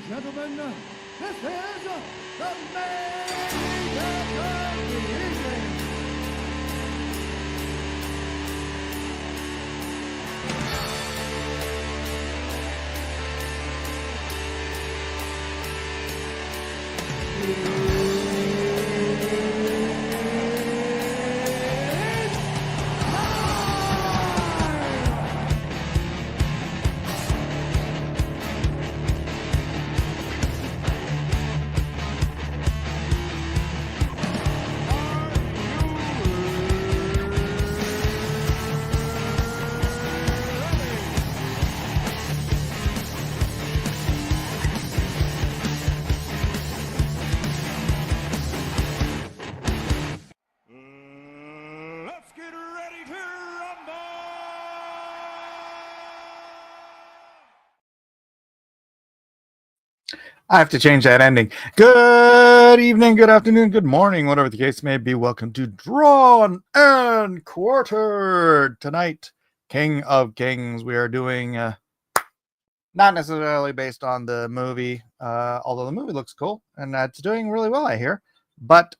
gentlemen, this is the main event of the evening. Let's get ready to rumble! I have to change that ending. Good evening, good afternoon, good morning, whatever the case may be. Welcome to Drawn and Quartered. Tonight, King of Kings. We are doing not necessarily based on the movie, although the movie looks cool and it's doing really well, I hear. But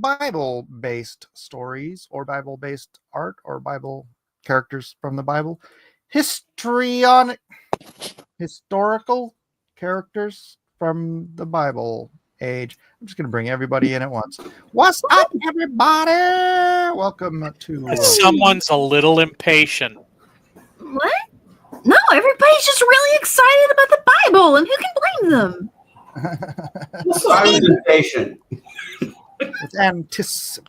Bible-based stories or Bible-based art or Bible characters from the Bible. Historical characters from the Bible age. I'm just going to bring everybody in at once. What's up, everybody? Welcome to... Someone's a little impatient. What? No, everybody's just really excited about the Bible, and who can blame them? I was impatient. It's anticipation.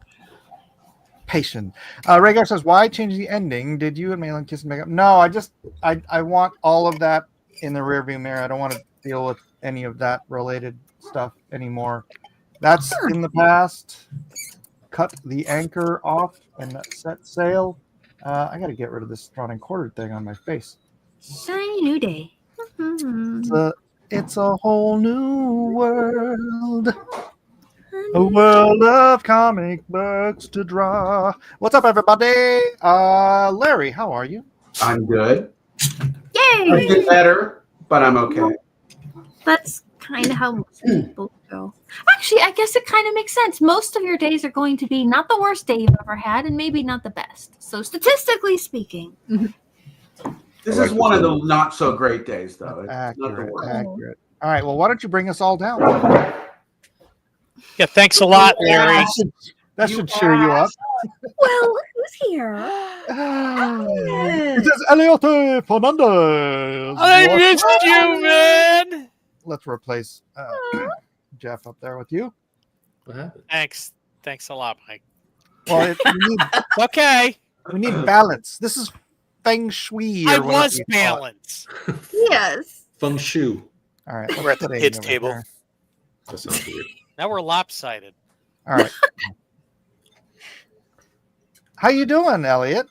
Rhaegar says, why change the ending? Did you and Malin kiss and make up? No, I want all of that in the rearview mirror. I don't want to deal with any of that related stuff anymore. That's in the past. Cut the anchor off and set sail. I got to get rid of this drawn and quartered thing on my face. Shiny new day. It's a whole new world. A world of comic books to draw. What's up, everybody? Larry, how are you? I'm good. Yay! I get better, but I'm okay. That's kind of how most people go. Actually, I guess it kind of makes sense. Most of your days are going to be not the worst day you've ever had, and maybe not the best. So statistically speaking. This is one of the not so great days, though. It's Accurate. not All right, well, why don't you bring us all down? Yeah, thanks a lot, Larry. That should cheer you up. Well, who's here? It is Eliote Fernandez. I missed you, man. Let's replace Jeff up there with you. What happened? Thanks a lot, Mike. Well, Okay. we need balance. This is feng shui. I Or whatever was you call it. balanced. Yes. Feng Shui. All right, We're at the put kids' Aiden over table. there. That sounds weird. Now we're lopsided. All right. How you doing, Elliot?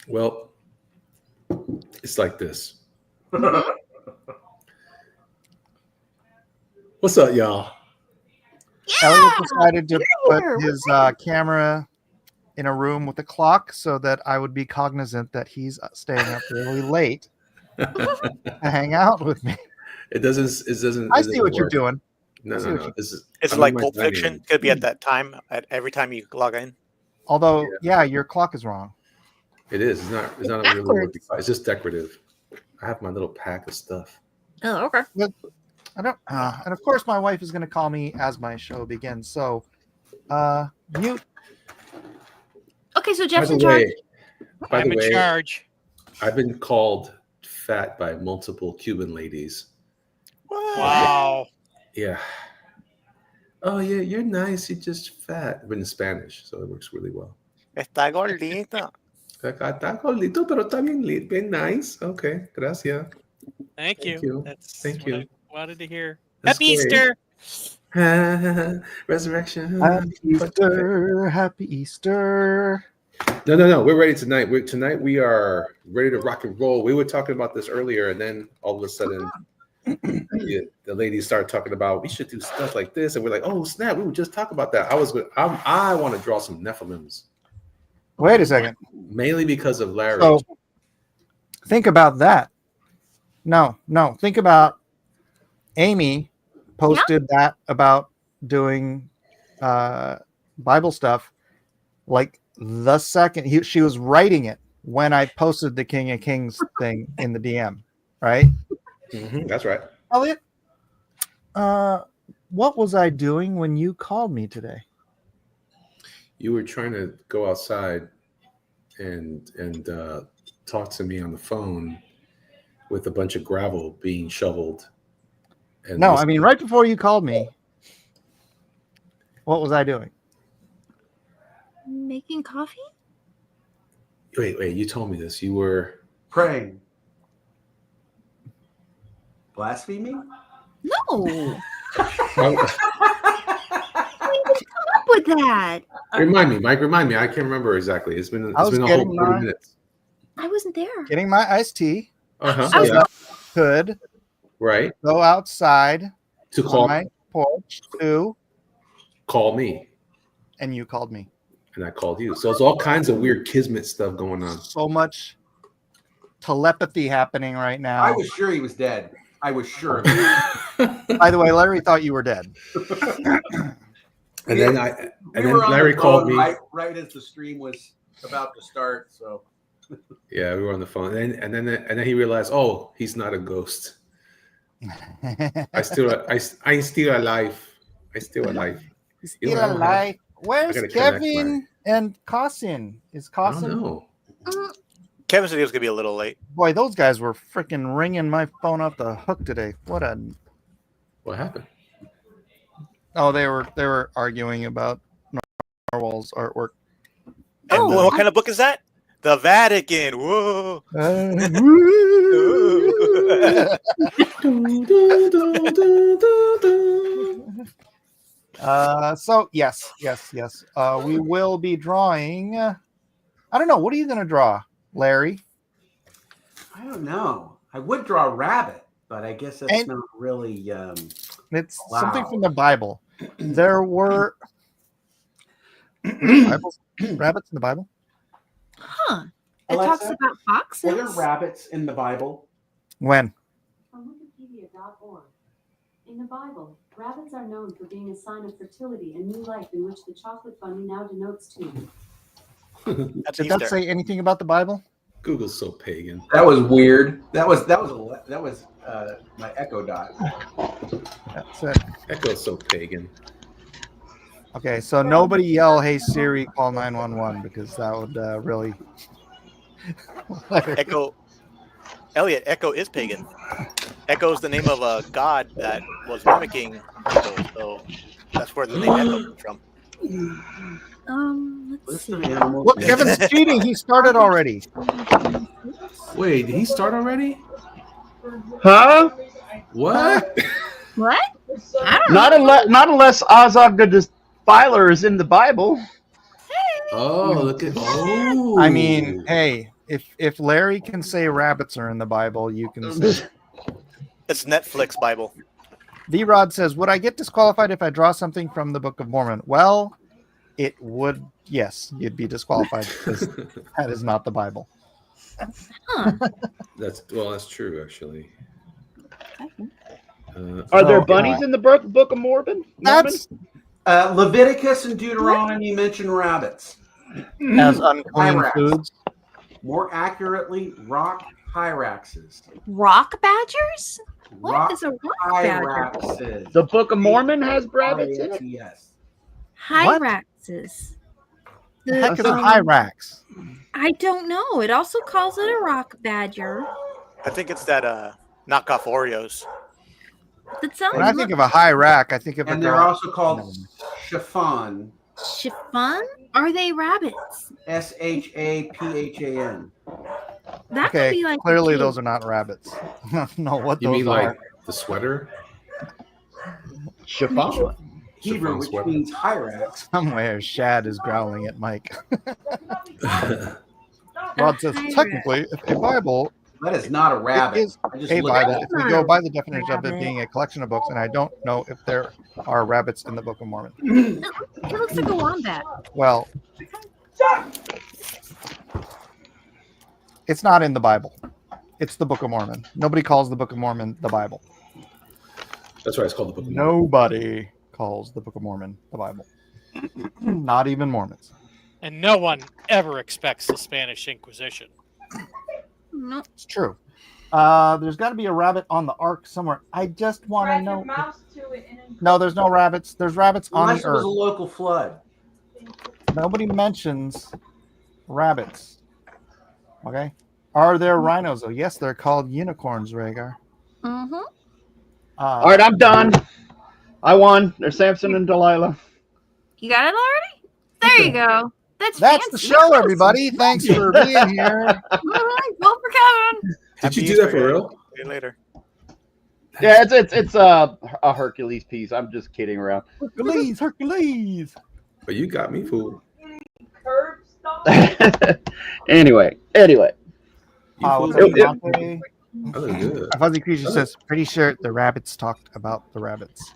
Well, it's like this. What's up, y'all? Elliot decided to put here. his camera in a room with a clock so that I would be cognizant that he's staying up really late to hang out with me. It doesn't. I see what you're doing. No. This is. Is it I'm like in my Pulp dining Fiction? room. Could be at that time, at every time you log in. Although, yeah, your clock is wrong. It is. It's not. It's not a really working clock. It's just decorative. I have my little pack of stuff. Oh, okay. I don't. And of course, my wife is going to call me as my show begins. So, mute. Okay, so By Jeff's the in charge. way, I'm in charge. I've been called fat by multiple Cuban ladies. Wow. Yeah. Oh yeah, you're nice. You're just fat. But in Spanish, so it works really well. Está gordito. Está gordito, pero está bien nice. Okay, gracias. Thank you. Thank you. That's Thank what you. I wanted to hear. That's Happy great. Easter. Resurrection. Happy Easter. No. We're ready tonight. Tonight we are ready to rock and roll. We were talking about this earlier, and then all of a sudden, the ladies started talking about we should do stuff like this, and we're like, oh snap, we would just talk about that. I want to draw some Nephilims. Wait a second. Mainly because of Larry. So think about that. No. Think about Amy posted that about doing Bible stuff like the second she was writing it when I posted the King of Kings thing in the DM, right? That's right. Elliot, what was I doing when you called me today? You were trying to go outside and talk to me on the phone with a bunch of gravel being shoveled. And No, I mean right before you called me. What was I doing? Making coffee? Wait, you told me this. You were Praying. Blaspheming? No. Oh, Come up with that. remind me, Mike. Remind me. I can't remember exactly. It's been a whole 40 minutes. I wasn't there. Getting my iced tea. Uh-huh. So that I could Right. go outside To on call my porch me. and you called me. And I called you. So it's all kinds of weird kismet stuff going on. So much telepathy happening right now. I was sure he was dead. I was sure. Of it. By the way, Larry thought you were dead. And then were on Larry the called phone me. right as the stream was about to start. So Yeah, we were on the phone. And then he realized, oh, he's not a ghost. I still alive. I still alive. You Still know, alive. I Where's gotta connect Kevin and Cousin? Is I don't Cousin? know. Kevin said he was gonna be a little late. Boy, those guys were freaking ringing my phone off the hook today. What happened? Oh, they were arguing about Narwhal's artwork. And what kind of book is that? The Vatican. Whoa. So yes. We will be drawing. I don't know. What are you going to draw, Larry? I don't know. I would draw a rabbit, but I guess that's not really. It's something from the Bible. There were rabbits in the Bible. Huh. It Alexa, talks about foxes. Are there rabbits in the Bible? When? From Wikipedia.org. In the Bible, rabbits are known for being a sign of fertility and new life, in which the chocolate bunny now denotes too. That's Did Easter. that say anything about the Bible? Google's so pagan. That was weird. That was my Echo Dot. That's it. Echo's so pagan. Okay, so nobody yell, "Hey Siri, call 911," because that would really. Echo. Elliot, Echo is pagan. Echo is the name of a god that was mimicking Echo, so that's where the name Echo comes from. Let's see. Look, Kevin's cheating. He started already. Wait, did he start already? Huh? What? What? I don't know. Not unless Azog the Defiler is in the Bible. Oh, look at I mean, hey, if Larry can say rabbits are in the Bible, you can say. It's Netflix Bible. D-Rod says, "Would I get disqualified if I draw something from the Book of Mormon?" Well, it would. Yes, you'd be disqualified because that is not the Bible. Huh. That's true actually. Are there Oh, bunnies God. in the Book of Mormon? That's Leviticus and Deuteronomy mention rabbits. as unclean Hyrax. foods. More accurately, rock hyraxes. Rock badgers? What Rock is a rock badger? hyraxes. The Book of Mormon has rabbits in it. Yes. Hyraxes. The heck is a Hyrax? I don't know. It also calls it a rock badger. I think it's that knockoff Oreos. That sounds When I think of a Hyrax, I think of a And they're girl. also called chiffon. chiffon. Are they rabbits? SHAPHAN. That could Okay, be like clearly a those are not rabbits. No, what You those mean are? like the sweater? Chiffon. Hebrew, Chiffon which sweater. means hyrax. Somewhere Shad is growling at Mike. Rod says, Hyrax. technically, if a Bible That is not a rabbit. is I just a looked Bible, at if it. we go by the definition of it being a collection of books, and I don't know if there are rabbits in the Book of Mormon. It looks like a wombat. Well, it's not in the Bible. It's the Book of Mormon. Nobody calls the Book of Mormon the Bible. That's why it's called the Book of Mormon. Nobody calls the Book of Mormon the Bible. Not even Mormons. And no one ever expects the Spanish Inquisition. No. It's true. There's got to be a rabbit on the ark somewhere. I just want to Drag know. your mouse to it and No, there's no rabbits. There's rabbits on Unless the it was earth. a local flood. Nobody mentions rabbits. Okay. Are there rhinos? Oh, yes, they're called unicorns, Rhaegar. Mm-hmm. All right, I'm done. I won. There's Samson and Delilah. You got it already? There you go. That's the fancy. show, everybody. Thanks for being here. All right, vote for Kevin. Did you do that for real? See you later. Yeah, it's a Hercules piece. I'm just kidding around. Hercules. But you got me fooled. curb stop. Anyway. You What's fooled up, me. Monte? I look good. Fuzzy Creature says, pretty sure the rabbits talked about the rabbits.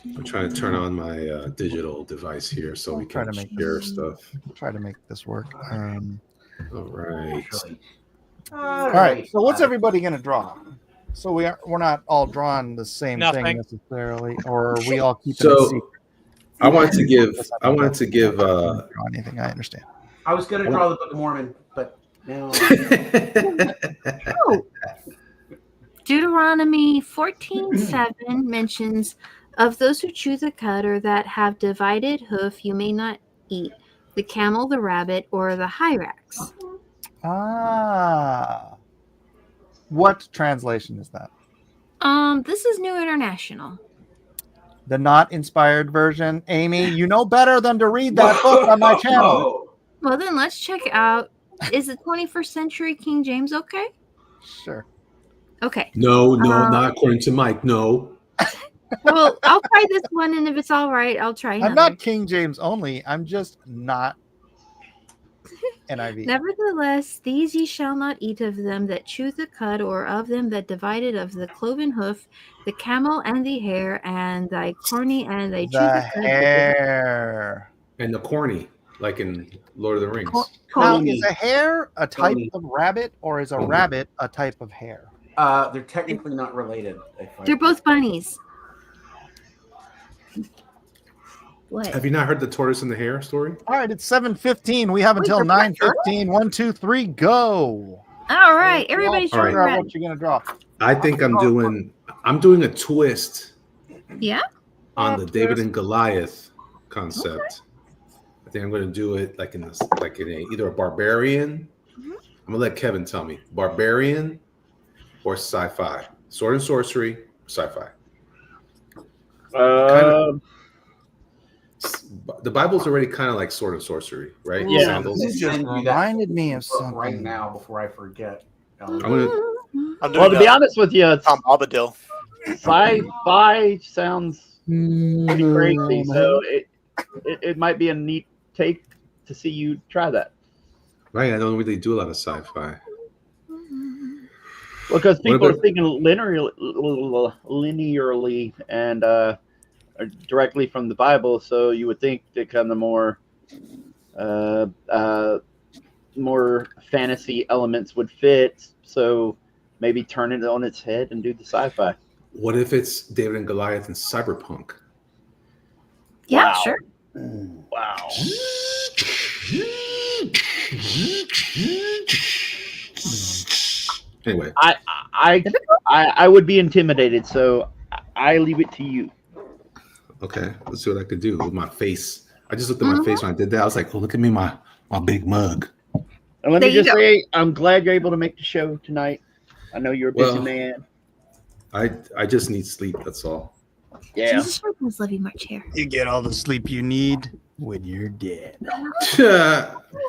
I'm trying to turn on my digital device here so we Try can to make share stuff. Try to make this work. All right. All right. So what's everybody going to draw? So we're not all drawing the same Nothing. thing necessarily, or are we all keep it So- secret? I wanted to give Draw anything. I understand. I was going to draw the Book of Mormon, but now Deuteronomy 14:7 mentions, of those who chew the cud or that have divided hoof, you may not eat the camel, the rabbit, or the hyrax. What translation is that? This is New International. The not inspired version. Amy, you know better than to read that book on my channel. Well, then let's check out. Is the 21st century King James okay? Sure. Okay. No, not according to Mike. No. Well, I'll try this one, and if it's all right, I'll try another. I'm not King James only. I'm just not NIV. Nevertheless, these ye shall not eat of them that chew the cud, or of them that divided of the cloven hoof, the camel and the hare, and thy corny, and they chew The the cud. hare. And the corny, like in Lord of the Rings. Now, is a hare a type of rabbit, or is a rabbit a type of hare? they're technically not related. They're both bunnies. What? Have you not heard the tortoise and the hare story? All right, it's 7:15. We have Wait, until they're back 9:15. 1, 2, 3, go. All right, everybody's All right. trying Figure out red. what you're gonna draw. I think I'm doing a twist Yeah. on the David and Goliath concept. I think I'm going to do it like in either a barbarian. Mhm. I'm gonna let Kevin tell me barbarian or sci-fi, sword and sorcery, sci-fi. The Bible's already kind of like sword and sorcery, right? Yeah. Sandals. Just Just reminded me of something right now before I forget. I'm gonna. I'm Well, doing to be honest with you, Tom Bombadil. sci-fi sounds pretty crazy, so it might be a neat take to see you try that. Right, I don't really do a lot of sci-fi. Because people about- are thinking linearly and directly from the Bible, so you would think that kind of more fantasy elements would fit. So maybe turn it on its head and do the sci-fi. What if it's David and Goliath and cyberpunk? Yeah, Wow. sure. Wow. Anyway, I would be intimidated, so I leave it to you. okay, let's see what I could do with my face. I just looked at my face when I did that. I was like, oh, look at me, my big mug. And let There me you just go. say, I'm glad you're able to make the show tonight. I know you're a busy Well, man. I just need sleep. That's all. Yeah. Jesus Christ, love you much here. You get all the sleep you need when you're dead.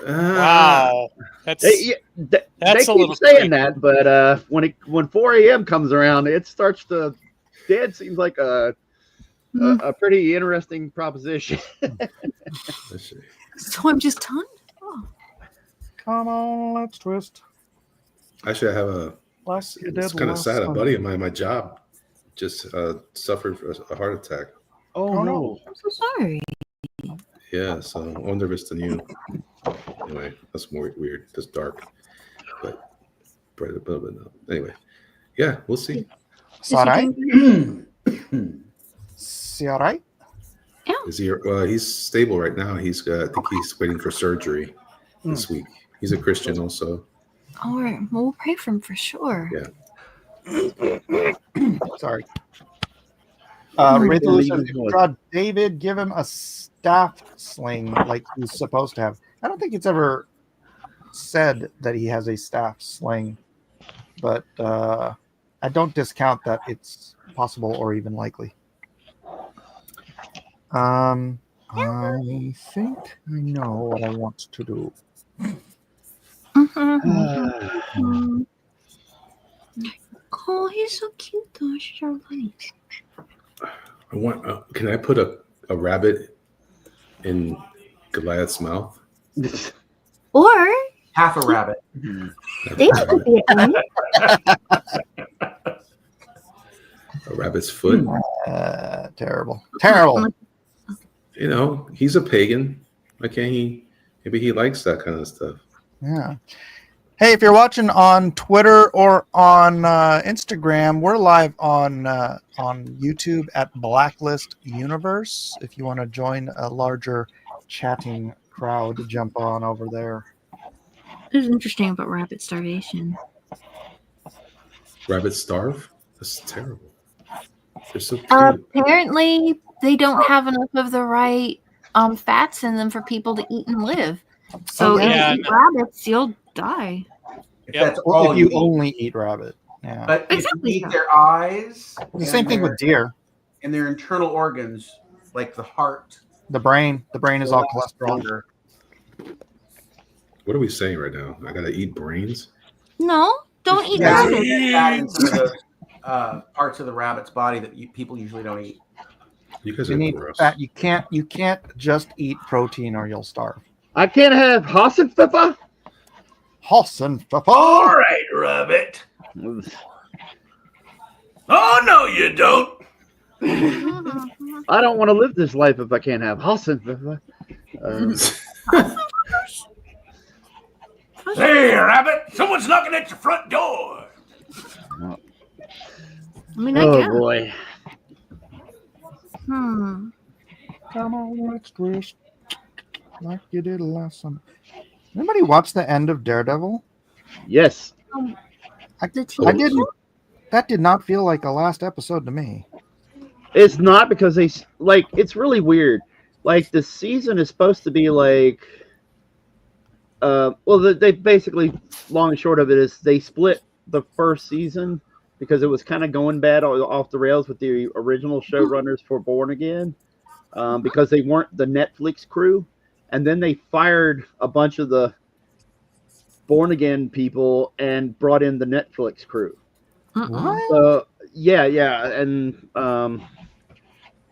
Wow. That's They That's a keep little saying creepy. that, but when 4 a.m. comes around, it starts to dead seems like a pretty interesting proposition. Let's see. So I'm just stunned. Oh. Come on, let's twist. Actually, I have a. Like you did It's kind of last sad. A time. buddy of mine, my job, just suffered a heart attack. Oh, Oh, no. no. I'm so sorry. Yeah, so I wonder if it's the new Anyway, that's more weird. That's dark, but no. Anyway, yeah, we'll see. Is he Sarai? doing Sarai? Is he? He's stable right now. I think he's waiting for surgery this week. He's a Christian also. All right. Well, we'll pray for him for sure. Yeah. Sorry. Sorry Rachel for says, leaving if noise. you draw David, give him a staff sling like he's supposed to have. I don't think it's ever said that he has a staff sling, but I don't discount that it's possible or even likely. I think I know what I want to do. Oh, he's so cute though. She's our bunny. I want. Can I put a rabbit in Goliath's mouth? Or Half a rabbit. David could be a bunny. A rabbit's foot. Terrible. You know, he's a pagan. Why can't he? Maybe he likes that kind of stuff. Yeah. Hey, if you're watching on Twitter or on Instagram, we're live on YouTube at Blacklist Universe. If you want to join a larger chatting crowd, jump on over there. This is interesting about rabbit starvation. Rabbits starve? That's terrible. They're so cute. Apparently, they don't have enough of the right fats in them for people to eat and live. So if yeah, you eat rabbits, you'll die. If Yep. that's Or all if you eat. only eat rabbit. Yeah. But if Exactly. you eat their eyes, The same thing with deer. and their internal organs, like the heart, The brain is all will last cholesterol. longer. What are we saying right now? I gotta eat brains? No, don't eat Yeah, rabbits. there's fat in some of those parts of the rabbit's body that people usually don't eat. You guys You are need gross. fat. You can't just eat protein or you'll starve. I can't have Hassenpfeffer. All right, rabbit. Oh no, you don't. I don't want to live this life if I can't have Hassenpfeffer. Hey, rabbit! Someone's knocking at your front door. I mean, I Oh guess. boy. Come on, let's twist like you did last summer. Anybody watch the end of Daredevil? Yes. I TV didn't. That did not feel like a last episode to me. It's not because it's really weird. Like the season is supposed to be like, they basically, long and short of it is they split the first season because it was kind of going bad off the rails with the original showrunners for Born Again, because they weren't the Netflix crew, and then they fired a bunch of the Born Again people and brought in the Netflix crew. What? So yeah, and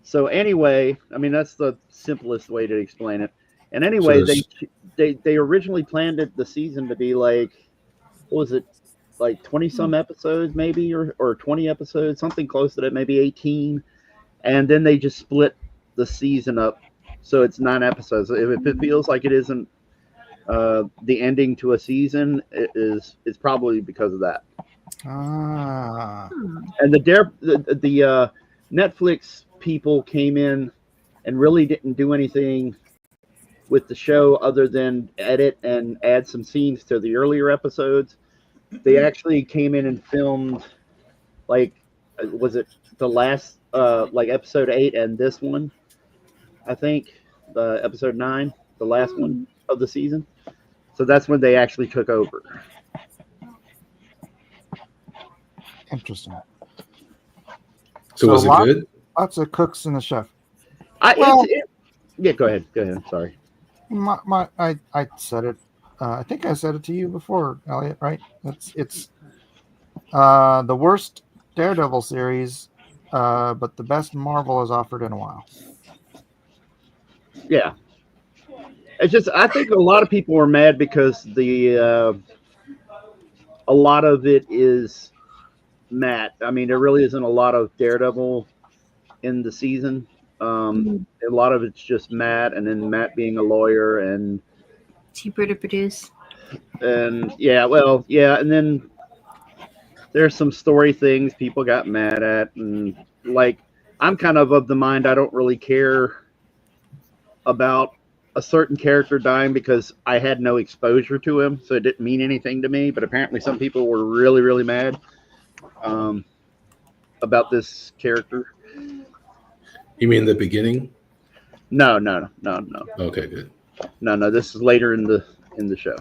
so anyway, I mean that's the simplest way to explain it. And anyway, So they originally planned the season to be like, what was it, like 20 some episodes maybe, or 20 episodes, something close to that, maybe 18. And then they just split the season up, so it's 9 episodes. If it feels like it isn't the ending to a season, it's probably because of that. Ah. And the Netflix people came in and really didn't do anything with the show other than edit and add some scenes to the earlier episodes. They actually came in and filmed, like, was it the last, like episode 8 and this one, I think, the episode 9, the last one of the season. So that's when they actually took over. Interesting. So was it good? Lots of cooks and the chef. Yeah, go ahead. Sorry. I said it. I think I said it to you before, Elliot. Right? It's the worst Daredevil series, but the best Marvel has offered in a while. Yeah. It's just, I think a lot of people are mad because a lot of it is Matt. I mean, there really isn't a lot of Daredevil in the season. A lot of it's just Matt, and then Matt being a lawyer, and cheaper to produce. And and then there's some story things people got mad at, and like I'm kind of the mind I don't really care about a certain character dying because I had no exposure to him, so it didn't mean anything to me. But apparently, some people were really, really mad about this character. You mean the beginning? No. Okay, good. No. This is later in the show.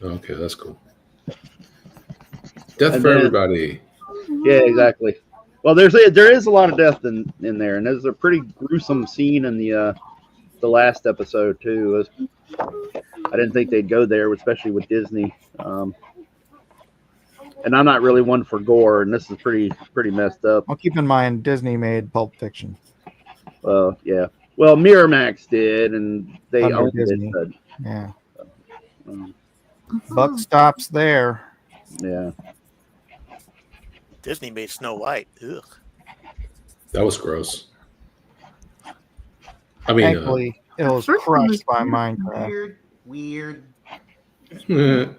Okay, that's cool. Death And for then- everybody. Yeah, exactly. Well, there is a lot of death in there, and there's a pretty gruesome scene in the last episode too. I didn't think they'd go there, especially with Disney. And I'm not really one for gore, and this is pretty messed up. Well, keep in mind, Disney made Pulp Fiction. Yeah. Well, Miramax did, and they Under owned Disney. it. But, Yeah. um, Buck stops there. yeah. Disney made Snow White. Ugh. That was gross. I mean, Thankfully, it was First one was crushed by Minecraft. Weird. And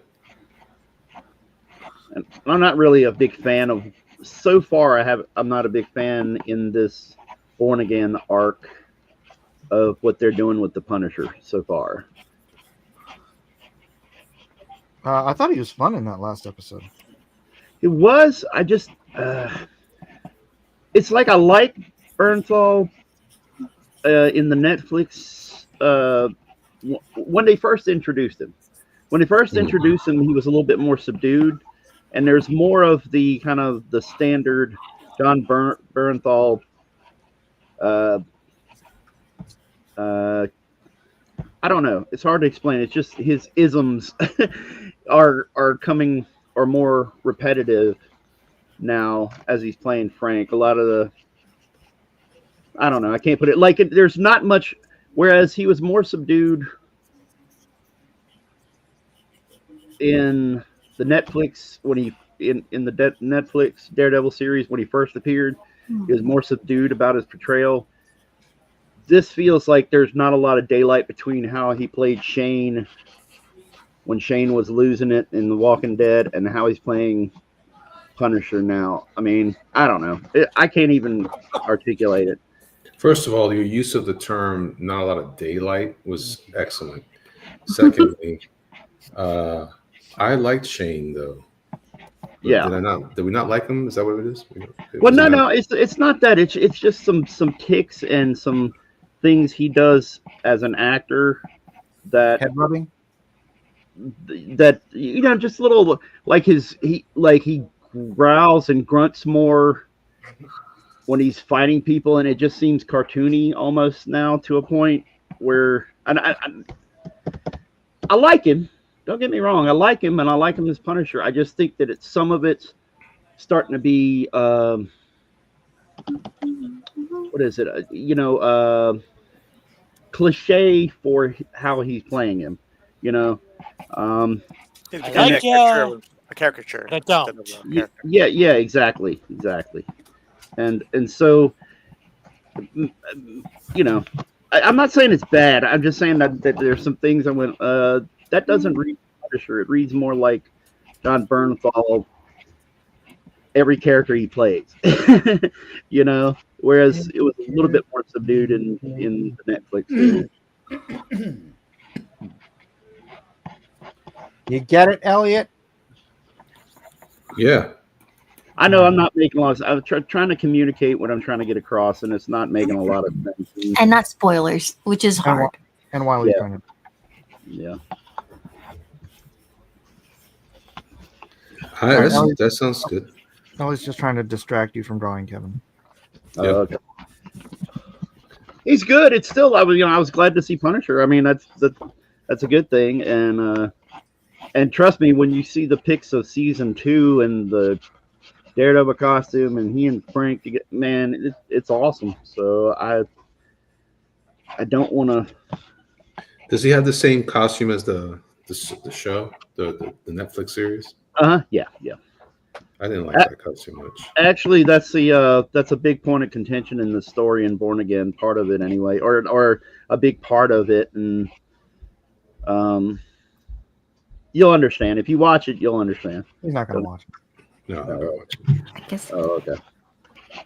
I'm not really a big fan of. So far, I'm not a big fan in this Born Again arc of what they're doing with the Punisher so far. I thought he was fun in that last episode. It was. I just. It's like I like Bernthal in the Netflix when they first introduced him. When they first introduced him, he was a little bit more subdued, and there's more of the kind of the standard John Bernthal. I don't know. It's hard to explain. It's just his isms are more repetitive now as he's playing Frank. A lot of the, I don't know. I can't put it like it. There's not much. Whereas he was more subdued in the Netflix when he in the Netflix Daredevil series when he first appeared. He was more subdued about his portrayal. This feels like there's not a lot of daylight between how he played Shane when Shane was losing it in The Walking Dead and how he's playing Punisher now. I mean, I don't know. I can't even articulate it. first of all, your use of the term "not a lot of daylight" was excellent. Secondly, I liked Shane though. Yeah. Did we not like him? Is that what it is? Well, no. It's not that. It's just some ticks and some things he does as an actor that Head rubbing. Just little like he growls and grunts more when he's fighting people, and it just seems cartoony almost now to a point where I like him. Don't get me wrong, I like him, and I like him as Punisher. I just think that some of it's starting to be what is it? Cliche for how he's playing him. It's becoming a caricature. I don't. instead of a character. Yeah, exactly. And so, I'm not saying it's bad. I'm just saying that there's some things I went, that doesn't read Punisher. It reads more like John Bernthal, every character he plays, whereas it was a little bit more subdued in the Netflix series. You get it, Elliot? Yeah. I know I'm not making a lot of. I'm trying to communicate what I'm trying to get across, and it's not making a lot of sense. And not spoilers, which is hard. And while he's Yeah. trying to. Yeah. That sounds good. I was just trying to distract you from drawing, Kevin. Okay. He's good. It's still. I was glad to see Punisher. I mean, that's a good thing, and trust me, when you see the pics of season 2 and the Daredevil costume and he and Frank, it's awesome. So I don't want to. Does he have the same costume as the show, the Netflix series? Yeah. I didn't like that costume much. Actually, that's a big point of contention in the story in Born Again, part of it anyway, or a big part of it, and you'll understand. If you watch it, you'll understand. He's not gonna watch it. No, I'm not gonna watch it. I guess. Oh, okay. I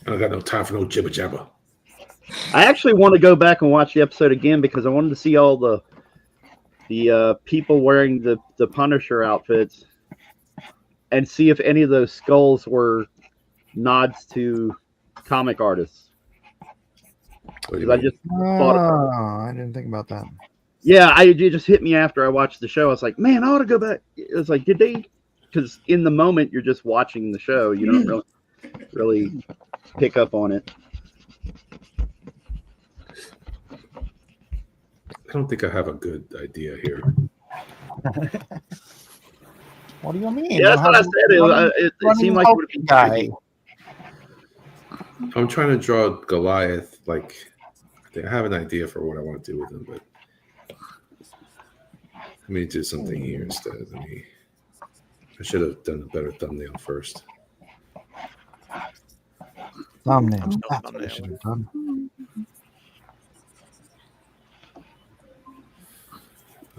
don't got no time for no jibber jabber. I actually want to go back and watch the episode again because I wanted to see all the people wearing the Punisher outfits and see if any of those skulls were nods to comic artists. What do you 'Cause I mean? just thought about it. Oh, I didn't think about that. Yeah, it just hit me after I watched the show. I was like, man, I ought to go back. It was like, did they? Because in the moment you're just watching the show, you don't really pick up on it. I don't think I have a good idea here. What do you mean? Yeah, that's what I said. It seemed like it would be guy. I'm trying to draw Goliath. Like, I think I have an idea for what I want to do with him, but let me do something here instead. I should have done a better thumbnail first. Thumbnail. No That's what I thumbnail. should have done.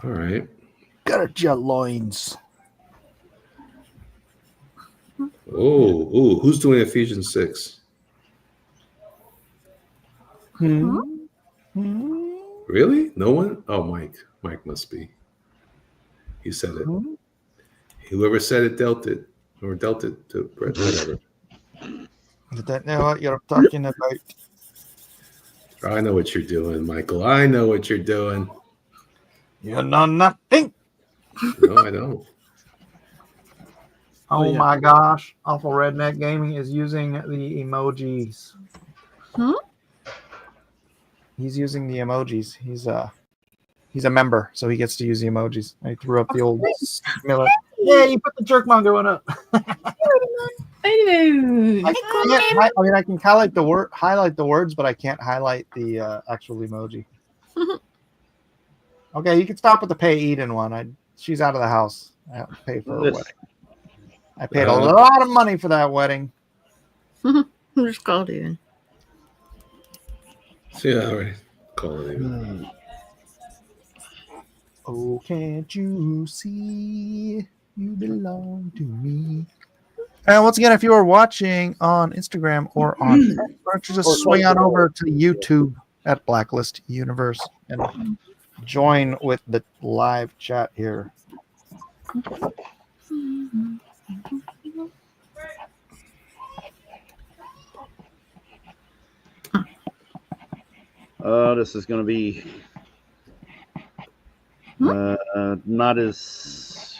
All right. Gird your loins. Oh, who's doing Ephesians 6? Really? No one? Oh, Mike. Mike must be. He said it. Whoever said it dealt it, or dealt it to Brett. Whatever. I don't know what you're talking about. I know what you're doing, Michael. I know what you're doing. You know nothing. No, I don't. Oh yeah. my gosh. Awful Redneck Gaming is using the emojis. He's using the emojis. He's a member, so he gets to use the emojis. I threw up the old Miller. Yeah, you put the jerkmonger one up. I can highlight the words, but I can't highlight the actual emoji. Okay, you can stop with the pay Eden one. She's out of the house. I have to pay for her wedding. I paid a lot of money for that wedding. Just called Eden. See, I already call it even. Oh, can't you see you belong to me? And once again, if you are watching on Instagram or on Facebook, why don't you just swing on over to YouTube at Blacklist Universe and join with the live chat here. This is going to be not as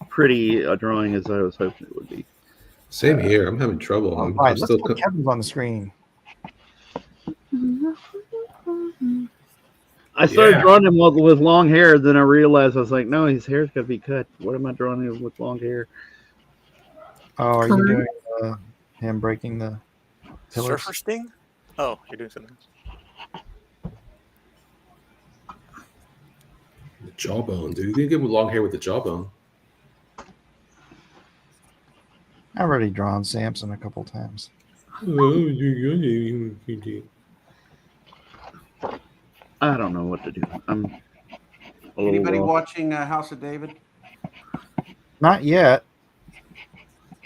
pretty a drawing as I was hoping it would be. Same here. I'm having trouble. All I'm right, let's still. put Kevin's on the screen. I started drawing him with long hair, then I realized I was like, no, his hair's got to be cut. What am I drawing him with long hair? Oh, are you doing him breaking the pillars? Surfer Sting? Oh, you're doing something else. The jawbone, dude. You can give him long hair with the jawbone. I've already drawn Samson a couple times. I don't know what to do. I'm a little Anybody lost. watching House of David? Not yet.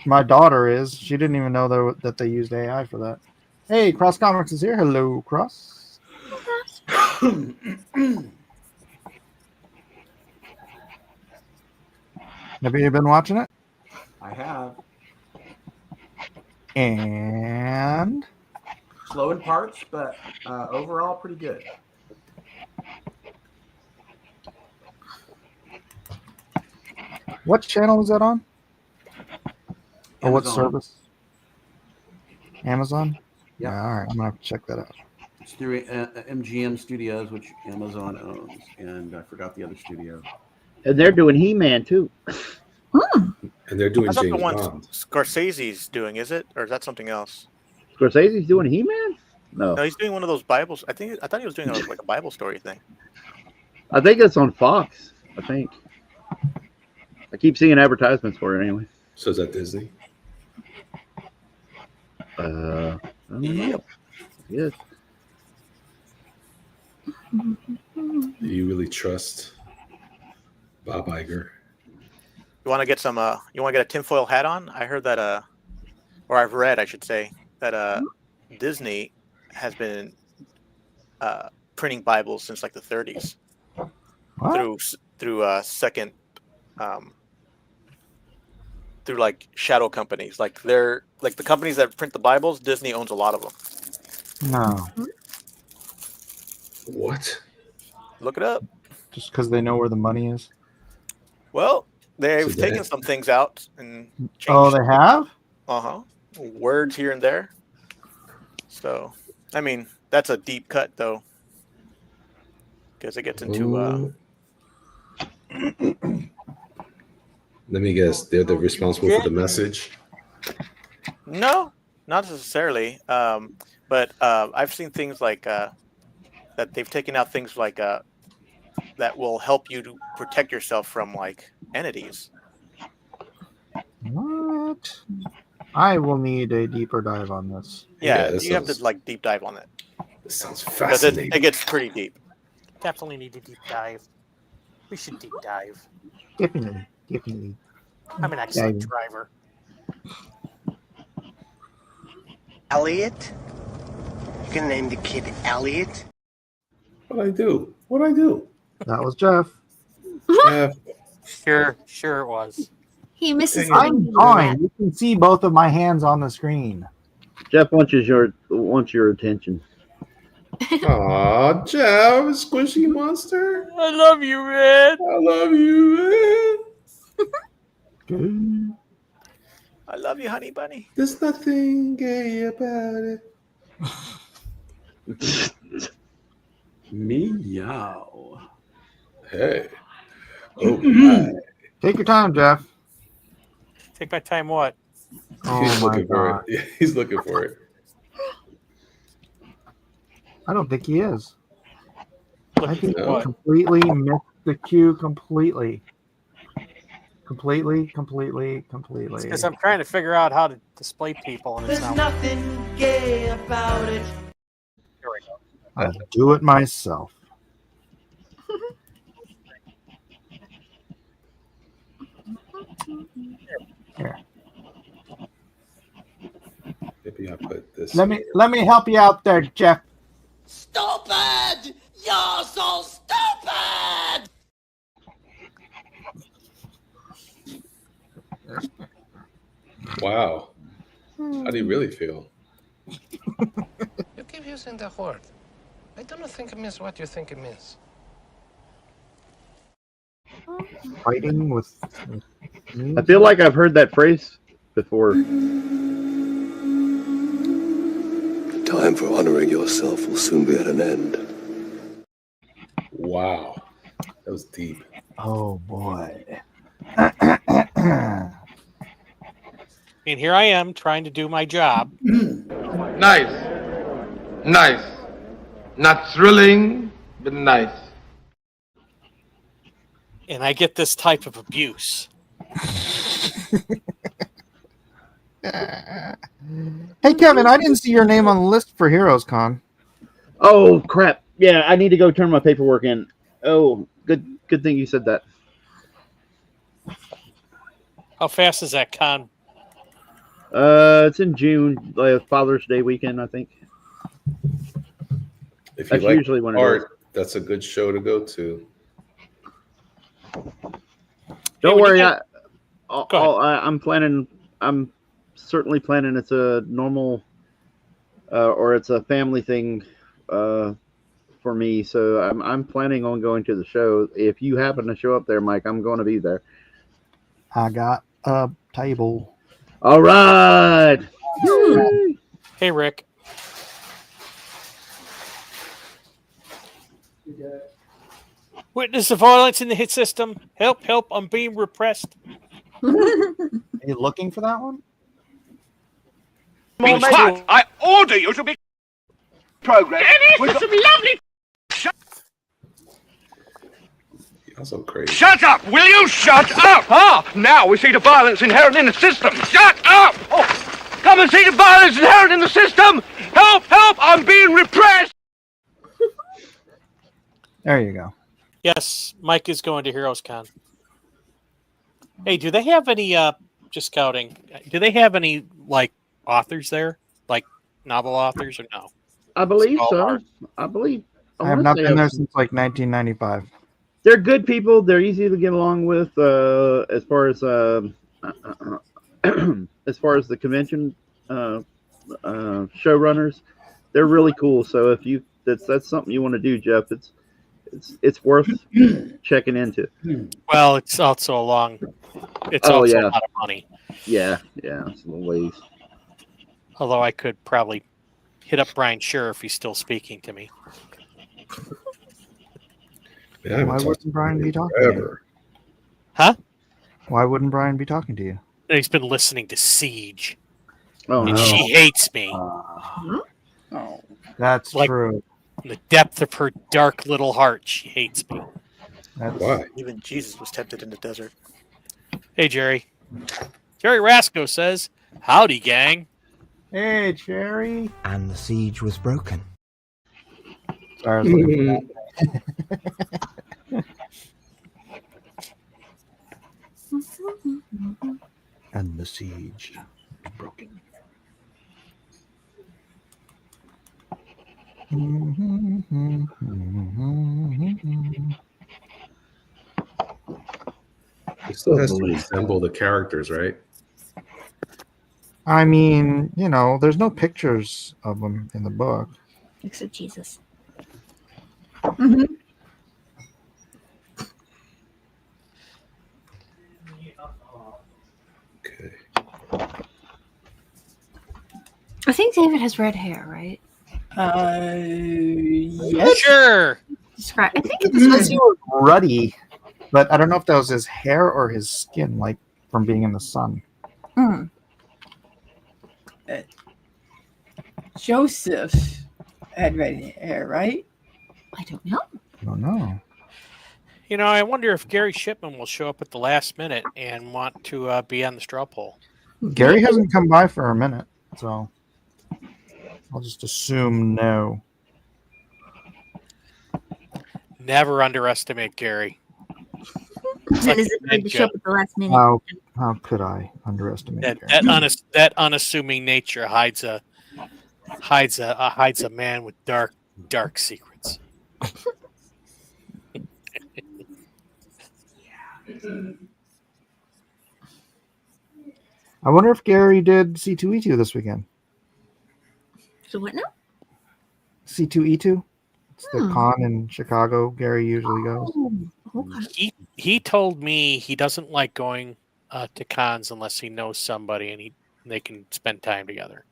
My daughter is. She didn't even know that they used AI for that. Hey, Cross Comics is here. Hello, Cross. Have you been watching it? I have. And Slow in parts, but overall pretty good. what channel is that on? Or what Amazon. service? Amazon? Yep. Yeah, all right. I'm going to have to check that out. It's through MGM Studios, which Amazon owns, and I forgot the other studio. And they're doing He-Man too. And they're doing That's not the James one Bond. Scorsese's doing, is it? Or is that something else? Scorsese's doing He-Man? No. No, he's doing one of those Bibles. I thought he was doing like a Bible story thing. I think it's on Fox. I think. I keep seeing advertisements for it anyway. So is that Disney? I don't know. Yes. Do you really trust Bob Iger. You want to get some? You want to get a tinfoil hat on? I heard that. Or I've read, I should say, that Disney has been printing Bibles since like the 30s What? through second through like shadow companies. Like they're like the companies that print the Bibles. Disney owns a lot of them. No, What? Look it up. just because they know where the money is. Well, they've So taken that- some things out and changed. Oh, they have? Words here and there. So, I mean, that's a deep cut though, because it gets into. Ooh. Let me guess. They're the responsible for the message. No, not necessarily. But I've seen things like that they've taken out things like that will help you to protect yourself from like entities. What? I will need a deeper dive on this. Yeah, this you have sounds- to like deep dive on it This sounds because it fascinating. gets pretty deep. Definitely need a deep dive. We should deep dive. Definitely. Definitely. I'm an excellent Yeah. driver. Elliot? You gonna name the kid Elliot? What'd I do? What'd I do? That was Jeff. Sure it was. He misses. I'm fine. You can see both of my hands on the screen. Jeff wants your attention. Aw, Jeff, squishy monster. I love you, man. I love you, man. Good. I love you, honey bunny. There's nothing gay about it. Meow. Hey. Oh my. Take your time, Jeff. Take my time. What? Oh He's my looking for God. it. Yeah, he's looking for it. I don't think he is. I Looking think for he what? completely missed the cue completely. Completely. Because I'm trying to figure out how to display people, and it's not. nothing gay about it. Here we go. I'll do it myself. Here. Maybe I put this. Let me help you out there, Jeff. Stupid! You're so stupid! Wow. How do you really feel? You keep using the word. I don't think it means what you think it means. Fighting with I feel like I've heard that phrase before. The time for honoring yourself will soon be at an end. Wow. That was deep. Oh boy. And here I am trying to do my job. Nice. Not thrilling, but nice. And I get this type of abuse. Hey Kevin, I didn't see your name on the list for Heroes Con. Oh crap! Yeah, I need to go turn my paperwork in. Oh, good thing you said that. How fast is that con? It's in June, like Father's Day weekend, I think. If you That's like usually when it is. art, that's a good show to go to. Don't when worry, you I'm planning. I'm certainly planning. It's a normal, or it's a family thing, for me. So I'm planning on going to the show. If you happen to show up there, Mike, I'm going to be there. I got a table. All right. Hey, Rick. Witness the violence in the hit system. Help, I'm being repressed. Are you looking for that one? Well, But I order you to be progress with some lovely. You're also crazy. Shut up! Will you shut up? Ah, now we see the violence inherent in the system. Shut up! Oh, come and see the violence inherent in the system. Help! I'm being repressed. There you go. Yes, Mike is going to Heroes Con. Hey, do they have any? Just scouting. Do they have any like authors there, like novel authors, or no? I believe all so. art. I believe. I have wanna not say been there some- since like 1995. They're good people. They're easy to get along with. As far as as far as the convention showrunners, they're really cool. So if you that's something you want to do, Jeff, it's worth checking into. Well, it's also a long. It's Oh, also yeah. a lot of money. Yeah, it's a little ways. Although I could probably hit up Brian Scher if he's still speaking to me. Yeah, Why wouldn't Brian be talking to you? forever. Huh? Why wouldn't Brian be talking to you? He's been listening to Siege. Oh, and no. she hates me. Oh. That's Like- true. In the depth of her dark little heart, she hates me. That's Why? Even Jesus was tempted in the desert. Hey, Jerry. Jerry Rasco says, "Howdy, gang." Hey, Jerry. And the siege was broken. Sorry, I was looking for that. And the siege is broken. It still has to resemble the characters, right? I mean, there's no pictures of them in the book. Except Jesus. Okay. I think David has red hair, right? Yes. Sure. Describe. I think It it's says he was ruddy, but I don't know if that was his hair or his skin, like from being in the sun. Mm. Joseph had red hair, right? I don't know. I don't know. I wonder if Gary Shipman will show up at the last minute and want to be on the straw poll. Gary hasn't come by for a minute, so I'll just assume no. Never underestimate Gary. Is like it going to ninja. show up at the last minute? How could I underestimate That Gary? that unassuming nature hides a man with dark secrets. I wonder if Gary did C2E2 this weekend. So what now? C2E2? It's the Hmm. con in Chicago Gary usually goes. Oh, okay. He told me he doesn't like going to cons unless he knows somebody and they can spend time together.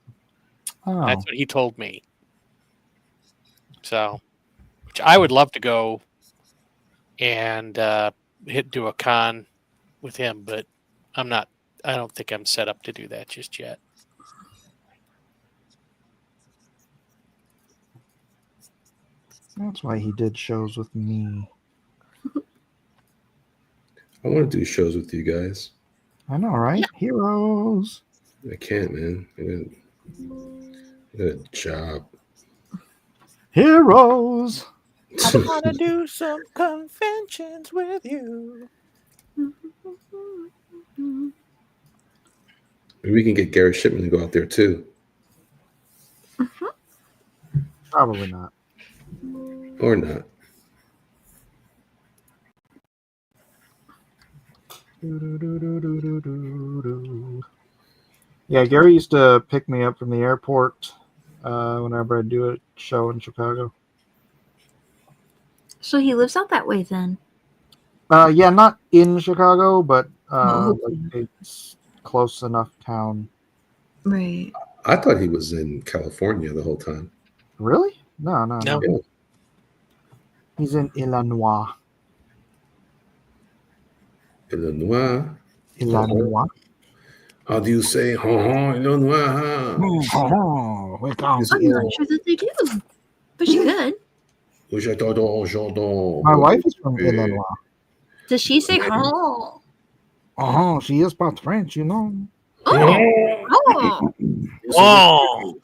Oh. That's what he told me. So, which I would love to go and do a con with him, but I don't think I'm set up to do that just yet. That's why he did shows with me. I want to do shows with you guys. I know, right? Yeah. Heroes. I can't, man. I got a job. Heroes. I want to do some conventions with you. Maybe we can get Gary Shipman to go out there too. Probably not. Or not. Yeah, Gary used to pick me up from the airport whenever I do a show in Chicago. So he lives out that way then? Yeah, not in Chicago, but Oh. like it's close enough town. Right. I thought he was in California the whole time. Really? No. No. Yeah. He's in Illinois. Illinois. Illinois. How do you say Illinois? Oh, wait, I'm not sure that they do, but she could. my wife is from Illinois. Does she say oh? Oh, she is part French, you know. Oh. Oh,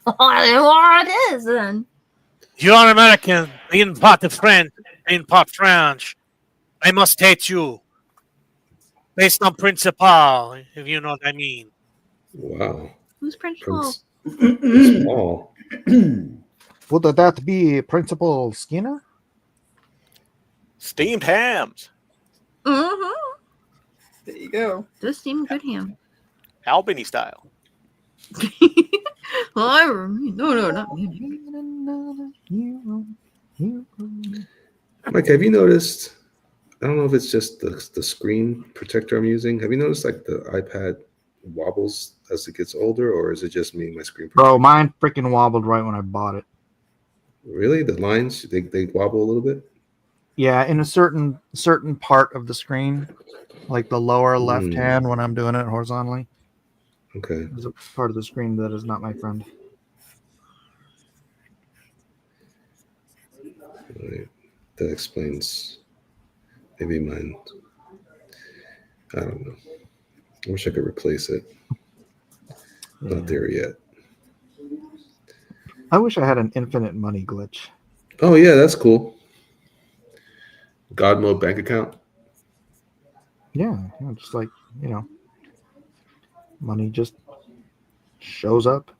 Well, it is then. you're an American, being part of French, being part French. I must hate you. Based on principal, if you know what I mean. Wow. Who's principal? Small. Would that be Principal Skinner? Steamed hams. Mm-hmm. There you go. Does seem good ham. Albany style. Well, no, not me. Mike, have you noticed? I don't know if it's just the screen protector I'm using. Have you noticed like the iPad wobbles as it gets older, or is it just me and my screen protector? Bro, mine freaking wobbled right when I bought it. Really? The lines they wobble a little bit? Yeah, in a certain part of the screen, like the lower left hand when I'm doing it horizontally. Okay. There's a part of the screen that is not my friend. Right. That explains maybe mine. I don't know. I wish I could replace it. Not there yet. I wish I had an infinite money glitch. Oh yeah, that's cool. God mode bank account. Yeah, just like, money just shows up.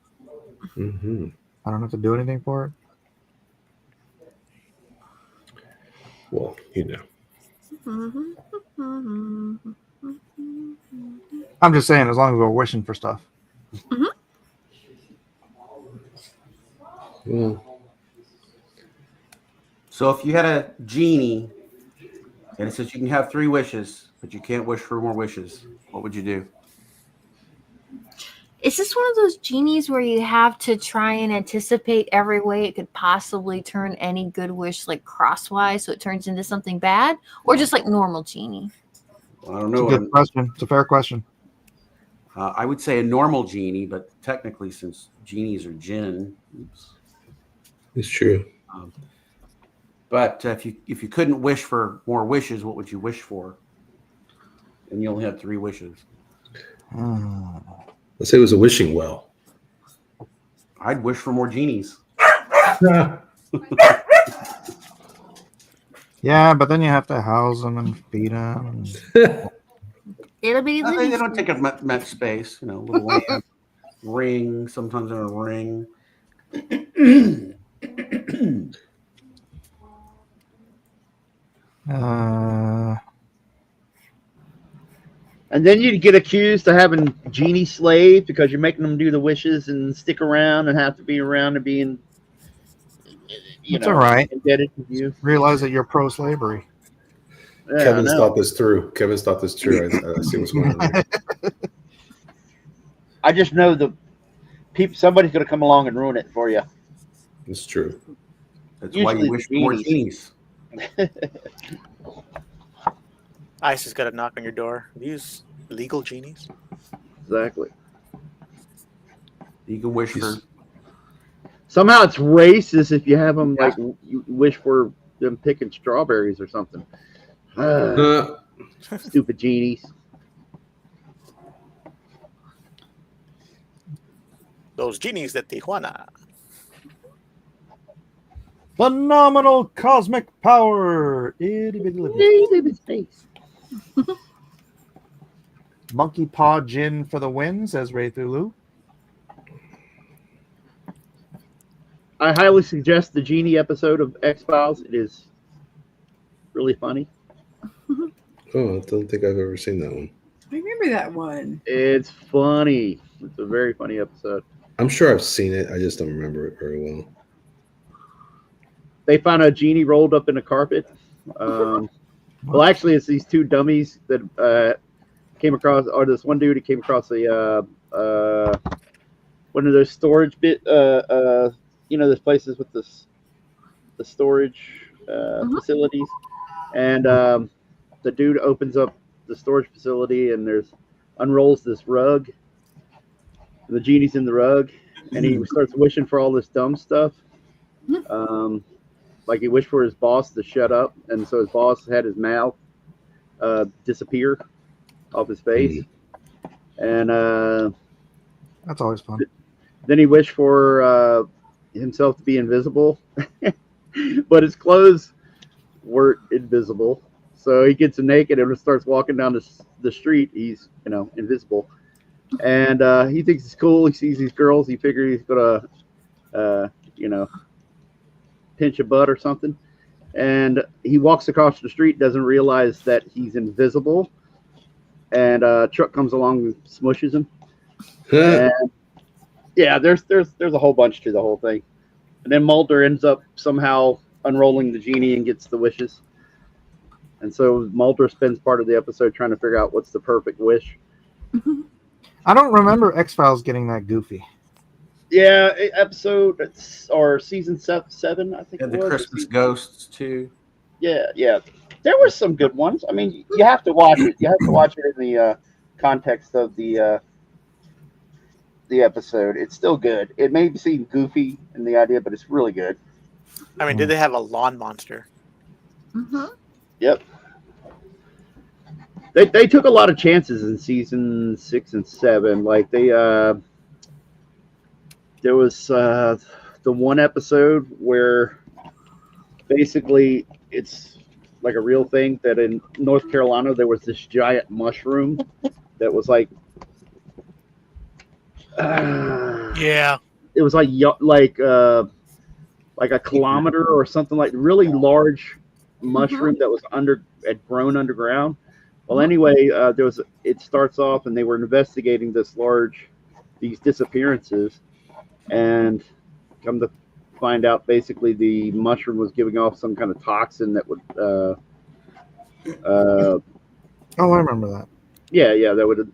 Mm-hmm. I don't have to do anything for it. Well, I'm just saying, as long as we're wishing for stuff. Well, So if you had a genie and it says you can have 3 wishes, but you can't wish for more wishes, what would you do? Is this one of those genies where you have to try and anticipate every way it could possibly turn any good wish like crosswise so it turns into something bad? Or just like normal genie? Well, I don't It's know. a good question. It's a fair question. I would say a normal genie, but technically, since genies are jinn, it's true. But if you couldn't wish for more wishes, what would you wish for? And you only had 3 wishes. Let's say it was a wishing well. I'd wish for more genies. Yeah, but then you have to house them and feed them. It'll be They don't take up much space, little lamp, ring, sometimes in a ring. And then you'd get accused of having genie slaves because you're making them do the wishes and stick around and have to be around and being, It's all right. indebted to you. Realize that you're pro-slavery. Yeah, Kevin's thought this through. I see what's going on there. I just know somebody's going to come along and ruin it for you. It's true. That's why you wish for more genies. ICE has got to knock on your door. These legal genies. Exactly. You can wish for. Somehow it's racist if you have them you wish for them picking strawberries or something. Stupid genies. Those genies at Tijuana. Phenomenal cosmic power. Itty bitty space. Monkey Paw Gin for the win, says Ray Thulu. I highly suggest the Genie episode of X-Files. It is really funny. Oh, I don't think I've ever seen that one. I remember that one. It's funny. It's a very funny episode. I'm sure I've seen it. I just don't remember it very well. They found a genie rolled up in a carpet. Well, actually, it's these 2 dummies that came across, or this one dude who came across one of those storage there's places with the storage facilities, and the dude opens up the storage facility and unrolls this rug. And the genie's in the rug, and he starts wishing for all this dumb stuff. Like he wished for his boss to shut up, and so his boss had his mouth disappear off his face. And that's always fun. Then he wished for himself to be invisible, but his clothes were invisible. So he gets naked and starts walking down the street. He's invisible, and he thinks it's cool. He sees these girls. He figures he's gonna pinch a butt or something. And he walks across the street, doesn't realize that he's invisible, and a truck comes along and smushes him. And yeah, there's a whole bunch to the whole thing. And then Mulder ends up somehow unrolling the genie and gets the wishes. And so Mulder spends part of the episode trying to figure out what's the perfect wish. I don't remember X-Files getting that goofy. Yeah, episode or season 7, I think. And it the was. Christmas ghosts too. Yeah. There were some good ones. I mean, you have to watch it. You have to watch it in the context of the episode. It's still good. It may seem goofy in the idea, but it's really good. I mean, did they have a lawn monster? Mm-hmm. Yep. They took a lot of chances in season 6 and 7. Like there was the one episode where basically it's like a real thing that in North Carolina there was this giant mushroom that was like Yeah. it was like a kilometer or something, like really large mushroom that was had grown underground. Well, anyway, it starts off and they were investigating these disappearances, and come to find out basically the mushroom was giving off some kind of toxin that would Oh, I remember that. Yeah, that would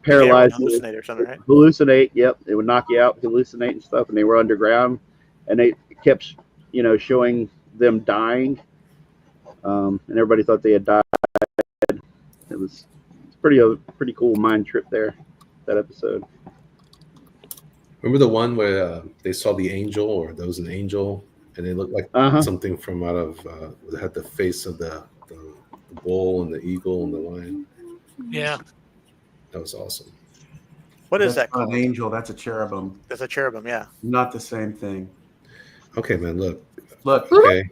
paralyze, hallucinate or something, right? Hallucinate. Yep, it would knock you out, hallucinate and stuff. And they were underground, and they kept showing them dying, and everybody thought they had died. It was a pretty cool mind trip there, that episode. Remember the one where they saw the angel, or there was an angel, and they looked like something from out of it had the face of the bull and the eagle and the lion. Yeah, that was awesome. What is that Not called? an angel. That's a cherubim. That's a cherubim. Yeah. Not the same thing. Okay, man. Look. Wait Okay.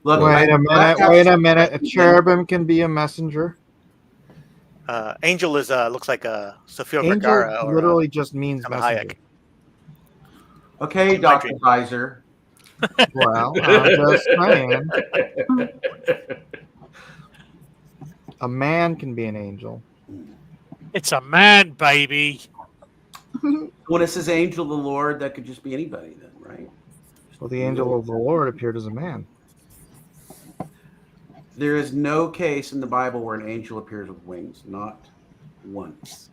a minute. A cherubim can be a messenger. Angel is looks like a Sofia Angel Vergara or literally just means Salma messenger. Hayek. Okay, Dr. Kaiser. Well, I'm just saying. A man can be an angel. It's a man, baby. When it says angel of the Lord, that could just be anybody then, right? Well, the angel of the Lord appeared as a man. There is no case in the Bible where an angel appears with wings. Not once.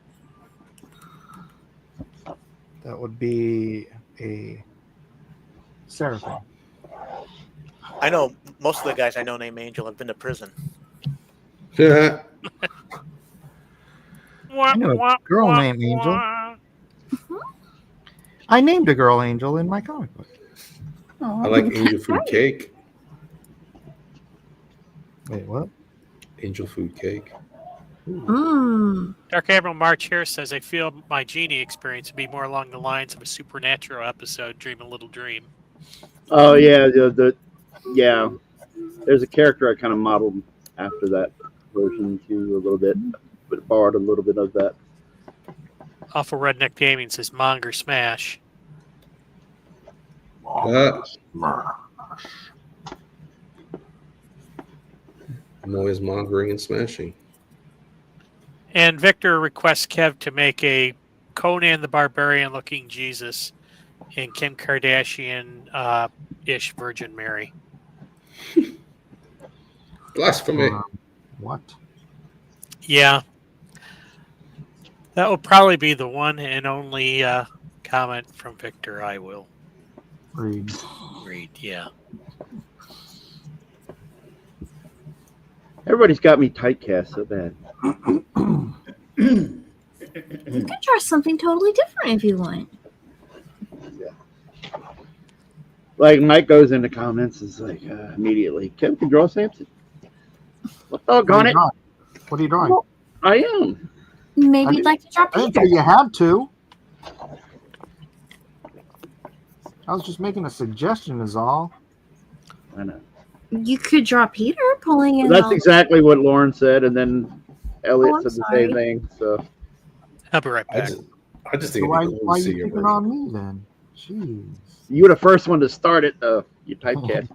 That would be a seraphim. I know most of the guys I know named Angel have been to prison. Yeah. I know a girl named Angel. I named a girl Angel in my comic book. I like angel food cake. Wait, what? Angel food cake. Dark Admiral March here says, I feel my genie experience would be more along the lines of a supernatural episode, Dream a Little Dream. Oh yeah, yeah. There's a character I kind of modeled after that version too, a little bit, but borrowed a little bit of that. Awful Redneck Gaming says, Monger Smash. Noise mongering and smashing. And Victor requests Kev to make a Conan the Barbarian looking Jesus and Kim Kardashian ish Virgin Mary. Blasphemy. What? Yeah. That will probably be the one and only comment from Victor I will read. Yeah. Everybody's got me typecast so bad. You can try something totally different if you want. Like Mike goes into comments, is like immediately, Kevin can draw Samson. Well, doggone it. What are you drawing? Well, I am. Maybe you'd like to drop I didn't Peter. say you had to. I was just making a suggestion is all. I know. You could draw Peter pulling in. That's all- exactly what Lauren said, and then Elliot I'm said the sorry. same thing. So I'll be right I back. just So think why it'd be cool why to are see you your picking version. on me then? Jeez. you were the first one to start it, though. You typecast.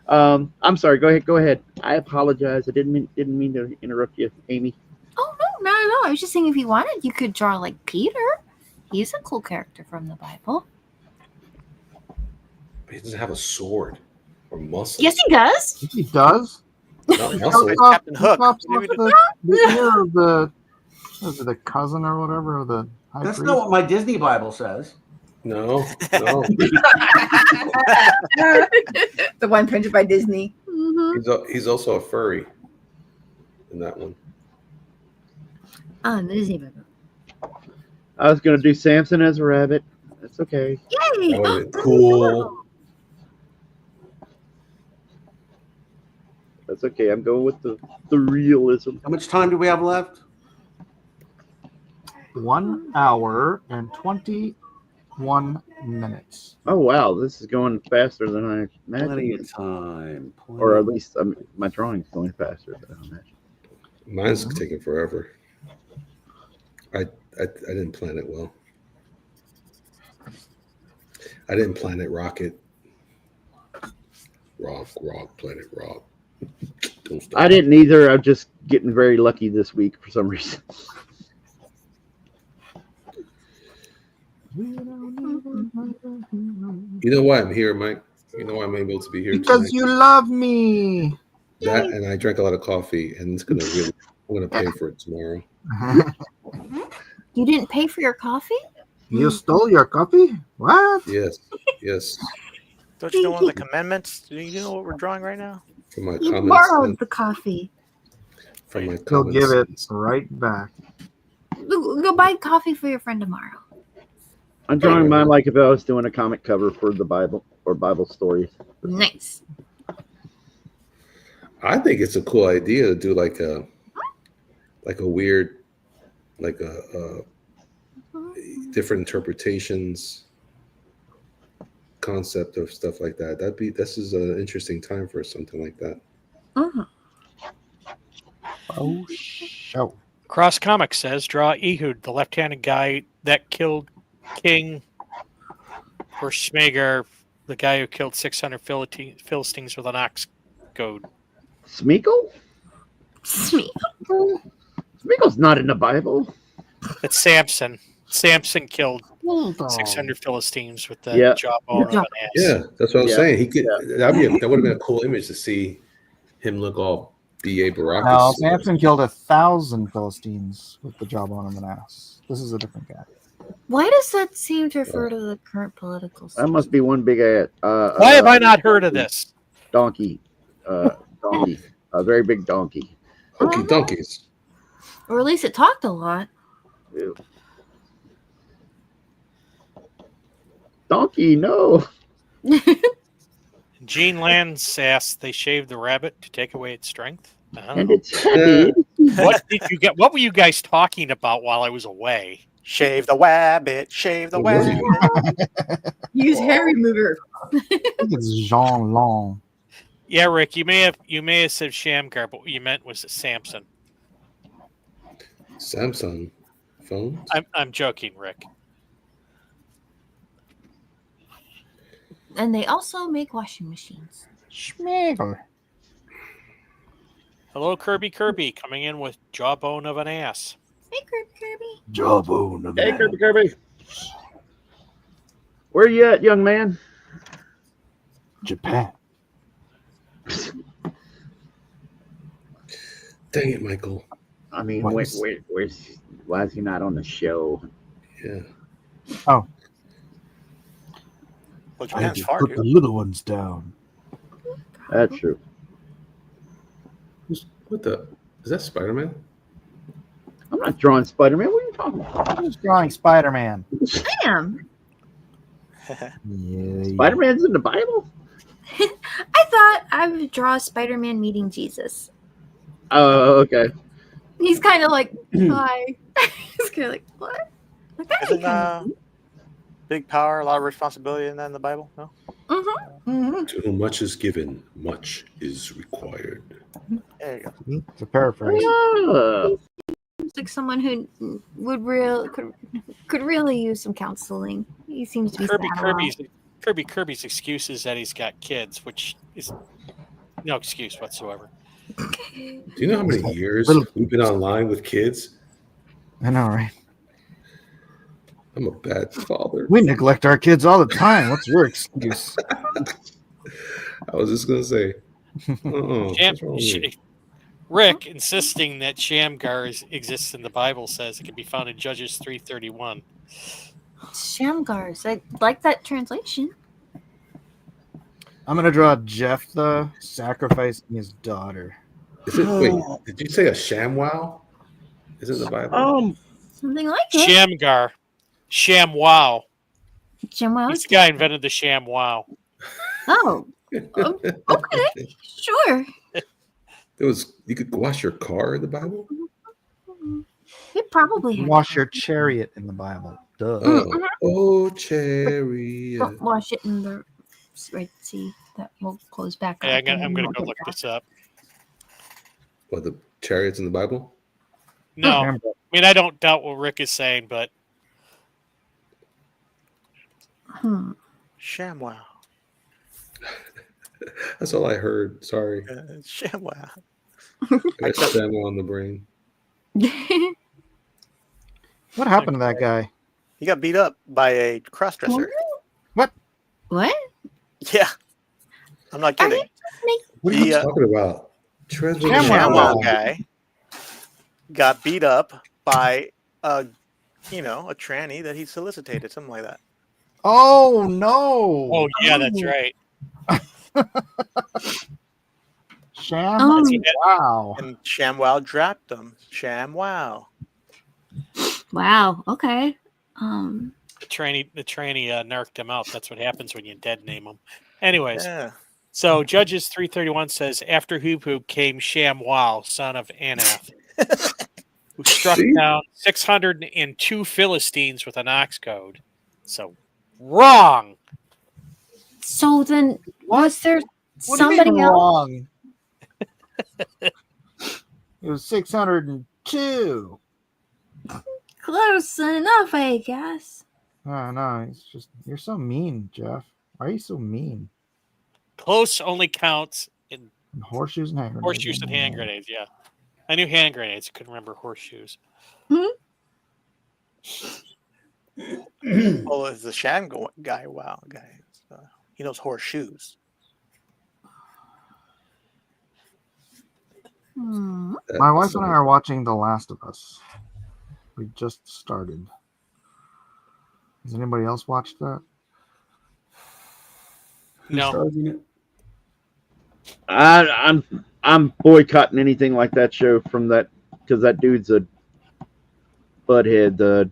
I'm sorry. Go ahead. Go ahead. I apologize. I didn't mean to interrupt you, Amy. Oh no, not at all. I was just saying, if you wanted, you could draw like Peter. He's a cool character from the Bible. But he doesn't have a sword or muscle. Yes, he does. He does. Not muscle. He chops Captain Hook. off the ear of the, was it the cousin or whatever, of the high That's priest? not what my Disney Bible says. No. The one printed by Disney. He's also a furry in that one. Oh, the Disney Bible. I was gonna do Samson as a rabbit. That's okay. Yay! That would have been cool. That's okay. I'm going with the realism. How much time do we have left? 1 hour and 21 minutes. Oh wow, this is going faster than I Plenty imagined. of time. Or at least my drawing's going faster than I imagined. Mine's taking forever. I didn't plan it well. I didn't plan it rocket. Rock, planet rock. Don't stop. I didn't either. I'm just getting very lucky this week for some reason. You know why I'm here, Mike? You know why I'm able to be here Because tonight? you love me. That and I drank a lot of coffee, and it's gonna really. I'm gonna pay for it tomorrow. You didn't pay for your coffee? You stole your coffee? What? Yes, yes. Don't you know one of the commandments? Do you know what we're drawing right now? For my You comments. borrowed the coffee. For my He'll comments. give it right back. Go buy coffee for your friend tomorrow. I'm drawing mine like if I was doing a comic cover for the Bible or Bible stories. Nice. I think it's a cool idea to do like a weird, like a different interpretations concept of stuff like that. This is an interesting time for something like that. Uh-huh. Oh, show. Cross Comics says draw Ehud, the left-handed guy that killed King, or Schmager, the guy who killed 600 Philistines with an ox goad. Smeagol? Smeagol? Smeagol's not in the Bible. It's Samson. Samson killed 600 Philistines with the Yeah. jawbone of an ass. Yeah, that's what I was Yeah. saying. He could. That would have been a cool image to see him look all B.A. No, Baracus. Samson killed 1,000 Philistines with the jawbone of an ass. This is a different guy. Why does that seem to refer to the current political That system? must be one big ass. Why have I not heard of this? Donkey. Donkey. A very big donkey. Hokey donkeys. Or at least it talked a lot. Ew. Donkey, no. Gene Land's asked they shaved the rabbit to take away its strength. I don't And know. it's happy. What did you get? What were you guys talking about while I was away? Shave the wabbit, shave the wabbit. Use hair remover. I think it's Jean Long. Yeah, Rick, you may have said Shamgar, but what you meant was Samson. Samsung phones. I'm joking, Rick. And they also make washing machines. Schmeagol. Hello, Kirby coming in with jawbone of an ass. Hey, Kirby. Jawbone of Hey, Kirby. Where you at, young man? Japan. Dang it, Michael. I mean, What wait, is- why is he not on the show? Yeah. Oh, Well, I had Japan's to far, put the dude. little ones down. That's true. What the? Is that Spider-Man? I'm not drawing Spider-Man. What are you talking about? Who's drawing Spider-Man? I am. Yeah, Spider-Man's in the Bible? I thought I would draw Spider-Man meeting Jesus. Oh, okay. He's kind of like, hi. He's kind of like, what? Like, that Isn't kinda- big power, a lot of responsibility in that in the Bible? No. Mm-hmm. To whom much is given, much is required. There you go. It's a paraphrase. Seems like someone who would could really use some counseling. He seems to be sad a lot. Kirby's excuse is that he's got kids, which is no excuse whatsoever. Do you know how many years we've been online with kids? I know, right? I'm a bad father. We neglect our kids all the time. What's your excuse? I was just gonna say. What's wrong with you? Rick insisting that Shamgar exists in the Bible says it can be found in Judges 3:31. Shamgars. I like that translation. I'm gonna draw Jephthah sacrificing his daughter. Is it? Wait, did you say a ShamWow? Is it in the Bible? Something like it. Shamgar. ShamWow. ShamWow. This guy invented the ShamWow. Oh. Okay. Sure. You could wash your car in the Bible? It probably had Wash your chariot in the Bible. Duh. Oh, chariot. Don't wash it in the Red Sea. That will close back up. Yeah, and I'm then going to we'll go get look back. this up. What, the chariots in the Bible? No, I mean, I don't doubt what Rick is saying, but ShamWow. That's all I heard. Sorry. ShamWow. I got ShamWow on the brain. What happened to that guy? He got beat up by a crossdresser. What? What? Yeah. I'm not kidding. What are you talking about? The ShamWow guy got beat up by a tranny that he solicited, something like that. Oh no! oh yeah, that's right. Sham. Oh. Wow. And ShamWow dropped him. ShamWow. Wow. Okay. The tranny narked him out. That's what happens when you dead name him. Anyways, Yeah. so Judges 3:31 says, after Hupu came ShamWow, son of Anath, who struck down 602 Philistines with an ox goad. So wrong. So then, was there What do you mean somebody else? wrong? It was 602. Close enough, I guess. Oh no, it's just you're so mean, Jeff. Why are you so mean? Close only counts in Horseshoes and hand grenades. horseshoes and hand grenades. Yeah, I knew hand grenades. I couldn't remember horseshoes. Oh, it's the Sham guy. Wow, guy. He knows horseshoes. My wife and I are watching The Last of Us. We just started. Has anybody else watched that? No. I'm boycotting anything like that show from that because that dude's a butthead. The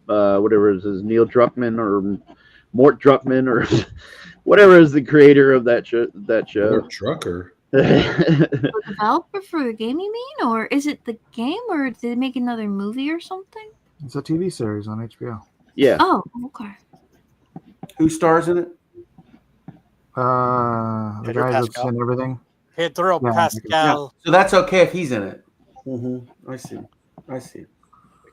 whatever it is Neil Druckmann or Mort Druckmann or whatever is the creator of that show. Mort Drucker. The developer for the game, you mean? Or is it the game, or did they make another movie or something? It's a TV series on HBO. Yeah. Oh, okay. Who stars in it? The Pedro guy that's Pascal. in everything. Pedro Yeah. Pascal. So that's okay if he's in it. I see. I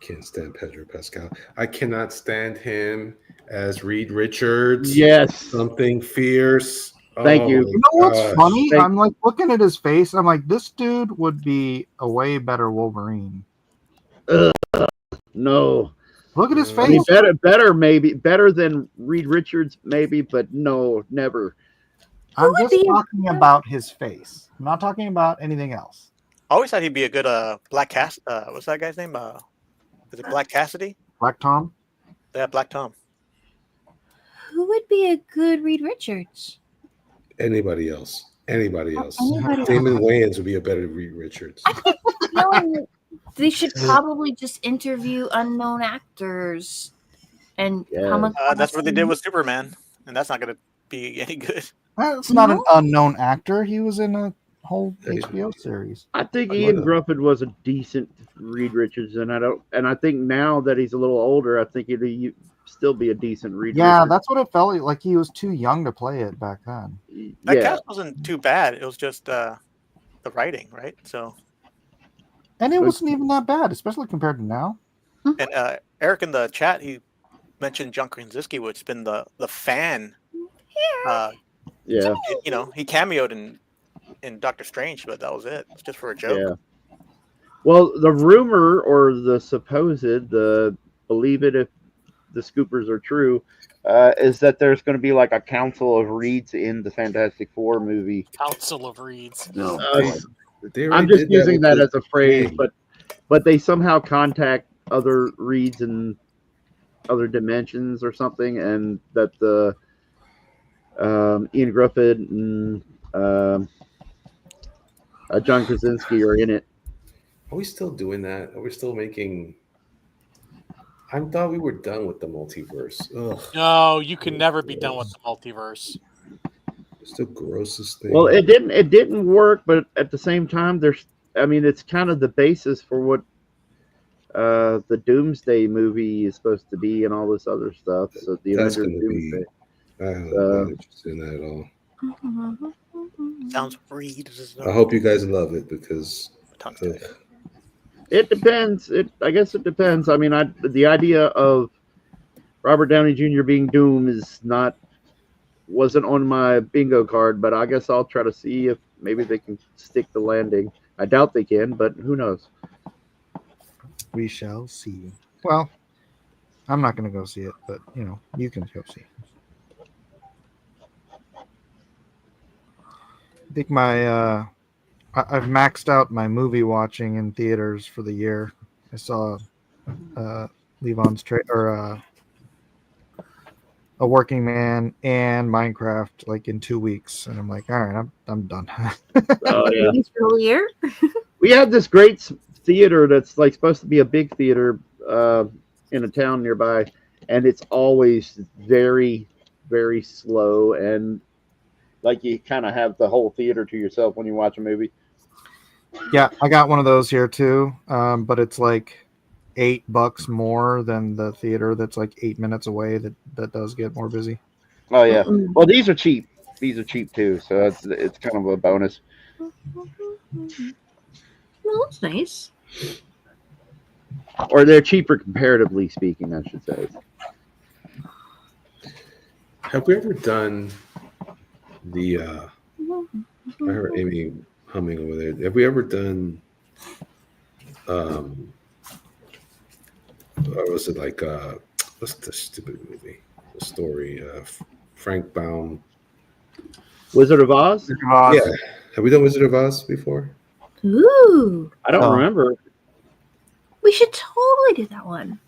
can't stand Pedro Pascal. I cannot stand him as Reed Richards. Yes. Something fierce. Thank you. You know what's gosh. funny? I'm like looking at his face. I'm like, this dude would be a way better Wolverine. No. Look at his I mean, face. better than Reed Richards, maybe, but no, never. I'm just talking about his face. I'm not talking about anything else. I always thought he'd be a good Black Cass. What's that guy's name? Is it Black Cassidy? Black Tom? Yeah, Black Tom. Who would be a good Reed Richards? Anybody else? Anybody else? Anybody Damon else. Wayans would be a better Reed Richards. They should probably just interview unknown actors and come up. That's what they did with Superman, and that's not going to be any good. That's not an unknown actor. He was in a whole HBO series. I think Ian Grufford was a decent Reed Richards, and I think now that he's a little older, I think he'd still be a decent read. Yeah, that's what it felt like. He was too young to play it back then. That Yeah. cast wasn't too bad. It was just the writing, right? So, And it wasn't even that bad, especially compared to now. and Eric in the chat, he mentioned John Krasinski, which has been the fan. Yeah. You know, he cameoed in Doctor Strange, but that was it. It's just for a joke. Yeah. Well, the rumor or the supposed, believe it if the scoopers are true, is that there's going to be like a council of reeds in the Fantastic Four movie. Council of Reeds. No, I'm just using that as a phrase, but they somehow contact other reeds in other dimensions or something, and that the Ian Griffith and John Krasinski are in it. Are we still doing that? Are we still making? I thought we were done with the multiverse. Ugh. No, you can never be done with the multiverse. It's the grossest thing. Well, it didn't work, but at the same time, it's kind of the basis for what the Doomsday movie is supposed to be and all this other stuff. So the That's Avengers going to be. Doomsday. I'm not interested in that at all. Sounds Reed. I hope you guys love it because. It depends. I guess it depends. I mean, the idea of Robert Downey Jr. being Doom wasn't on my bingo card, but I guess I'll try to see if maybe they can stick the landing. I doubt they can, but who knows? We shall see. Well, I'm not going to go see it, but you can go see it. I think I've maxed out my movie watching in theaters for the year. I saw Levon's A Working Man and Minecraft like in 2 weeks, and I'm like, all right, I'm done. Oh yeah. Year? We had this great theater that's like supposed to be a big theater in a town nearby, and it's always very, very slow, and like you kind of have the whole theater to yourself when you watch a movie. Yeah, I got one of those here too, but it's like $8 more than the theater that's like 8 minutes away that does get more busy. Oh yeah. Well, these are cheap. These are cheap too, so it's kind of a bonus. Well, that's nice. Or they're cheaper comparatively speaking, I should say. Have we ever done the? I heard Amy humming over there. Have we ever done? Or was it like what's the stupid movie? The story of Frank Baum. Wizard of Oz? Yeah. Have we done Wizard of Oz before? Ooh. I don't remember. We should totally do that one.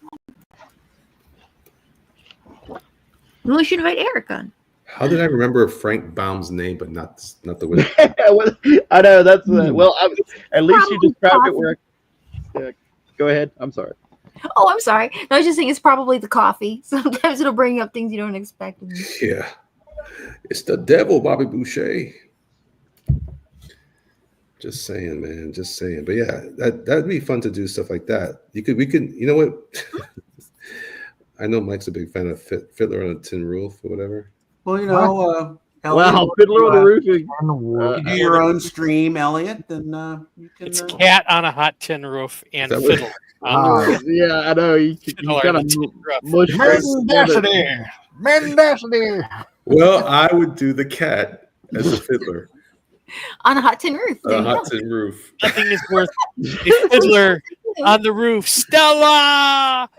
We should invite Eric on. How did I remember Frank Baum's name, but not the Wizard? I know that's well. At least you described it where. Go ahead. I'm sorry. Oh, I'm sorry. No, I was just saying it's probably the coffee. Sometimes it'll bring up things you don't expect. Yeah, it's the devil, Bobby Boucher. Just saying, man. Just saying. But yeah, that'd be fun to do stuff like that. We could. You know what? I know Mike's a big fan of Fiddler on a Tin Roof or whatever. Well, you know, wow, Fiddler on the Roof. You do your own stream, Elliot, then you can. It's Cat on a Hot Tin Roof and Fiddler on the Roof. Yeah, I know. You gotta mush Mendacity. Well, I would do the cat as a fiddler. On a hot tin roof. On a hot tin roof. Nothing is worth a fiddler on the roof. Stella!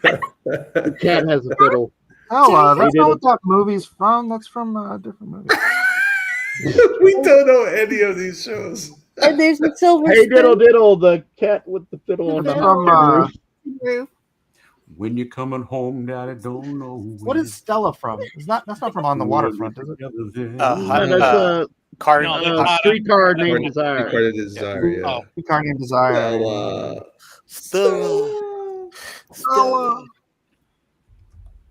The cat has a fiddle. Oh, that's not what that movie's from. That's from a different movie. We don't know any of these shows. And there's the silver. Hey, diddle diddle, the cat with the fiddle on the roof. When you're coming home, Daddy, don't know. What is Stella from? That's not from On the Waterfront, is it? Streetcar Named Desire. Streetcar Named Desire, yeah. Oh, Streetcar Named Desire. Stella.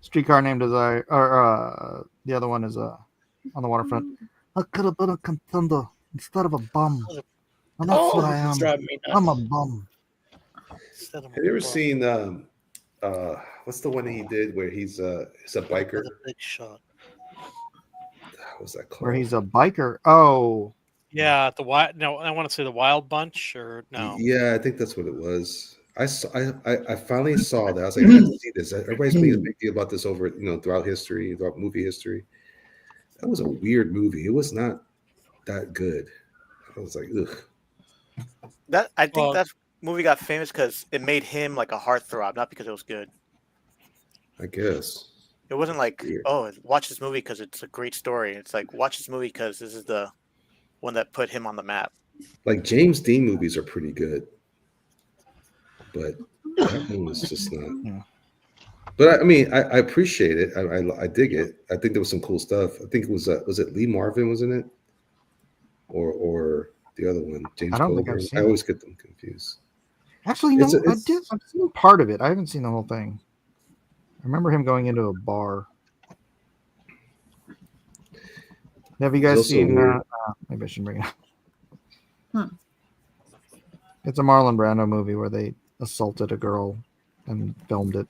Streetcar Named Desire, or the other one is On the Waterfront. I could have been a contender instead of a bum. And that's what I am. I'm a bum. Have you ever seen what's the one he did where he's a biker? Big shot. What was that called? Where he's a biker. Oh, Yeah, the wild. No, I want to say the Wild Bunch, or no. Yeah, I think that's what it was. I saw. I finally saw that. I was like, I got to see this. Everybody's making a big deal about this over, throughout history, throughout movie history. That was a weird movie. It was not that good. I was like, ugh. I think that movie got famous because it made him like a heartthrob, not because it was good. I guess it wasn't like, weird. Oh, watch this movie because it's a great story. It's like, watch this movie because this is the one that put him on the map. Like James Dean movies are pretty good, but that one was just not. Yeah. But I mean, I appreciate it. I dig it. I think there was some cool stuff. I think it was it Lee Marvin was in it, or the other one, James. I don't think I've seen I always get them confused. Actually, no, I did. I've seen part of it. I haven't seen the whole thing. I remember him going into a bar. Have you guys seen? Maybe I shouldn't bring it up. It's a Marlon Brando movie where they assaulted a girl and filmed it.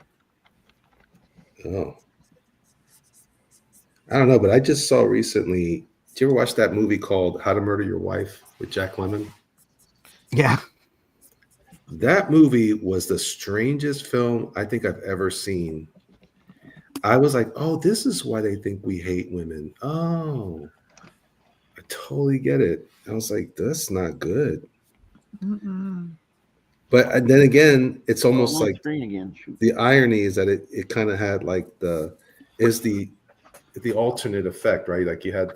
Oh, I don't know, but I just saw recently. Did you ever watch that movie called How to Murder Your Wife with Jack Lemmon? Yeah. That movie was the strangest film I think I've ever seen. I was like, oh, this is why they think we hate women. Oh, I totally get it. I was like, that's not good. But then again, it's almost like the irony is that it kind of had like the alternate effect, right? Like you had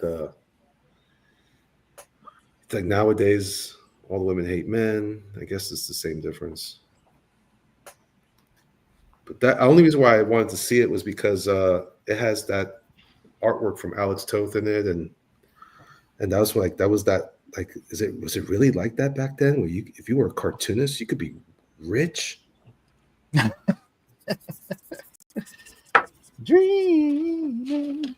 it's like nowadays all the women hate men. I guess it's the same difference. But the only reason why I wanted to see it was because it has that artwork from Alex Toth in it, and that was was it really like that back then? Where if you were a cartoonist, you could be rich. Dreaming.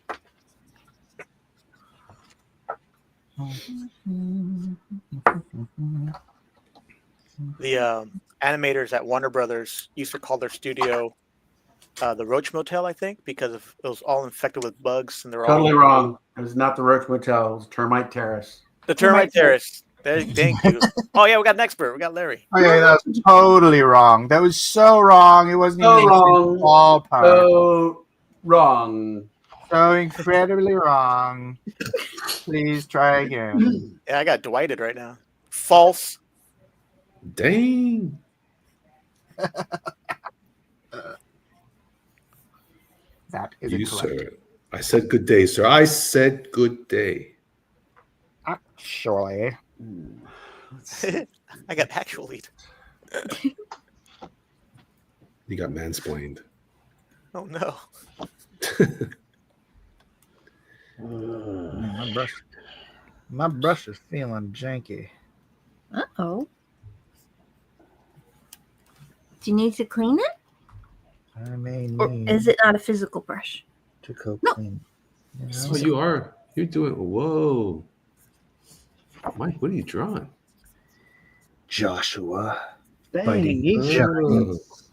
The animators at Warner Brothers used to call their studio the Roach Motel, I think, because it was all infected with bugs, and they're Totally all wrong. It was not the Roach Motel. It was Termite Terrace. The Termite Terrace. Thank you. Oh yeah, we got an expert. We got Larry. Okay, that's totally wrong. That was so wrong. It wasn't even wrong. ballpark. So wrong. So incredibly wrong. Please try again. Yeah, I got Dwighted right now. False. Dang. That is You, incorrect. sir. I said good day, sir. I said good day. Actually. I got actually. You got mansplained. Oh no. My brush is feeling janky. Uh-oh. Do you need to clean it? I may Or need is it not a physical brush? to go No. clean. Oh, you're doing. Whoa, Mike, what are you drawing? Joshua. Dang, he's giants.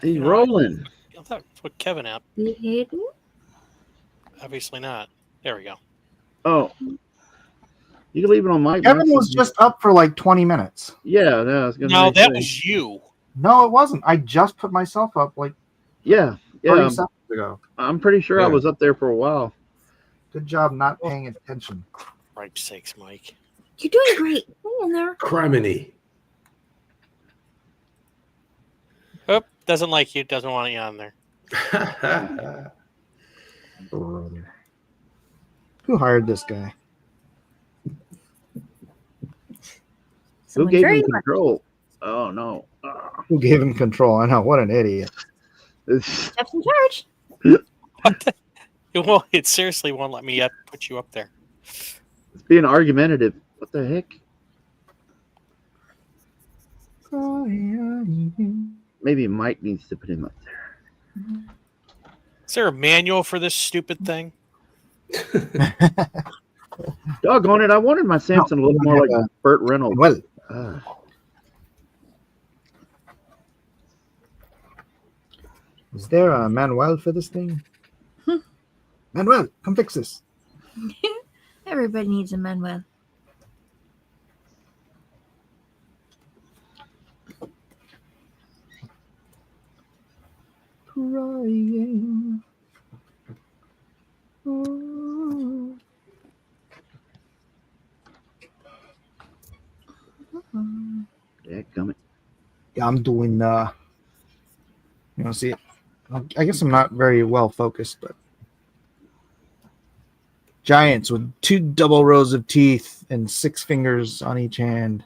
rolling. I thought put Kevin out. Hidden? Obviously not. There we go. Oh, you can leave it on Mike. Kevin was just up for like 20 minutes. Yeah, I was gonna No, say. that was you. No, it wasn't. I just put myself up like Yeah. 30 seconds ago. I'm pretty sure I was up there for a while. Good job not paying attention. Christ's sakes, Mike. You're doing great. Hang in there. Criminy. Oh, doesn't like you. Doesn't want you on there. Brother. Who hired this guy? Who gave him control? Oh no. Who gave him control? I know. What an idiot. Jeff's in charge. It seriously won't let me put you up there. It's being argumentative. What the heck? Maybe Mike needs to put him up there. Is there a manual for this stupid thing? Doggone it. I wanted my Samson a little more like Burt Reynolds. Well, Is there a manual for this thing? Manuel, come fix this. Everybody needs a Manuel. Crying. Oh. Yeah, coming. Yeah, I'm doing. You want to see it? I guess I'm not very well focused, but giants with 2 double rows of teeth and 6 fingers on each hand.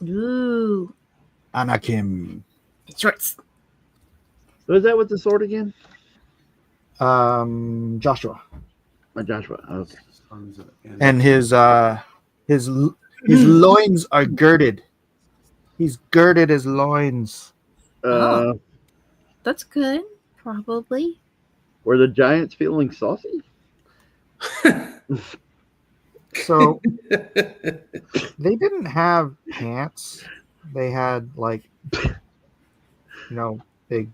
Ooh. Anakim. Shorts. Who is that with the sword again? Joshua. Joshua. Okay. And his loins are girded. He's girded his loins. That's good. Probably. Were the giants feeling saucy? So they didn't have pants. They had big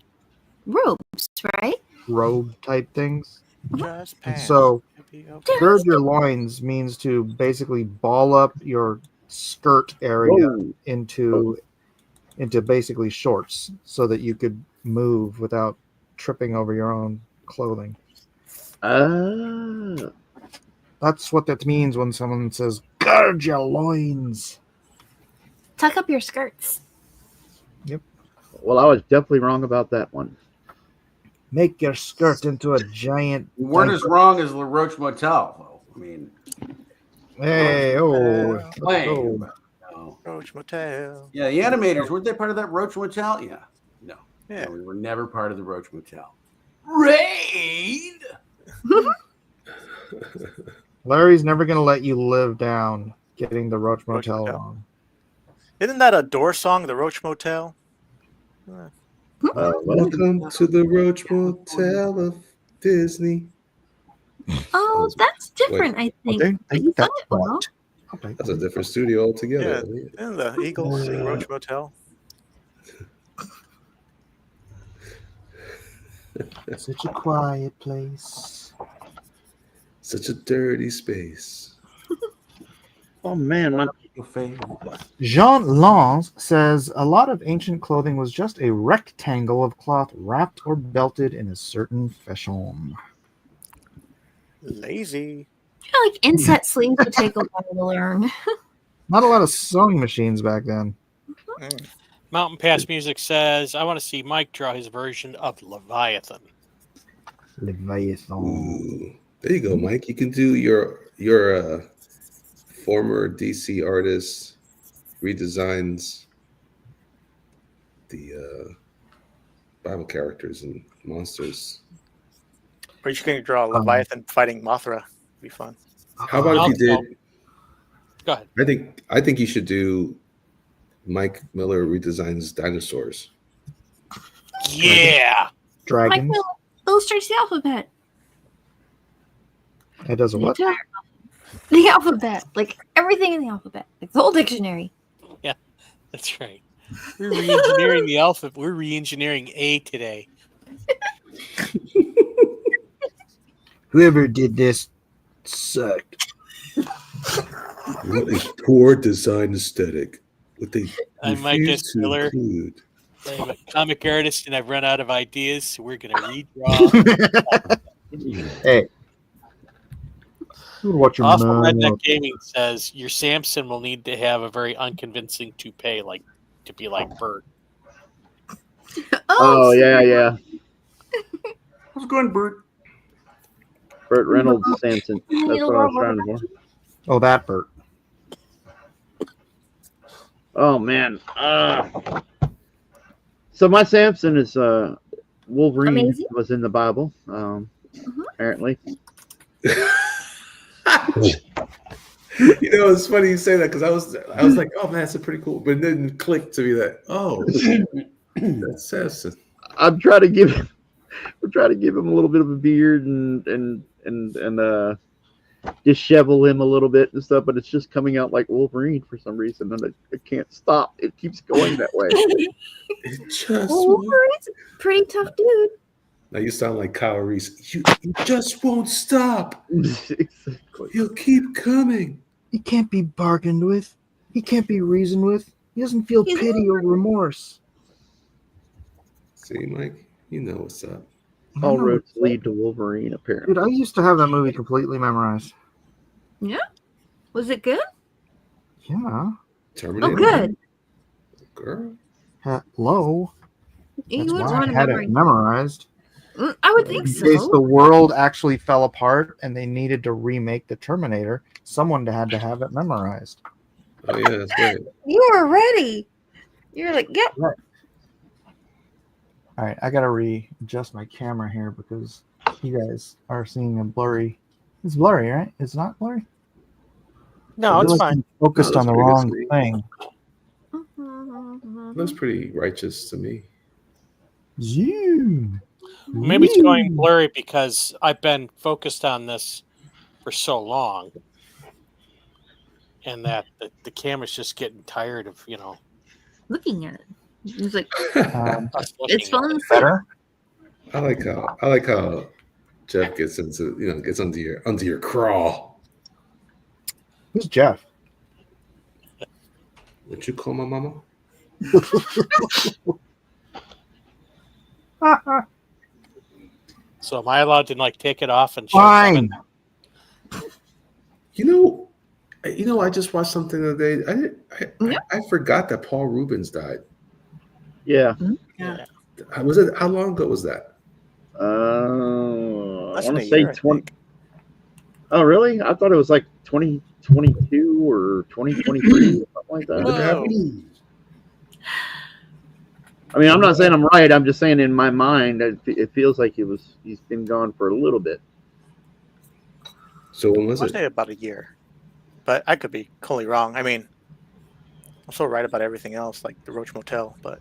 robes, right? Robe type things. Just And pants. so Be okay. gird your loins means to basically ball up your skirt area into basically shorts so that you could move without tripping over your own clothing. That's what that means when someone says gird your loins. Tuck up your skirts. Yep. Well, I was definitely wrong about that one. Make your skirt into a giant. You weren't as wrong as La Roche Motel, though. I mean, hey, Lame. Roach Motel. Yeah, the animators, weren't they part of that Roach Motel? Yeah. No. Yeah. No, we were never part of the Roach Motel. Raid! Larry's never going to let you live down getting the Roach Motel wrong. Isn't that a Door song, the Roach Motel? Welcome to the Roach Motel of Disney. Oh, that's different, I think. But you got it well. That's a different studio altogether. Yeah, and the Eagles sing Roach Motel. Such a quiet place. Such a dirty space. Oh man, Jean Lance says a lot of ancient clothing was just a rectangle of cloth wrapped or belted in a certain fashion. Lazy. Yeah, like inset sleeves would take a while to learn. Not a lot of sewing machines back then. Mountain Pass Music says, I want to see Mike draw his version of Leviathan. Leviathan. Ooh, there you go, Mike. You can do your former DC artist redesigns the Bible characters and monsters. Or you can draw Leviathan fighting Mothra. Be fun. How about if you did? Go ahead. I think you should do Mike Miller redesigns dinosaurs. Yeah. Dragons. Mike illustrates the alphabet. It does a what? The alphabet. Like everything in the alphabet. Like the whole dictionary. Yeah, that's right. We're re-engineering the alphabet. We're re-engineering A today. Whoever did this sucked. What a poor design aesthetic. What they I'm Mike refuse S. to Miller. include. I'm a comic artist, and I've run out of ideas, so we're going to redraw. Hey. Watch your Also, mouth. Redneck Gaming says your Samson will need to have a very unconvincing toupee, like to be like Bert. Oh yeah. How's it going, Bert? Burt Reynolds Samson. That's what I was trying for. Oh, that Bert. Oh man. So my Samson is Wolverine. Amazing. Was in the Bible. Apparently. You know, it's funny you say that because I was like, oh man, that's a pretty cool, but it didn't click to me that that's Samson. I'm trying to give him a little bit of a beard and dishevel him a little bit and stuff, but it's just coming out like Wolverine for some reason, and I can't stop. It keeps going that way. It just Wolverine's a pretty tough dude. now you sound like Kyle Reese. You just won't stop. Exactly. He'll keep coming. He can't be bargained with. He can't be reasoned with. He doesn't feel He's pity or remorse. See, Mike, you know what's up. All roads lead to Wolverine, apparently. Dude, I used to have that movie completely memorized. Yeah. Was it good? Yeah. Terminator. Oh, good. Girl. Hello. You That's would why want I to had memory. it memorized. I would think In case so. the world actually fell apart and they needed to remake the Terminator, someone had to have it memorized. Oh yeah, that's right. You were ready. You're like, yep. Right. All right, I gotta readjust my camera here because you guys are seeing a blurry. It's blurry, right? It's not blurry. No, it's fine. I'm focused No, on the that's wrong pretty thing. Looks pretty righteous to me. Zoom. Maybe it's going blurry because I've been focused on this for so long, and that the camera's just getting tired of Looking at it. It's like, us looking it's falling at it. asleep. Better. I like how Jeff gets into gets under your crawl. Who's Jeff? What you call my mama? So am I allowed to take it off and show Fine. Kevin? You know, I just watched something the other day. I forgot that Paul Rubens died. Yeah. Yeah. Was it? How long ago was that? I Less want than to a say year, I 20. think. Oh, really? I thought it was like 2022 or 2023 or something like that. What Whoa. happened? I mean, I'm not saying I'm right. I'm just saying in my mind, it feels like he's been gone for a little bit. So when was I'll it? say about a year, but I could be totally wrong. I mean, I'm so right about everything else, like the Roach Motel, but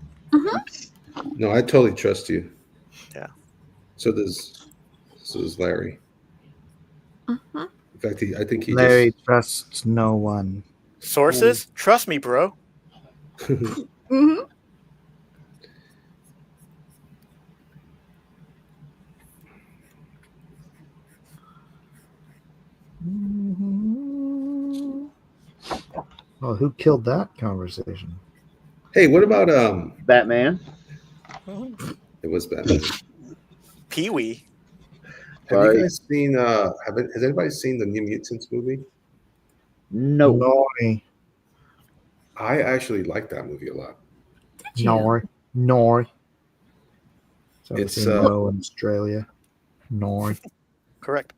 No, I totally trust you. yeah. So does Larry. In fact, I think he Larry trusts no one. Sources, trust me, bro. just. Well, who killed that conversation? Hey, what about Batman? It was Batman. Pee Wee. Have you guys seen? Has anybody seen the New Mutants movie? No. No. I actually like that movie a lot. Nor. So It's, it's no in Australia. Nor. Correct.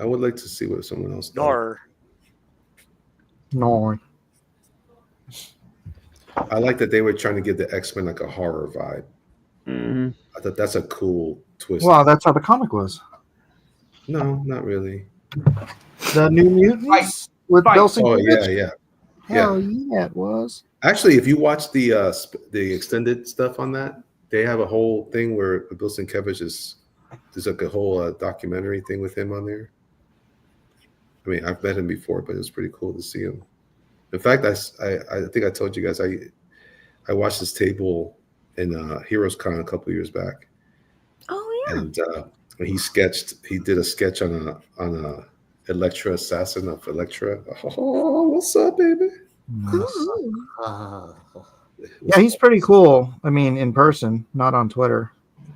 I would like to see what someone else thought. Nor. I like that they were trying to give the X-Men like a horror vibe. Mm-hmm. I thought that's a cool twist. Well, that's how the comic was. No, not really. The New Mutants with Bill Oh Sienkiewicz? yeah. Hell yeah, it was. Actually, if you watch the extended stuff on that, they have a whole thing where Bill Sienkiewicz there's like a whole documentary thing with him on there. I mean, I've met him before, but it was pretty cool to see him. In fact, I think I told you guys I watched his table in Heroes Con a couple years back. Oh yeah. And he did a sketch on a Elektra assassin of Elektra. Oh, what's up, baby? Yeah, he's pretty cool. I mean, in person, not on Twitter.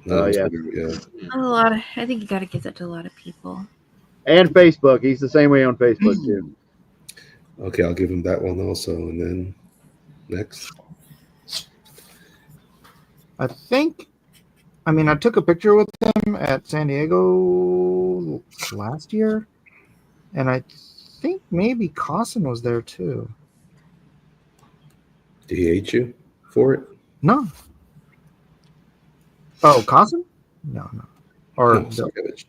No, yeah. I think you got to give that to a lot of people. And Facebook. He's the same way on Facebook, too. Okay, I'll give him that one also. And then next. I took a picture with him at San Diego last year. And I think maybe Cossin was there too. Did he hate you for it? No. Oh, Cossin? No. Or Sienkiewicz.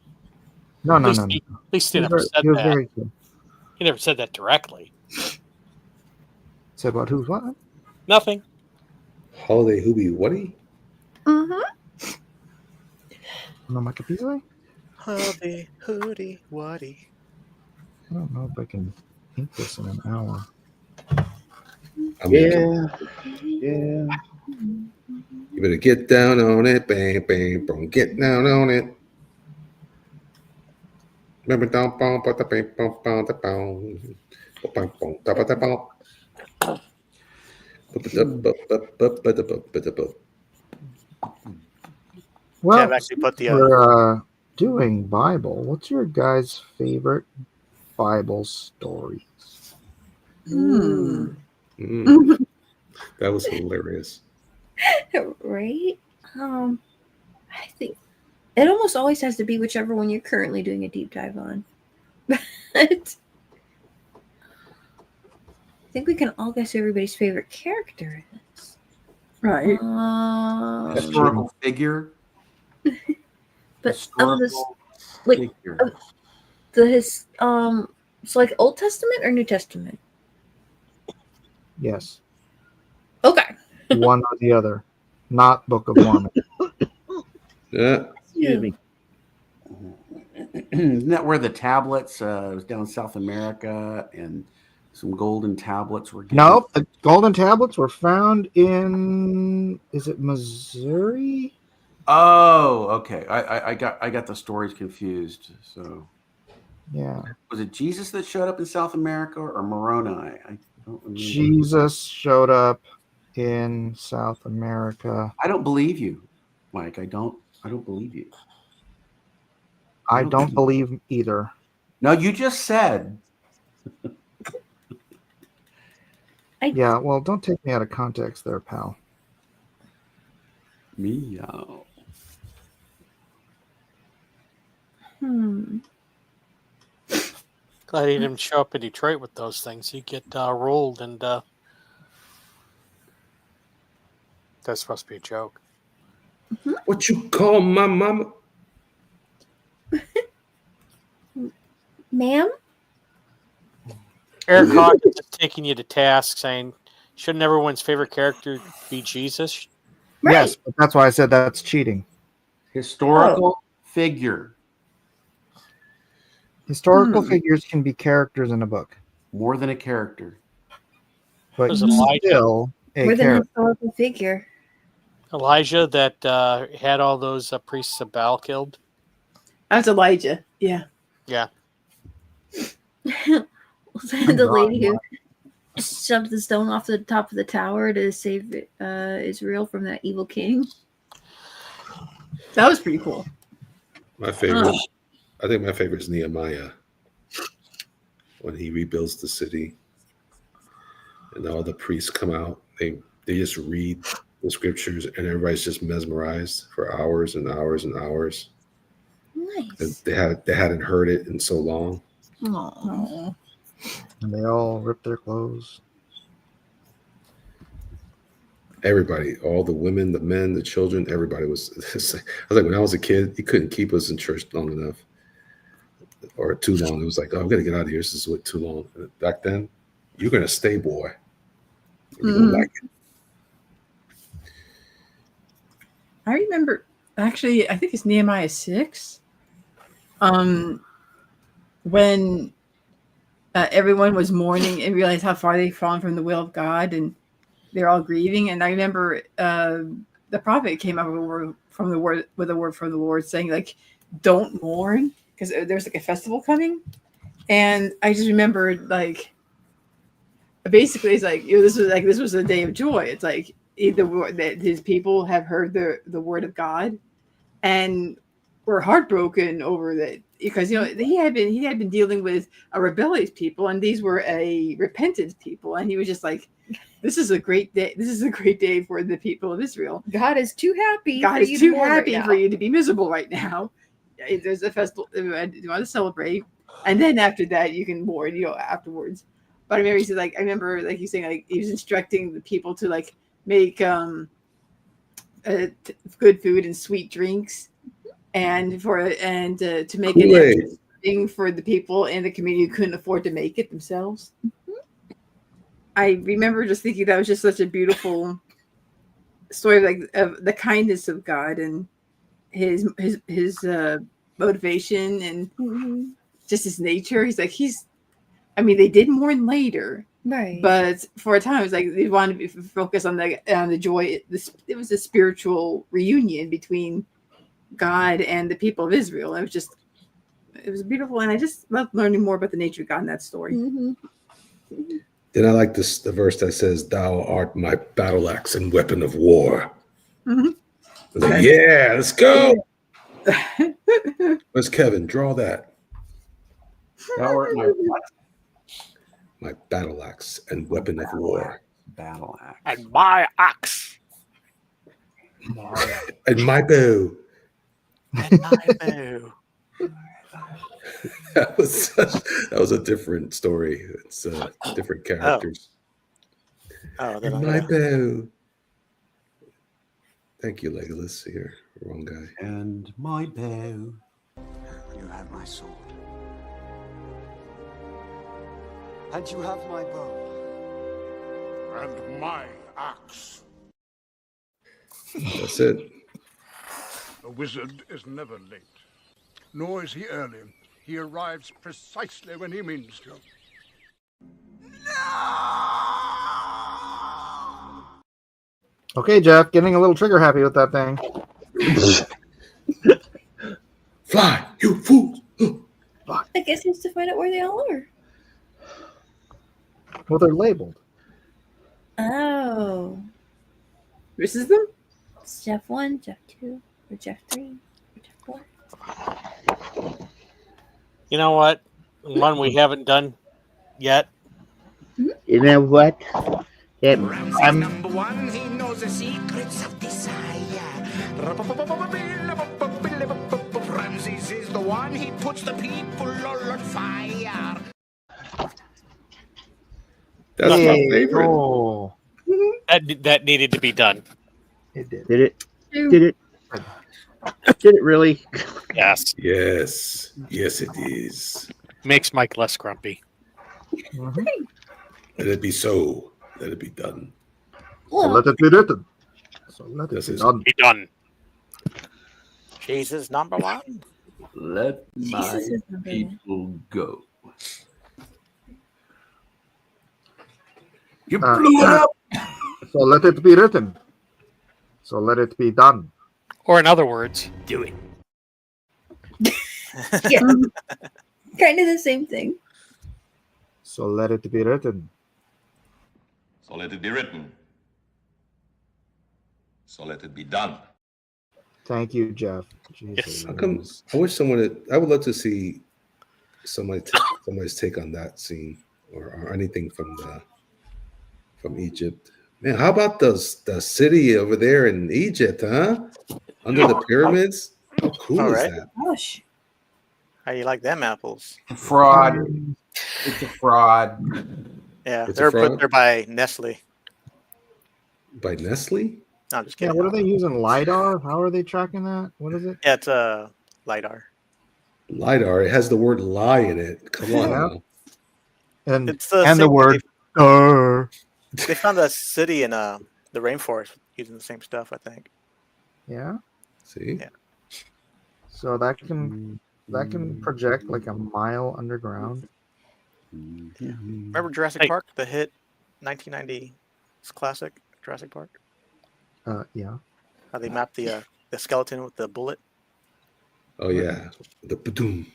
No. At least he never said that. Very cool. He never said that directly. Said about who's what? Nothing. Holiday Hoobie Woody? Mm-hmm. No, Mike Beasley? Hubby, hoodie, waddy. I don't know if I can ink this in an hour. Yeah. You better get down on it, bang, bang, boom, get down on it. Remember, down, boom, ba, da, bang, boom, boom, da, boom, boom, boom, da, ba, da, boom. Well, Kev actually put the we're doing Bible. What's your guys' favorite Bible stories? Hmm. That was hilarious. Right? I think it almost always has to be whichever one you're currently doing a deep dive on. But I think we can all guess who everybody's favorite character is. Right. Um, Historical figure. But Historical this, like, figure. so like Old Testament or New Testament? Yes. Okay. One or the other. Not Book of Mormon. Yeah. Excuse me. Isn't that where the tablets, it was down in South America, and some golden tablets were given? Nope. The golden tablets were found in, is it Missouri? Oh, okay. I got the stories confused. So Yeah. was it Jesus that showed up in South America or Moroni? I don't remember. Jesus showed up in South America. I don't believe you, Mike. I don't believe you. I don't believe either. No, you just said. Yeah, well, don't take me out of context there, pal. Meow. Hmm. Glad he didn't show up in Detroit with those things. He'd get rolled, and that's supposed to be a joke. What you call my mama? Ma'am? Eric Hawkins is taking you to task, saying, shouldn't everyone's favorite character be Jesus? Yes, but that's why I said that's cheating. Historical figure. Historical figures can be characters in a book. More than a character. But Was Elijah still a With an character. historical figure. Elijah that had all those priests of Baal killed? That's Elijah. Yeah. Yeah. The lady who shoved the stone off the top of the tower to save Israel from that evil king. That was pretty cool. My favorite. I think my favorite is Nehemiah. When he rebuilds the city and all the priests come out, they just read the scriptures and everybody's just mesmerized for hours and hours and hours. Nice. And they hadn't heard it in so long. Aww. And they all ripped their clothes. Everybody, all the women, the men, the children, everybody was. I was like, when I was a kid, you couldn't keep us in church long enough or too long. It was like, oh, I'm gonna get out of here. This is what too long. Back then, you're gonna stay, boy. You're gonna like it. I remember, actually, I think it's Nehemiah 6. When everyone was mourning and realized how far they'd fallen from the will of God, and they're all grieving. And I remember the prophet came up with a word from the Lord, saying, like, don't mourn, because there's like a festival coming. And I just remembered, like, basically, it's like, this was a day of joy. It's like that his people have heard the word of God, and were heartbroken over that, because he had been dealing with a rebellious people, and these were a repentant people, and he was just like, this is a great day. This is a great day for the people of Israel. God is too happy. God for is you too to mourn happy right for now. you to be miserable right now. There's a festival. You want to celebrate, and then after that, you can mourn. Afterwards. But I remember I remember he's saying, like, he was instructing the people to, like, make good food and sweet drinks, and to make an extra thing for the people in the community who couldn't afford to make it themselves. I remember just thinking that was just such a beautiful story, like, of the kindness of God and his motivation and just his nature. I mean, they did mourn later, Right. but for a time, it was like they wanted to focus on the joy. It was a spiritual reunion between God and the people of Israel. It was beautiful, and I just loved learning more about the nature of God in that story. Then I like the verse that says, "Thou art my battle axe and weapon of war." Mhm. I was like, yeah, let's go. Where's Kevin? Draw that. Thou art my what? My battle axe and weapon of war. Battle axe. And my axe. And my bow. And my bow. That was a different story. It's different characters. Oh, then And my bow. Thank you, Legolas. Here, wrong guy. And my bow. You have my sword. And you have my bow. And my axe. That's it. A wizard is never late, nor is he early. He arrives precisely when he means to. Okay, Jeff, getting a little trigger happy with that thing. Fly, you fools! I guess he has to find out where they all are. Well, they're labeled. Oh. This is them? It's Jeff 1, Jeff 2, or Jeff 3, or Jeff 4. You know what? One we haven't done yet. You know what? Yeah, I'm Number one, he knows the secrets of desire. Ramses is the one, he puts the people all on fire. That's my favorite. Oh, That needed to be done. it did. did it. Did it? Did it really? Yes. Yes. Yes, it is. Makes Mike less grumpy. Mhm. Let it be so. Let it be done. So let it be written. So let it This be is- done. Be done. Jesus number one. Let my Jesus is number one. people go. You Uh, blew it up. So let it be written. So let it be done. Or in other words, Do it. Yeah. Kind of the same thing. So let it be written. So let it be written. So let it be done. Thank you, Jeff. Jesus. Yes. How come? I wish I would love to see somebody's take on that scene or anything from Egypt. Man, how about the city over there in Egypt, huh? Under the pyramids? How cool All is right. that? Gosh. How you like them apples? Fraud. It's a fraud. Yeah, It's a they're fraud? put there by Nestle. By Nestle? No, I'm just Yeah, kidding. what are they using? LiDAR? How are they tracking that? What is it? Yeah, it's a lidar. LiDAR. It has the word lie in it. Come on Yeah. now. And It's the and the same thing. word They found a city in the rainforest using the same stuff, I think. Yeah. See? Yeah. So that can project like a mile underground. Remember Jurassic Park, the hit 1990 classic Jurassic Park? Yeah. How they mapped the skeleton with the bullet. Oh yeah. The badoom.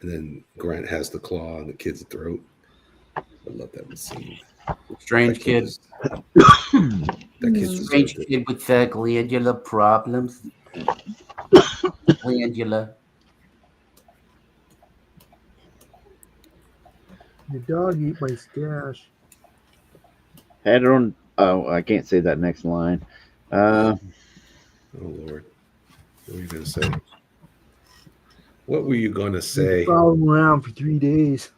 And then Grant has the claw on the kid's throat. I love that scene. Strange That kid. That kid's Strange deserved it. kid with glandular problems. Glandular. Your dog eat my stash. Had it on. Oh, I can't say that next line. Oh Lord. What were you gonna say? What were you gonna say? Following around for 3 days.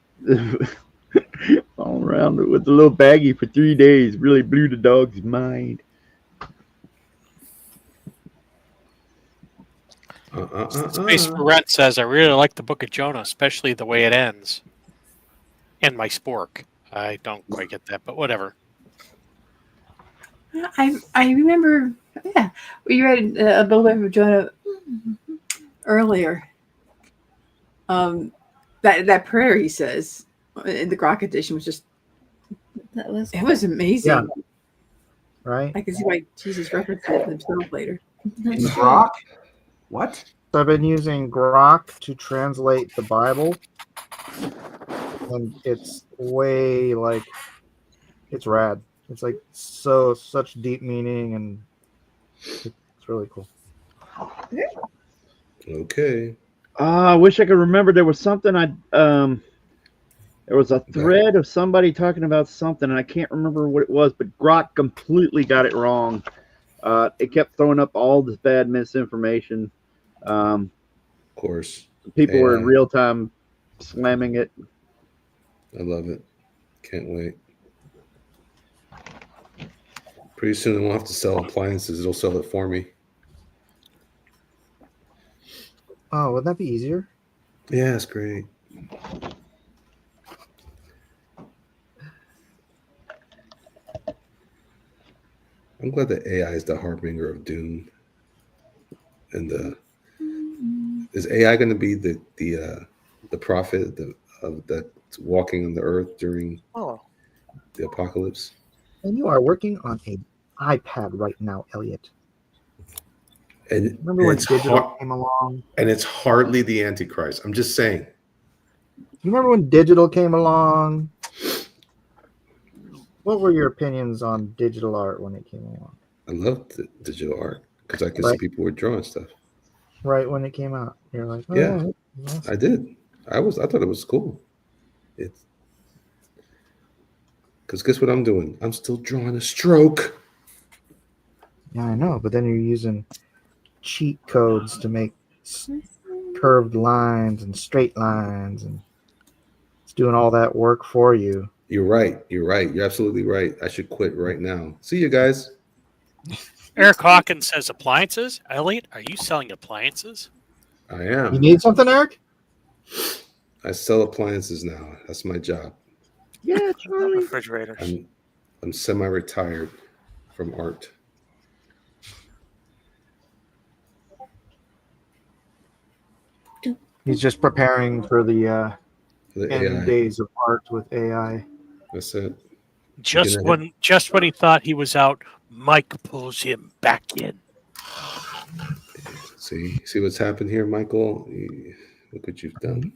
All around with the little baggie for 3 days really blew the dog's mind. Space Barrett says, I really like the Book of Jonah, especially the way it ends. And my spork. I don't quite get that, but whatever. I remember. Yeah, we read a little bit of Jonah earlier. That prayer he says in the Grok edition was just it was amazing. Yeah. Right. I can see why Jesus referenced it himself later. In Grok? What? So I've been using Grok to translate the Bible, and it's way like it's rad. It's like such deep meaning, and it's really cool. Okay. I wish I could remember. There was something there was a thread of somebody talking about something, and I can't remember what it was, but Grok completely got it wrong. It kept throwing up all this bad misinformation. Of course. People were in AI. real time slamming it. I love it. Can't wait. Pretty soon I won't have to sell appliances. It'll sell it for me. Oh, would that be easier? Yeah, it's great. I'm glad that AI is the harbinger of doom. And is AI going to be the prophet that's walking on the earth during the apocalypse? And you are working on an iPad right now, Elliot. And Remember when it's digital came along? And it's hardly the Antichrist. I'm just saying. You remember when digital came along? What were your opinions on digital art when it came along? I love the digital art because I could Right. see people were drawing stuff. Right when it came out, you're like, oh, Yeah, yes. I did. I thought it was cool. It's because guess what I'm doing? I'm still drawing a stroke. Yeah, I know, but then you're using cheat codes to make curved lines and straight lines, and it's doing all that work for you. You're right. You're absolutely right. I should quit right now. See you guys. Eric Hawkins says appliances. Elliot, are you selling appliances? I am. You need something, Eric? I sell appliances now. That's my job. Yeah, Charlie. Refrigerators. I'm semi-retired from art. He's just preparing for the The end AI. days of art with AI. That's it. Just when he thought he was out, Mike pulls him back in. See what's happened here, Michael? Look what you've done.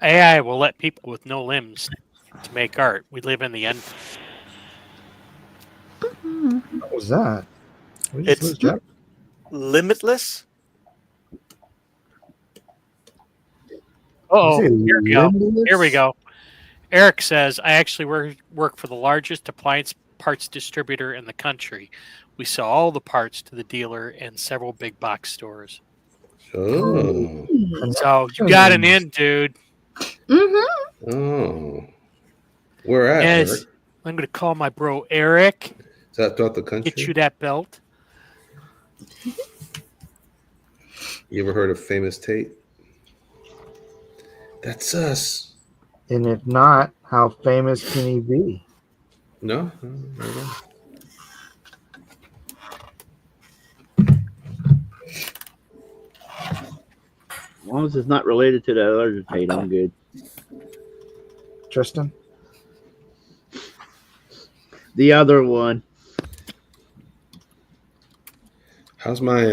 AI will let people with no limbs to make art. We live in the end. What was that? It's limitless. Oh, Is it here we go. limitless? Here we go. Eric says, I actually work for the largest appliance parts distributor in the country. We sell all the parts to the dealer and several big box stores. Oh. So you got an in, dude. Mm-hmm. Oh. Where at, Yes. Eric? I'm going to call my bro Eric. Is that throughout the country? Get you that belt. You ever heard of Famous Tate? That's us. And if not, how famous can he be? No? As long as it's not related to that other Tate, I'm good. Tristan? The other one. How's my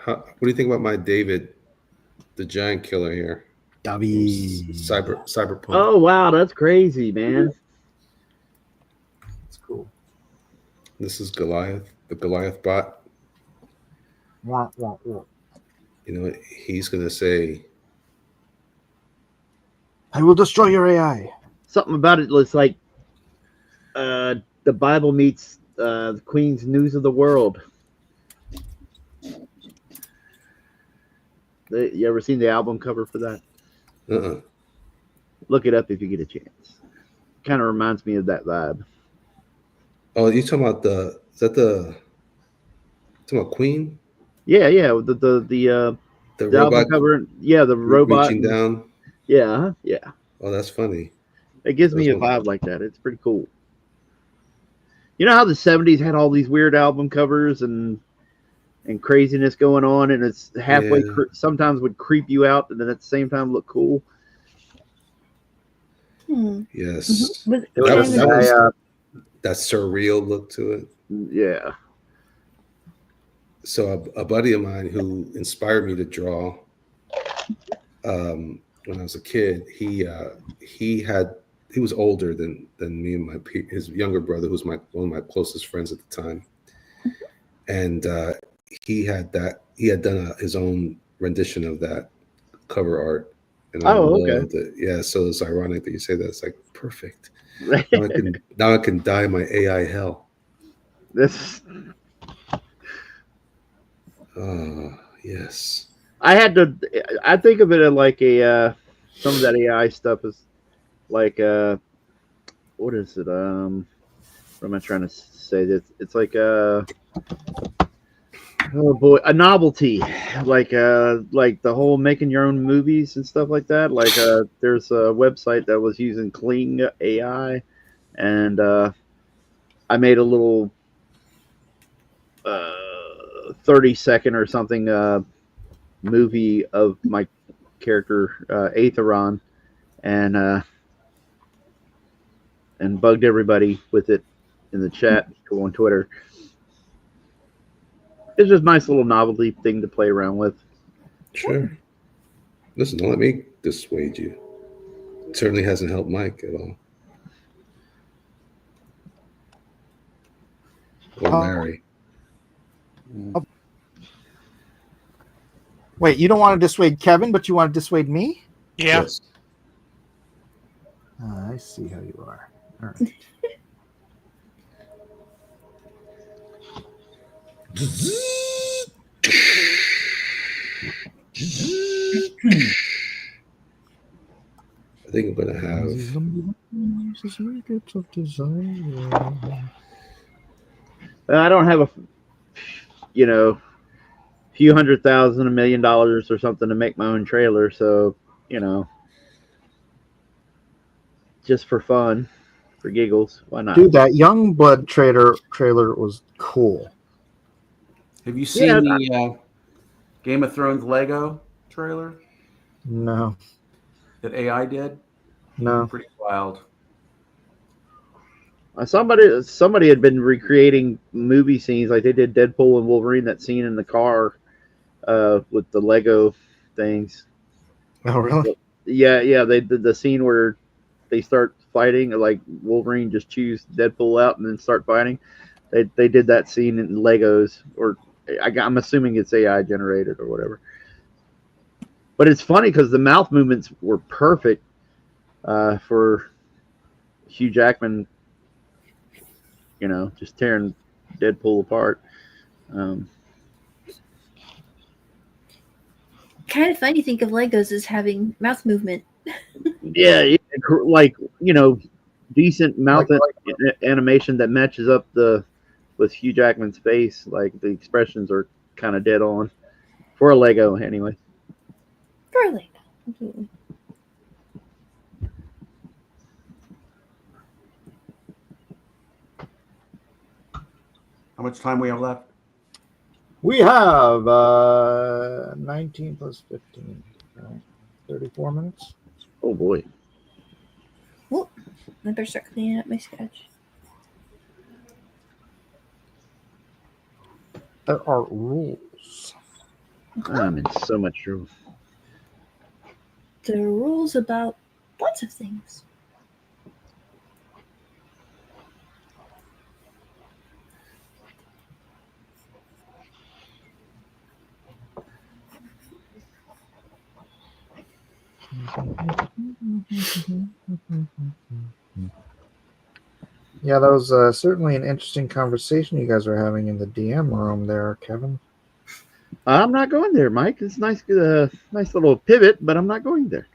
what do you think about my David, the giant killer here? Cyberpunk. Oh wow, that's crazy, man. It's cool. This is Goliath, the Goliath bot. Wah, wah, wah. You know, he's gonna say, I will destroy your AI. Something about it looks like the Bible meets the Queen's News of the World. You ever seen the album cover for that? Look it up if you get a chance. Kind of reminds me of that vibe. Oh, you talking about talking about Queen? Yeah. The robot album cover. Yeah, the robot reaching down. Yeah. Oh, that's funny. It gives me a vibe like that. It's pretty cool. You know how the 70s had all these weird album covers and craziness going on, and it's halfway sometimes would creep you out, and then at the same time look cool. Yes. Was, that surreal look to it. Yeah. So a buddy of mine who inspired me to draw when I was a kid, he was older than me and his younger brother, who's one of my closest friends at the time, and he had done his own rendition of that cover art, and I loved it. Yeah, so it's ironic that you say that. It's like perfect. Now I can dye my AI hell. Yes. I think of it like some of that AI stuff is like what is it? What am I trying to say? It's like oh boy, a novelty, like the whole making your own movies and stuff like that. Like there's a website that was using Kling AI, and I made a little 30-second or something movie of my character Aetheron, and bugged everybody with it in the chat on Twitter. It's just a nice little novelty thing to play around with. Sure. Listen, don't let me dissuade you. It certainly hasn't helped Mike at all. Or Larry. Wait, you don't want to dissuade Kevin, but you want to dissuade me? Yeah. Yes. I see how you are. All right. I think I'm gonna have. I don't have a few $100,000, $1 million or something to make my own trailer, so just for fun, for giggles, why not? Dude, that Youngblood trailer was cool. Have you seen the Game of Thrones Lego trailer No. that AI did? No. Pretty wild. Somebody had been recreating movie scenes, like they did Deadpool and Wolverine, that scene in the car with the Lego things. Oh, really? Yeah. They did the scene where they start fighting, like Wolverine just chews Deadpool out and then start fighting. They did that scene in Legos, or I'm assuming it's AI generated or whatever. But it's funny because the mouth movements were perfect for Hugh Jackman, just tearing Deadpool apart. Kind of funny to think of Legos as having mouth movement. Yeah, like decent mouth animation that matches up with Hugh Jackman's face. Like the expressions are kind of dead on for a Lego, anyway. For a Lego, absolutely. How much time we have left? We have 19 plus 15. 34 minutes. Oh, boy. Well, I better start cleaning up my sketch. There are rules. I'm in so much trouble. There are rules about lots of things. Yeah, that was certainly an interesting conversation you guys are having in the DM room there, Kevin. I'm not going there, Mike. It's nice, nice little pivot, but I'm not going there.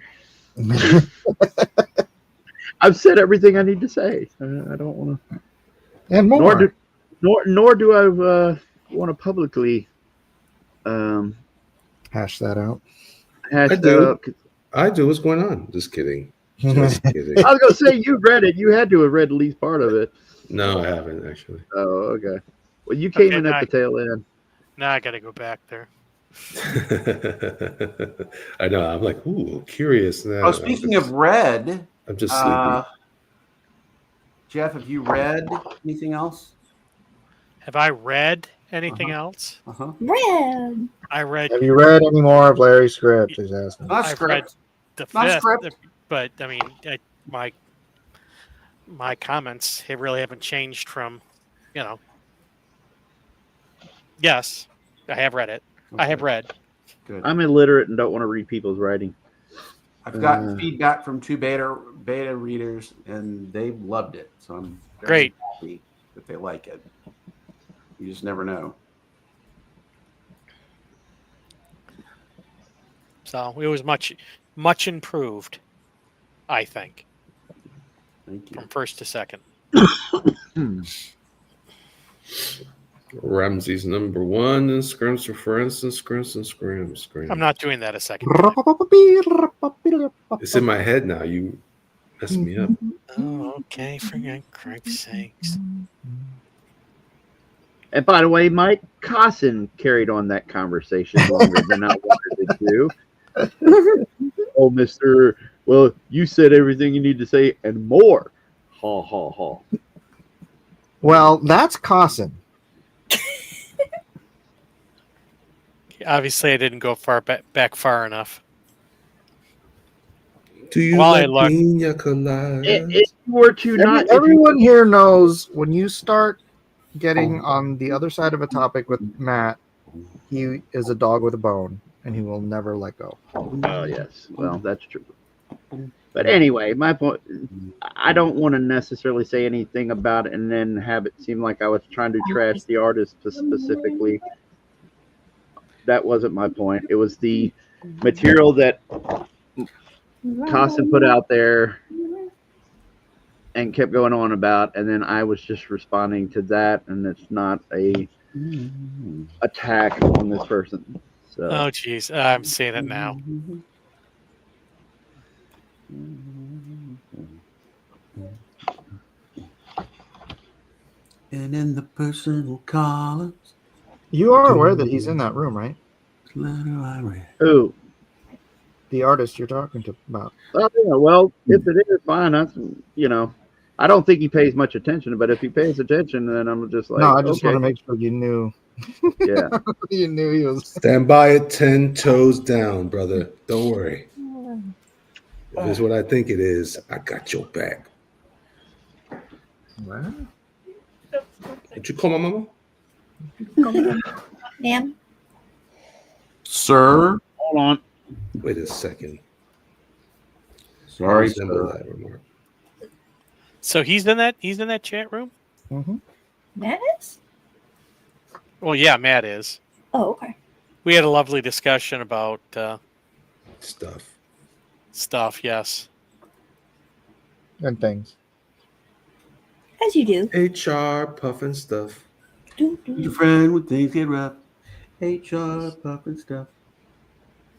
I've said everything I need to say. I don't want to. And more. Nor do I want to publicly hash that out. I do. What's going on? Just kidding. Just kidding. I was gonna say you read it. You had to have read at least part of it. No, I haven't actually. Oh, okay. Well, you came Okay, in at now the tail end. Now I got to go back there. I know. I'm like, ooh, curious now. Oh, speaking of red, I'm just sleepy. Jeff, have you read anything else? Have I read anything else? Red. I read. Have you read any more of Larry's script? He's asking. Not I've script. read the Not fifth, script. but I mean, my comments really haven't changed from, you know. Yes, I have read it. Okay. I have read. Good. I'm illiterate and don't want to read people's writing. I've gotten feedback from 2 beta readers, and they loved it. So I'm very Great. happy that they like it. You just never know. So it was much improved, I think. Thank you. From first to second. Ramsey's number 1 and Scrums for instance, Scrums. I'm not doing that a second. It's in my head now. You messed me up. Oh, okay. For Christ's sakes. And by the way, Mike Cossin carried on that conversation longer than I wanted to do. Oh, Mr. Well, you said everything you need to say and more. Ha, ha, ha. Well, that's Cossin. Obviously, I didn't go back far enough. Do you While I like learned- pina colada? If you were to not, Everyone here knows when you start getting on the other side of a topic with Matt, he is a dog with a bone, and he will never let go. Oh, yes. Well, that's true. But anyway, my point, I don't want to necessarily say anything about it and then have it seem like I was trying to trash the artist specifically. That wasn't my point. It was the material that Costin put out there and kept going on about, and then I was just responding to that, and it's not a attack on this person. So. Oh, geez. I'm seeing it now. And in the personal columns, You are aware that he's in that room, right? letter I read. Who? The artist you're talking about. Oh, yeah, well, if it is, fine. That's, I don't think he pays much attention, but if he pays attention, then I'm just like, No, I just okay. want to make sure you knew. Yeah. You knew he was. Stand by it 10 toes down, brother. Don't worry. If it's what I think it is, I got your back. What? Did you call my mama? Ma'am. Sir? Hold on. Wait a second. Sorry, Resemble sir. that remark. So he's in that chat room? Mm-hmm. Matt is? Well, yeah, Matt is. Oh, okay. We had a lovely discussion about stuff, yes. And things. As you do. HR puffing stuff. Your friend when things get rough. HR puffing stuff.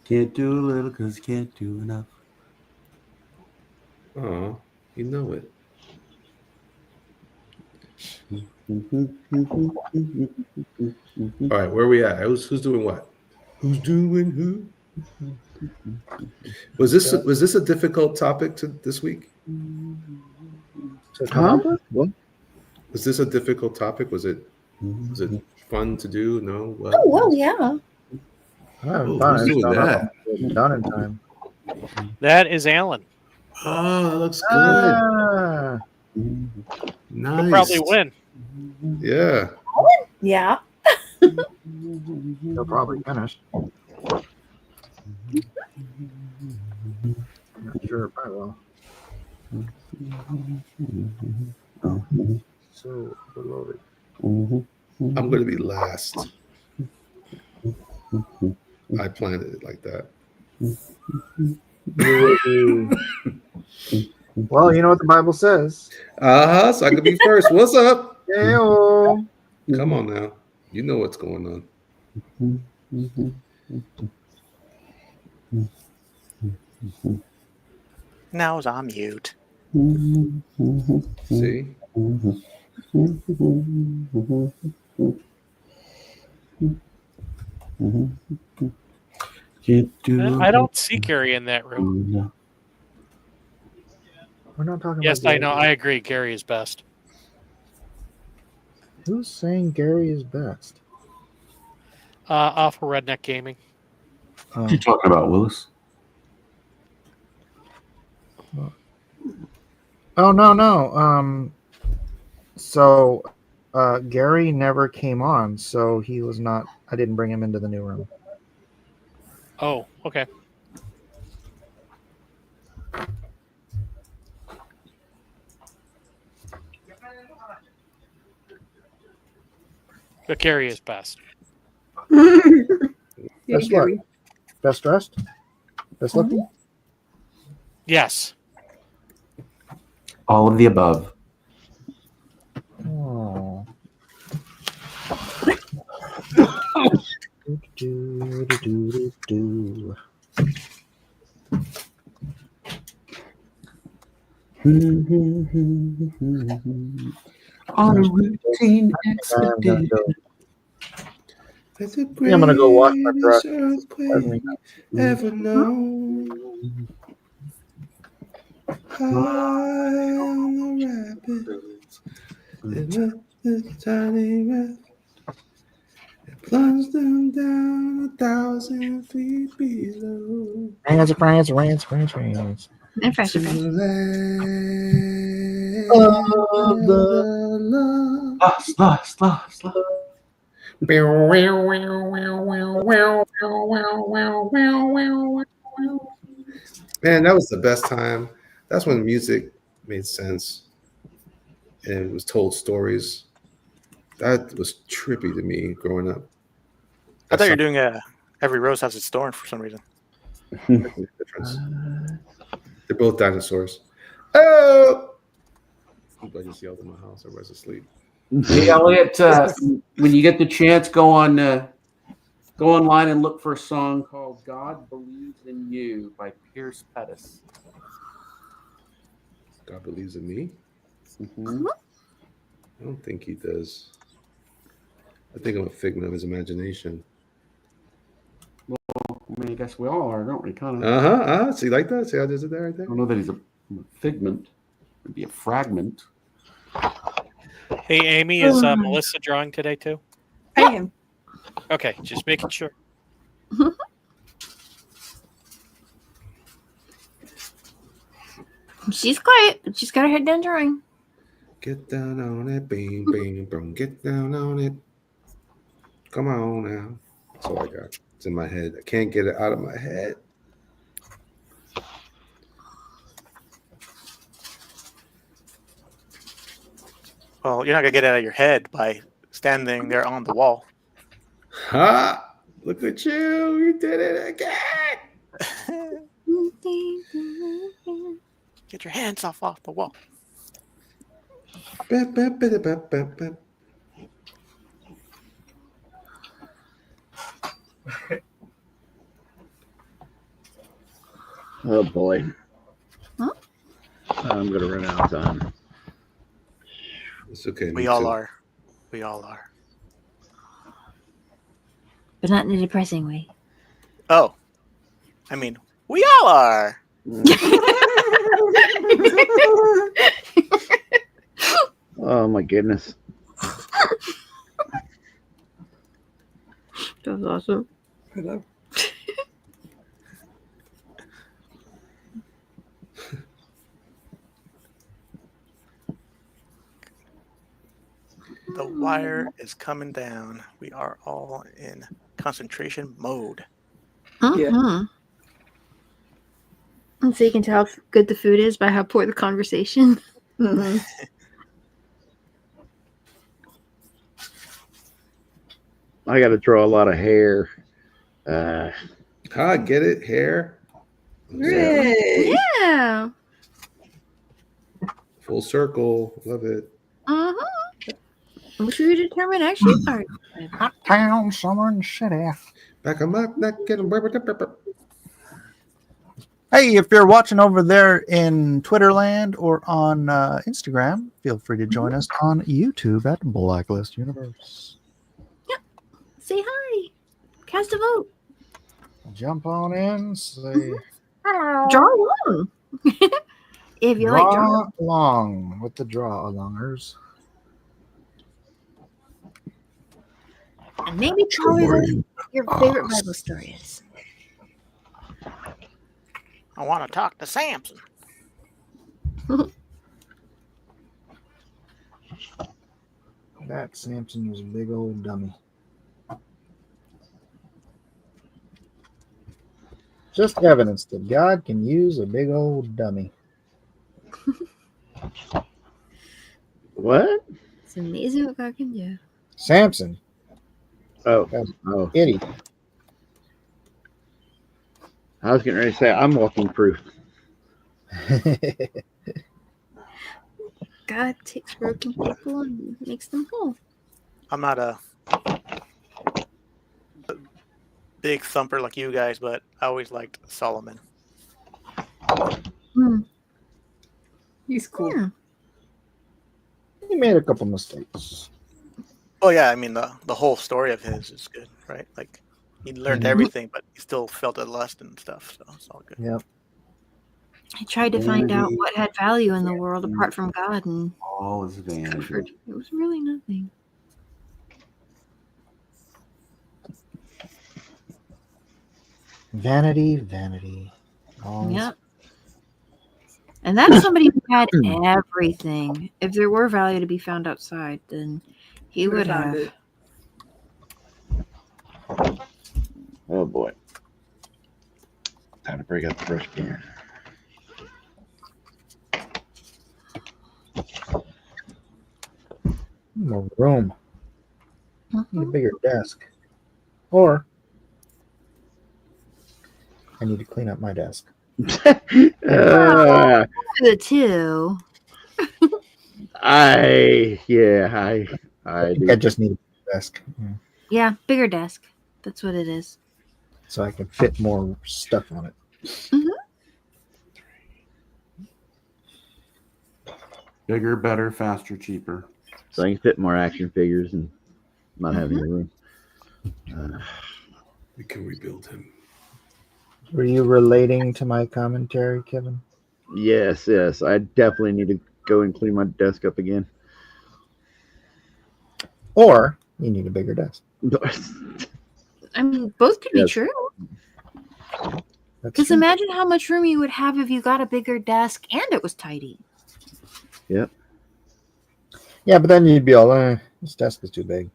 Can't do a little because you can't do enough. Oh, you know it. All right, where are we at? Who's doing what? Who's doing who? Was this a difficult topic this week? Huh? What? Was this a difficult topic? Was it fun to do? No. What? Oh, well, yeah. Who's doing that? Done in time. That is Alan. Oh, that looks good. Ah, Nice. He'll probably win. Yeah. Yeah. He'll probably finish. Not sure, probably will. So beloved. I'm going to be last. I planned it like that. Well, you know what the Bible says. So I could be first. What's up? Hey-o. Come on now. You know what's going on. Now it's on mute. See? I don't see Gary in that room. We're not talking Yes, about I know. I agree. Gary is best. Who's saying Gary is best? Awful Redneck Gaming. What you talking about, Willis? Oh no. So Gary never came on, so he was not. I didn't bring him into the new room. Oh, okay. But Gary is best. Best what? Best dressed? Best looking? Yes. All of the above. Oh. On a routine expedition. That's the I'm gonna go wash my greatest brush. earthquake ever known. High on the rapids, the tiny wreck. It plunged them down 1,000 feet below. France. And fresh, To fresh. the land Of of the the love. Lost. Man, that was the best time. That's when music made sense and it was told stories. That was trippy to me growing up. I thought you were doing Every Rose Has Its Thorn for some reason. Difference. They're both dinosaurs. Oh! I just yelled in my house. Everybody's asleep. Hey, Elliot, when you get the chance, go online and look for a song called "God Believes in You" by Pierce Pettis. God believes in me? Mm-hmm. I don't think he does. I think I'm a figment of his imagination. Well, I mean, I guess we all are, don't we? Kind of. See, you like that? See how I just did that right there? I don't know that he's a figment. It'd be a fragment. Hey, Amy, is Melissa drawing today too? I am. Okay, just making sure. She's quiet, but she's got her head down drawing. Get down on it, bing, bing, boom. Get down on it. Come on now. That's all I got. It's in my head. I can't get it out of my head. Well, you're not gonna get it out of your head by standing there on the wall. Ha! Look at you. You did it again. Get your hands off the wall. Oh boy. Huh? I'm gonna run out of time. It's okay. We all are. We all are. But not in a depressing way. Oh. I mean, we all are. Oh my goodness. That was awesome. Hello. The wire is coming down. We are all in concentration mode. Yeah. And so you can tell how good the food is by how poor the conversation. Mm-hmm. I got to draw a lot of hair. Get it? Hair? Yeah. Full circle. Love it. Which we determine actually are. Hot town, summer and city. Back 'em up, not get 'em. Hey, if you're watching over there in Twitterland or on Instagram, feel free to join us on YouTube at Blacklist Universe. Say hi. Cast a vote. Jump on in, say Draw along. If you like draw drawing. along with the draw alongers. And maybe tell me what your favorite Bible story is. I want to talk to Samson. That Samson was a big old dummy. Just evidence that God can use a big old dummy. What? It's amazing what God can do. Samson. Oh, Itty. I was getting ready to say I'm walking proof. God takes broken people and makes them whole. I'm not a big thumper like you guys, but I always liked Solomon. He's cool. Yeah. He made a couple mistakes. Oh yeah, I mean the whole story of his is good, right? Like he learned everything, but he still felt a lust and stuff, so it's all good. Yep. I tried to find out what had value in the world apart from God, and All is vanity. it was really nothing. Vanity, vanity. All Yep. And that's somebody who had everything. If there were value to be found outside, then he would have. it. Oh boy. Time to break out the brush can. more room. Need a bigger desk. Or I need to clean up my desk. The two. I think I just need a desk. Yeah, bigger desk. That's what it is. So I can fit more stuff on it. Bigger, better, faster, cheaper. So I can fit more action figures and not having room. We can rebuild him. Were you relating to my commentary, Kevin? Yes. I definitely need to go and clean my desk up again. Or you need a bigger desk. I mean, both could be Yes. true. That's Because true. imagine how much room you would have if you got a bigger desk and it was tidy. Yep. Yeah, but then you'd be all, this desk is too big.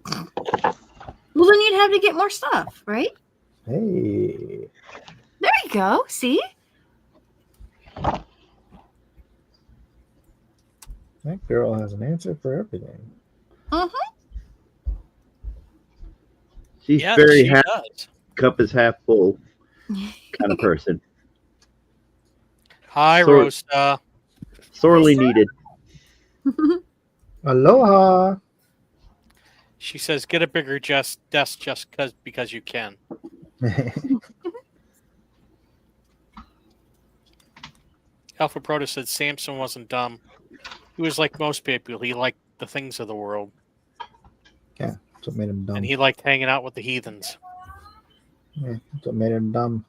Well, then you'd have to get more stuff, right? Hey. There you go. See? That girl has an answer for everything. She's Yeah, very she half does. cup is half full kind of person. Hi, Sor- Rosa. Sorely needed. Aloha. She says, "Get a bigger desk just because you can." Alpha Proto said Samson wasn't dumb. He was like most people. He liked the things of the world, Yeah, that's what made him dumb. and he liked hanging out with the heathens. Yeah, that's what made him dumb.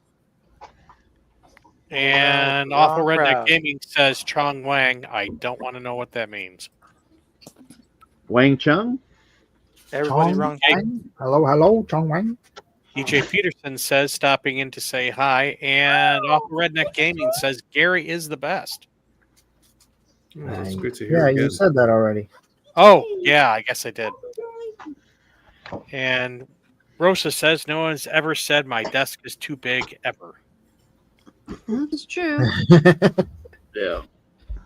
And Wrong Awful Redneck crowd. Gaming says Chong Wang. I don't want to know what that means. Wang Chung? Everybody Chong wrong. Wang? Hello, Chong Wang. DJ Peterson says stopping in to say hi, and Awful Redneck Gaming says Gary is the best. It's great to hear Yeah, again. you said that already. Oh, yeah, I guess I did. And Rosa says no one's ever said my desk is too big ever. That's true. Yeah.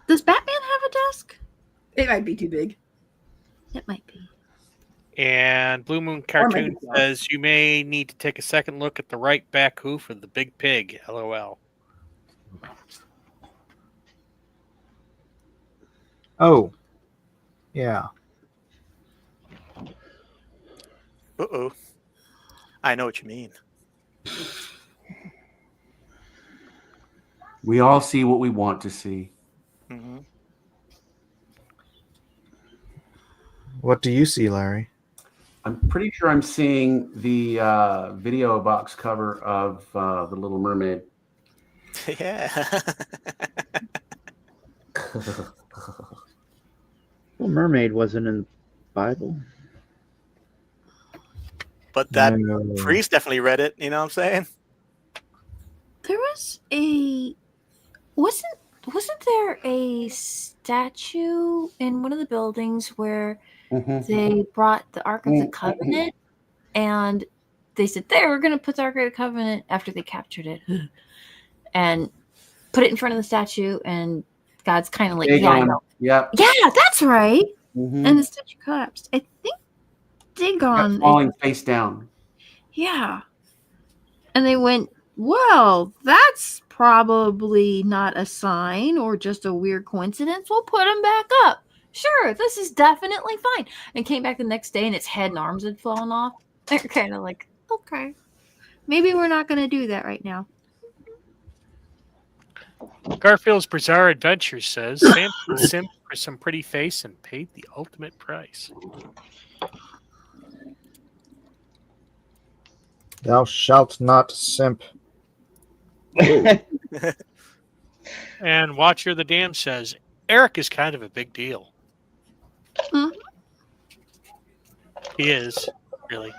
Does Batman have a desk? It might be too big. It might be. And Blue Moon Cartoon says you may need to take a second look at the right back hoof of the big pig. LOL. Oh. Yeah. Uh-oh. I know what you mean. We all see what we want to see. Mm-hmm. What do you see, Larry? I'm pretty sure I'm seeing the video box cover of The Little Mermaid. Yeah. Well, mermaid wasn't in the Bible. But that No. priest definitely read it. You know what I'm saying? There was a wasn't there a statue in one of the buildings where they brought the Ark of the Covenant and they said, there, we're going to put the Ark of the Covenant after they captured it and put it in front of the statue, and God's kind of like, Dagon. yeah, that's right. And the statue collapsed. I think Dagon falling face down. Yeah. And they went, well, that's probably not a sign or just a weird coincidence. We'll put him back up. Sure, this is definitely fine. And came back the next day and its head and arms had fallen off. They're kind of like, okay, maybe we're not going to do that right now. Garfield's Bizarre Adventure says, Sam simped for some pretty face and paid the ultimate price. Thou shalt not simp. And Watcher the Dam says, Eric is kind of a big deal. Hmm? He is, really.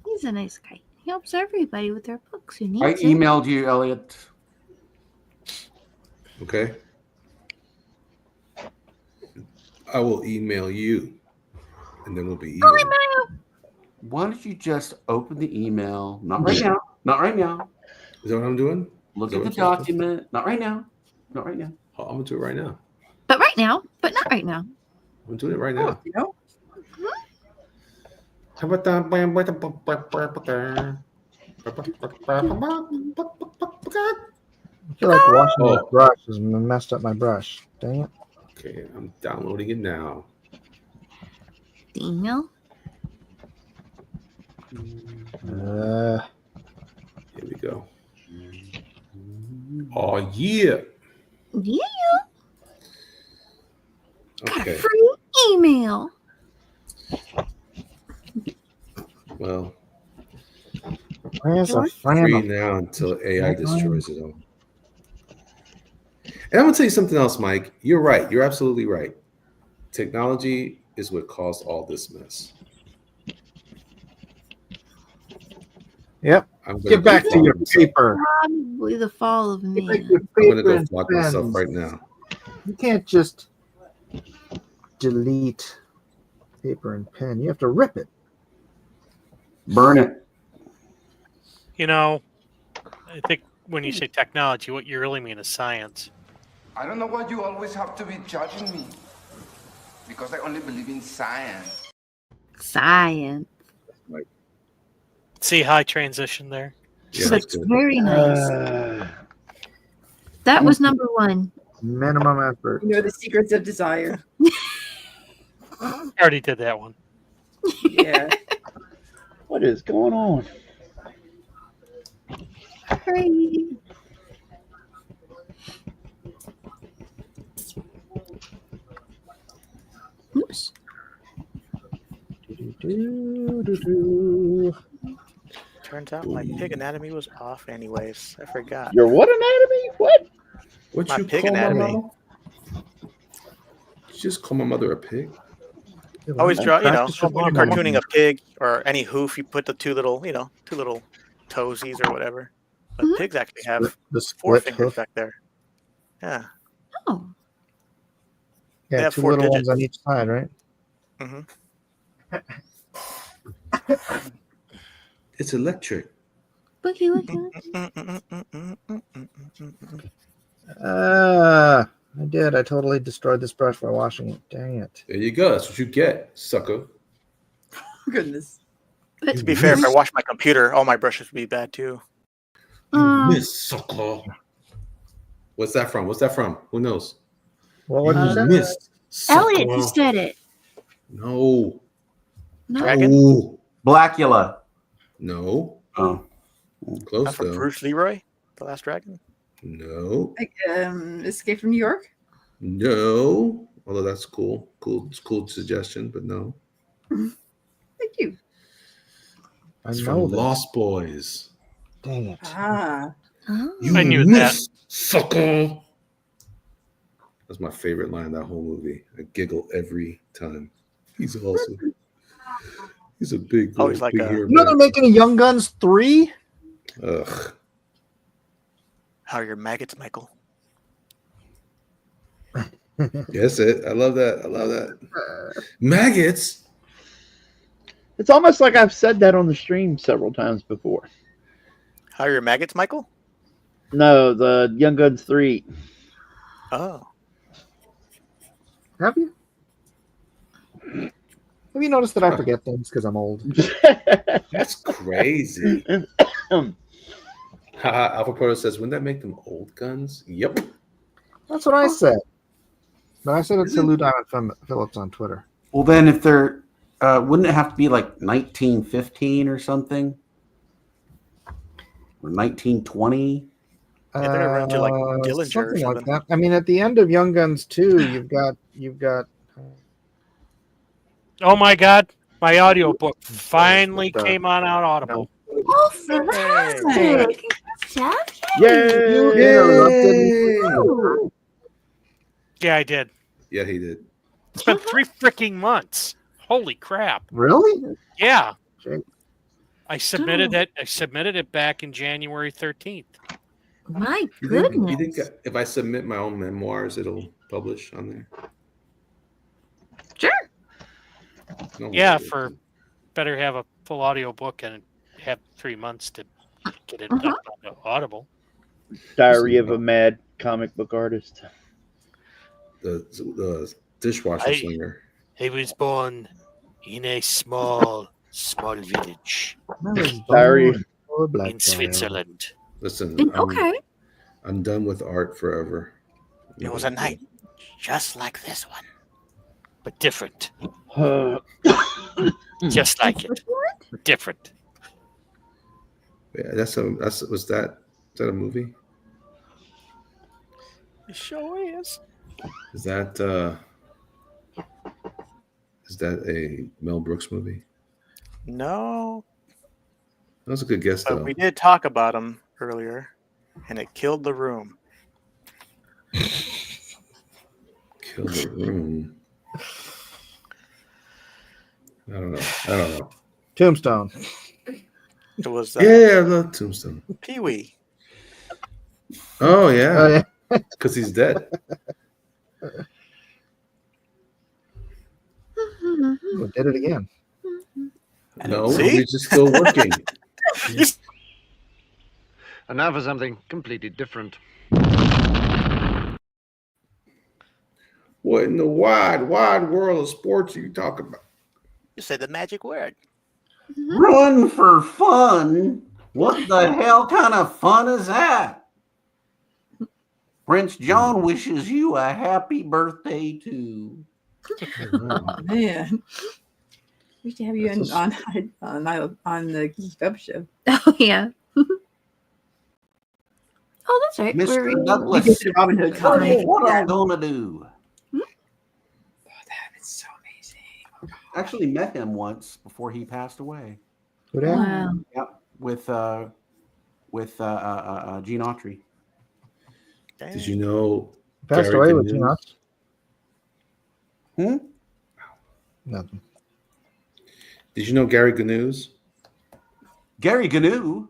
He's a nice guy. He helps everybody with their books who needs I it. emailed you, Elliot. Okay. I will email you, and then we'll be even. Why don't you just open the email? Not right now. Not right now. Is that what I'm doing? Look at the document. Not right now. Not right now. Oh, I'm gonna do it right now. But right now, but not right now. I'm doing it right now. You know? How about that? I feel like washing my brush has messed up my brush. Dang it. Okay, I'm downloading it now. The email? Here we go. Oh yeah. Yeah. Got Okay. a free email. Well, Where's the free now until AI destroys it all. And I'm gonna tell you something else, Mike. You're right. You're absolutely right. Technology is what caused all this mess. Yep. Get back to your paper. Probably the fall of man. I'm gonna go flog myself right now. You can't just delete paper and pen. You have to rip it. Burn it. You know, I think when you say technology, what you really mean is science. I don't know why you always have to be judging me. Because I only believe in science. Science. See high transition there? Yeah, That's very nice. That was number one. Minimum effort. You know the secrets of desire. I already did that one. Yeah. What is going on? Crazy. Oops. Turns out my pig anatomy was off anyways. I forgot. Your what anatomy? What? What My you pig call my anatomy. mama? You just call my mother a pig? Always draw, you know, Practice your when you're mama. cartooning a pig or any hoof, you put the two little toesies or whatever. But pigs actually have The four split fingers hoof. back there. Yeah. Oh. They Yeah, have two 4 little digits. ones on each side, right? Mm-hmm. It's electric. Boogie woogie. I did. I totally destroyed this brush by washing it. Dang it. There you go. That's what you get, sucker. Goodness. To be fair, if I wash my computer, all my brushes would be bad too. Miss sucker. What's that from? What's that from? Who knows? What would you say? Missed. Elliot sucker. just said it. No. No. Dragon? No. Blackula. No. Oh. Close Not from though. Bruce Leroy, the Last Dragon. No. Like, Escape from New York? No. Although that's cool. Cool suggestion, but no. Thank you. It's know from this. Lost Boys. Dang it. Ah. You I knew miss, sucker. That's my favorite line of that whole movie. I giggle every time. He's awesome. He's a big, he's like big a- hairy You know they're making a Young Guns 3? Ugh. How are your maggots, Michael? Yes, it. I love that. Maggots. It's almost like I've said that on the stream several times before. How are your maggots, Michael? No, the Young Guns 3. Oh. Have you? Have you noticed that I forget things because I'm old? That's crazy. Alpha Proto says, wouldn't that make them old guns? Yep. That's what I said. But I said it to Lou Diamond Phillips on Twitter. Well, then if they're, wouldn't it have to be like 1915 or something? Or 1920? Yeah, they're around to like Dillinger or something like something. that. I mean, at the end of Young Guns 2, you've got. Oh my God! My audiobook finally came on out Audible. Oh, fantastic! Congrats, Yay! Yeah, I did. Yeah, he did. It's been 3 freaking months. Holy crap! Really? Yeah. Jake. I submitted it. I submitted it back in January 13th. My You goodness. think if I submit my own memoirs, it'll publish on there? Sure. No Yeah, way. for better have a full audio book and have 3 months to get it on Audible. Diary of a Mad Comic Book Artist. The dishwasher slinger. He was born in a small village Diary. in Switzerland. Listen, Okay. I'm done with art forever. It was a night just like this one. But different. Just like it. Different. Yeah, was that a movie? It sure is. Is that a Mel Brooks movie? No. That was a good guess, But though. we did talk about him earlier, and it killed the room. Kill the Room. I don't know. Tombstone. It was Yeah, I love Tombstone. Pee-wee. Oh yeah, because he's dead. We did it again. No, See? he's just still working. And now for something completely different. What in the wide world of sports are you talking about? You said the magic word. Run for fun? What the hell kind of fun is that? Prince John wishes you a happy birthday too. Oh, man. We should have you on the Geek Up show. Oh, yeah. Oh, that's right. Mr. We Douglas, did the Robin Hood tell me comic. what I'm gonna do. Oh, that is so amazing. Actually met him once before he passed away. Who that? Wow. Yep, with Gene Autry. Did you know Passed Gary away with Canoe? Gene Nothing. Did you know Gary Ganoes? Gary Gnu?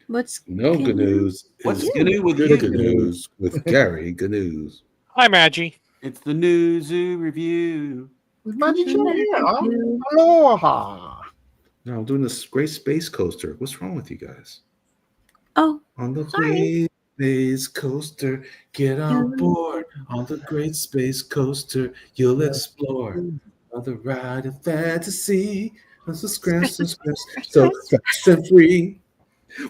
What's No Ganoes. What's It's Gnu with Good you? Ganoes with Gary Ganoes. Hi, Maggie. It's the New Zoo Review. Aloha. No, I'm doing this great space coaster. What's wrong with you guys? Oh, On the sorry. great space coaster, get on board. On the great space coaster, you'll explore. On the ride of fantasy, so fast and free.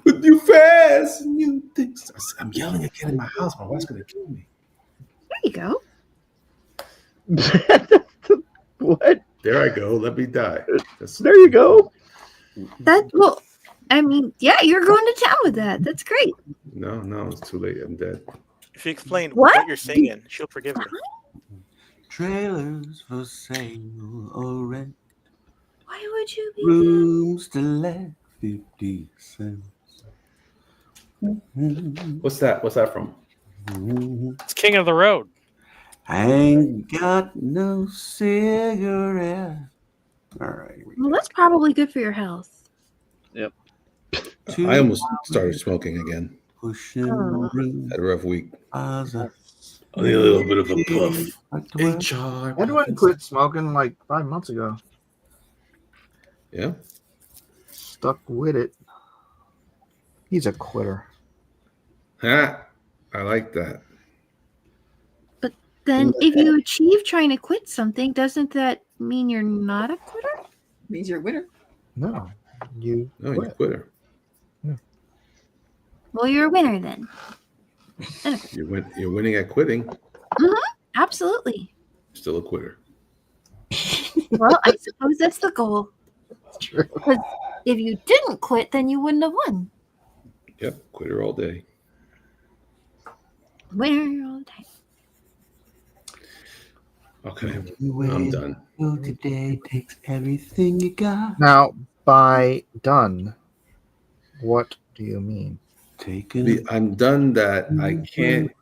With you fast and new things. I'm yelling again in my house. My wife's gonna kill me. There you go. What? There I go. Let me die. There you go. That well, I mean, yeah, you're going to town with that. That's great. No, it's too late. I'm dead. If you explain What? what you're singing, she'll forgive you. Trailers for sale or rent. Why would you be Rooms to let 50 cents. What's that? What's that from? It's King of the Road. I ain't got no cigarette. All right. Well, that's probably good for your health. Yep. I almost started smoking again. Oh. Had a rough week. Only a little bit of a puff. HR. Edwin quit smoking like 5 months ago. Yeah. Stuck with it. He's a quitter. Ha! I like that. But then, if you achieve trying to quit something, doesn't that mean you're not a quitter? Means you're a winner. No, you you quitter. Well, you're a winner then. You're winning at quitting. Mm-hmm. Absolutely. Still a quitter. Well, I suppose that's the goal. That's true. Because if you didn't quit, then you wouldn't have won. Yep, quitter all day. Winner all the time. Okay, I'm done. Today takes everything you got. Now, by done, what do you mean? I'm done that I can't.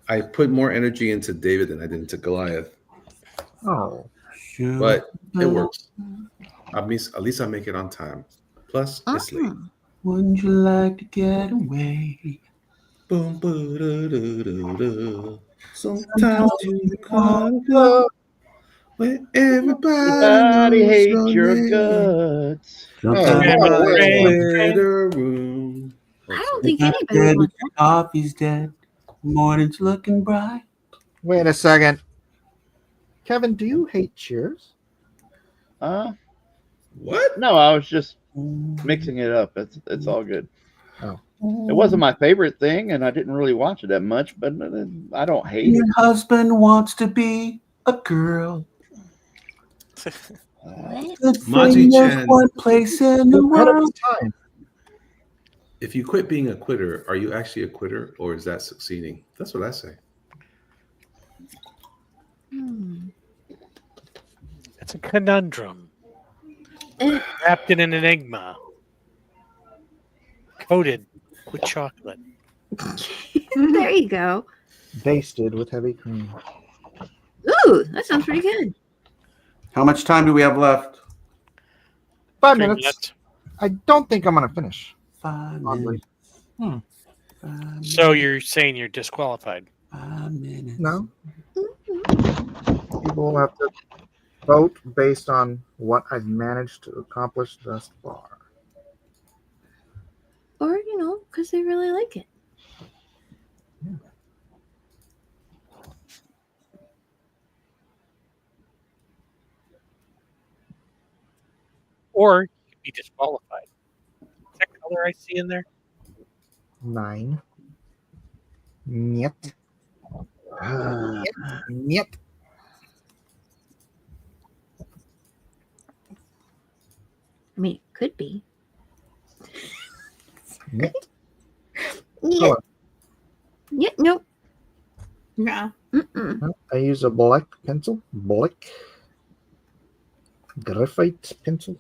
I put more energy into David than I did into Goliath. Oh, but it works. At least I make it on time. Plus, it's late. Wouldn't you like to get away? Boom, boo-doo-doo-doo-doo. Sometimes you gotta go where Everybody hates your guts. room. I don't think anybody wants that. Coffee's dead. Morning's looking bright. Wait a second. Kevin, do you hate Cheers? What? No, I was just mixing it up. It's all good. Oh. It wasn't my favorite thing, and I didn't really watch it that much, but I don't hate Your it. husband wants to be a girl. Monty Chen. One place in the world. If you quit being a quitter, are you actually a quitter or is that succeeding? That's what I say. It's a conundrum. Wrapped in an enigma. Coated with chocolate. There you go. Basted with heavy cream. Ooh, that sounds pretty good. How much time do we have left? 5 3 minutes. I don't think I'm going to finish. 5 Oddly. minutes. So you're saying you're disqualified? 5 minutes. No. People will have to vote based on what I've managed to accomplish thus far. Or, because they really like it. Or you could be disqualified. Is that color I see in there? 9. Niet. Niet. I mean, it could be. Niet. Yeah. Yeah, nope. No. I use a black pencil. Black. Graphite pencil.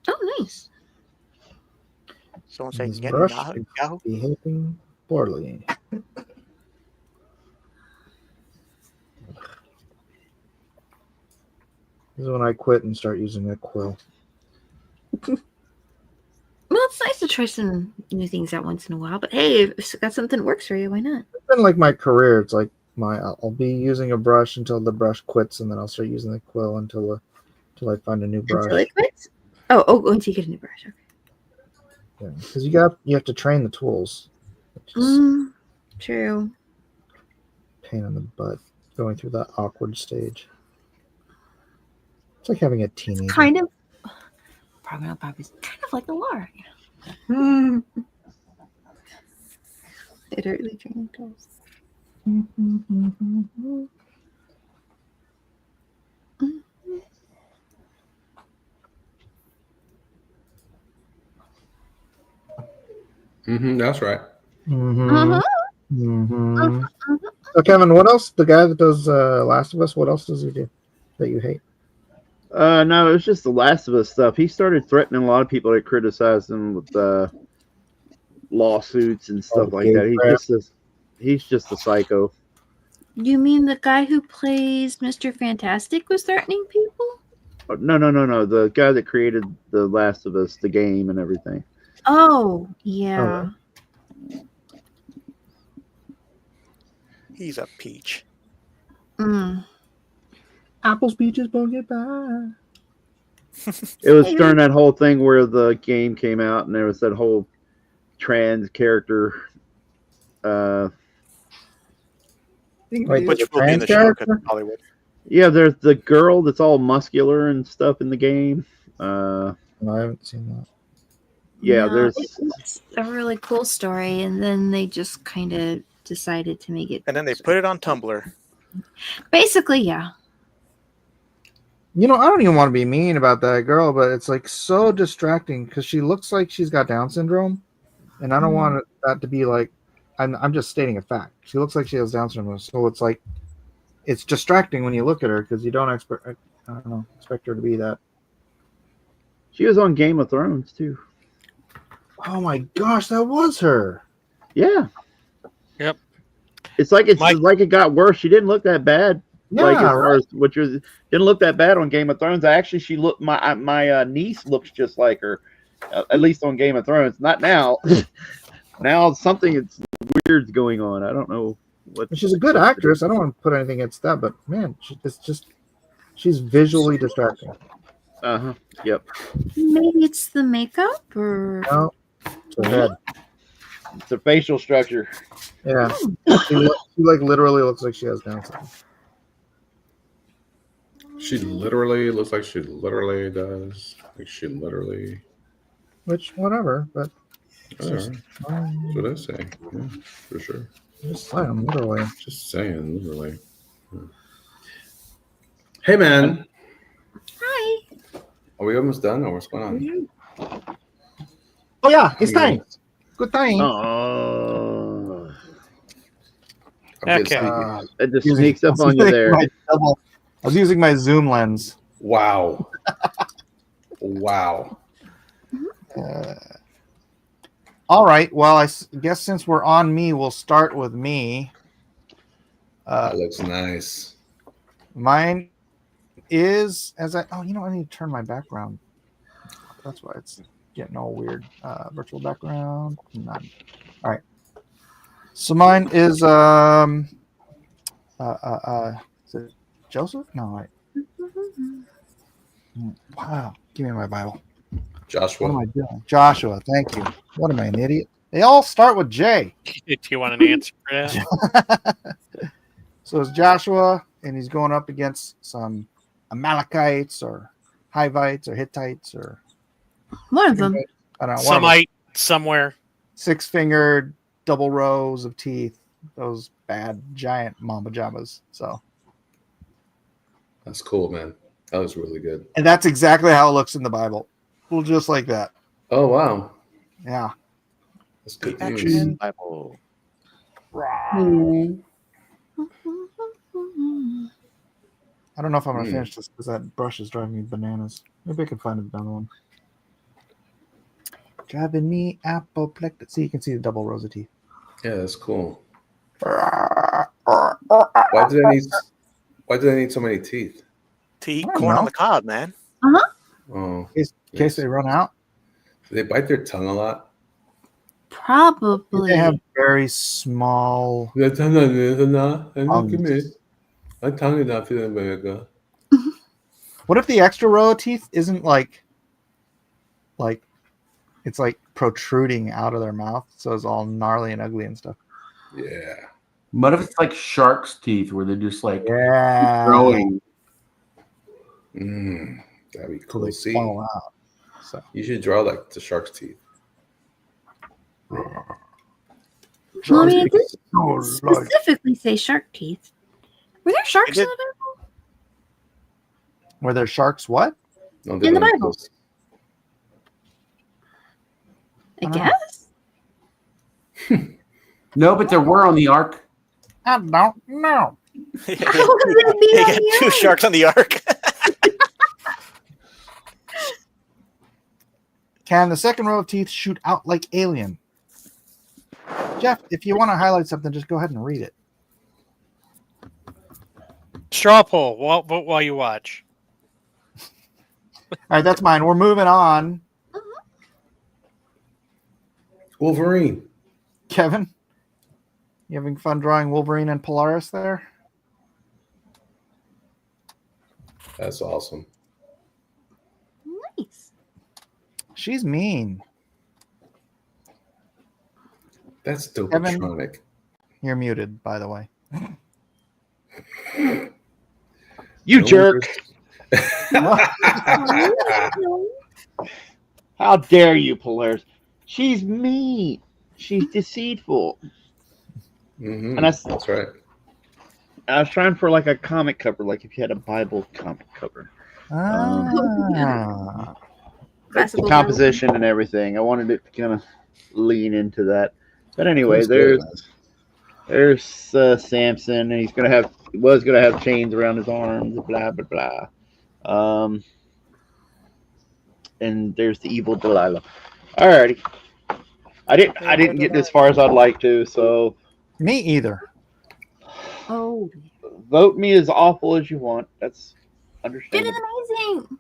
Oh, nice. Someone say, This get brush out. is Go. behaving poorly. This is when I quit and start using a quill. Well, it's nice to try some new things out once in a while. But hey, if it's got something that works for you, why not? It's been like my career. It's like I'll be using a brush until the brush quits, and then I'll start using the quill until I find a new brush. Until it quits? Oh, until you get a new brush. Okay. Yeah, because you have to train the tools. True. Pain in the butt going through that awkward stage. It's like having a teenager. Kind of. Probably kind of like the Laura. It early training tools. That's right. So, Kevin, what else? The guy that does Last of Us, what else does he do that you hate? No, it was just the Last of Us stuff. He started threatening a lot of people that criticized him with lawsuits and stuff like that. He's just a psycho. You mean the guy who plays Mr. Fantastic was threatening people? No. The guy that created the Last of Us, the game and everything. Oh, yeah. He's a peach. Apples, peaches, won't get by. It was during that whole thing where the game came out, and there was that whole trans character. Which will be in the show because of Hollywood. Yeah, there's the girl that's all muscular and stuff in the game. No, I haven't seen that. Yeah, No, there's it's a really cool story, and then they just kind of decided to make it. And then they put it on Tumblr. Basically, yeah. You know, I don't even want to be mean about that girl, but it's like so distracting because she looks like she's got Down syndrome, and I don't want that to be like. I'm just stating a fact. She looks like she has Down syndrome, so it's like it's distracting when you look at her because you don't expect her to be that. She was on Game of Thrones too. Oh my gosh, that was her. Yeah. Yep. It's like it got worse. She didn't look that bad. Yeah, like as far as what didn't look that bad on Game of Thrones. Actually, she looked my niece looks just like her, at least on Game of Thrones. Not now. Now something weird's going on. I don't know what. She's a good actress. I don't want to put anything against that, but man, she's visually distracting. Yep. Maybe it's the makeup, or no, it's her head. It's her facial structure. Yeah, she like literally looks like she has Down syndrome. She literally looks like she literally does. Like she literally. Which whatever, but. That's what I say. Yeah, for sure. Just saying, literally. Just saying, literally. Hey, man. Hi. Are we almost done, or what's going on? Oh yeah, it's time. Good time. Okay. It just sneaks up on you there. I was using my zoom lens. Wow. Wow. All right. Well, I guess since we're on me, we'll start with me. That looks nice. Mine is I need to turn my background. That's why it's getting all weird. Virtual background. None. All right. So mine is is it Joseph? No, wait. Wow. Give me my Bible. Joshua. What am I doing? Joshua, thank you. What am I, an idiot? They all start with J. Do you want an answer for that? So it's Joshua, and he's going up against some Amalekites or Hivites or Hittites or one of them. I don't know. Semite somewhere. 6-fingered, double rows of teeth. Those bad giant mamba jambas. So that's cool, man. That was really good. And that's exactly how it looks in the Bible. Well, just like that. Oh wow. Yeah. That's good Action Bible. I don't know if I'm gonna finish this because that brush is driving me bananas. Maybe I can find another one. Driving me apoplectic. See, you can see the double rows of teeth. Yeah, that's cool. Why do they need so many teeth? To eat corn on the cob, man. Oh, in case they run out. Do they bite their tongue a lot? Probably. They have very small. What if the extra row of teeth isn't like it's like protruding out of their mouth, so it's all gnarly and ugly and stuff? Yeah. What if it's like shark's teeth where they're just like growing? That'd be cool to see. Fall out. So you should draw like the shark's teeth. Well, I mean, it didn't specifically say shark teeth. Were there sharks in the Bible? Were there sharks? What? No, in the Bible? I guess. No, but there were on the ark. I don't know. They got two sharks on the ark. Can the second row of teeth shoot out like Alien? Jeff, if you want to highlight something, just go ahead and read it. Straw poll while you watch. All right, that's mine. We're moving on. Wolverine. Kevin, you having fun drawing Wolverine and Polaris there? That's awesome. Nice. She's mean. That's Kevin, dopatronic. You're muted, by the way. You jerk. How dare you, Polaris? She's mean. She's deceitful. Mm-hmm. And that's right. I was trying for like a comic cover, like if you had a Bible comic cover. Ah. Like the composition and everything. I wanted it to kind of lean into that. But anyway, there's Samson, and he was gonna have chains around his arms, blah blah blah. And there's the evil Delilah. Alrighty. I didn't get as far as I'd like to, so me either. Oh. Vote me as awful as you want. That's understandable. Did amazing.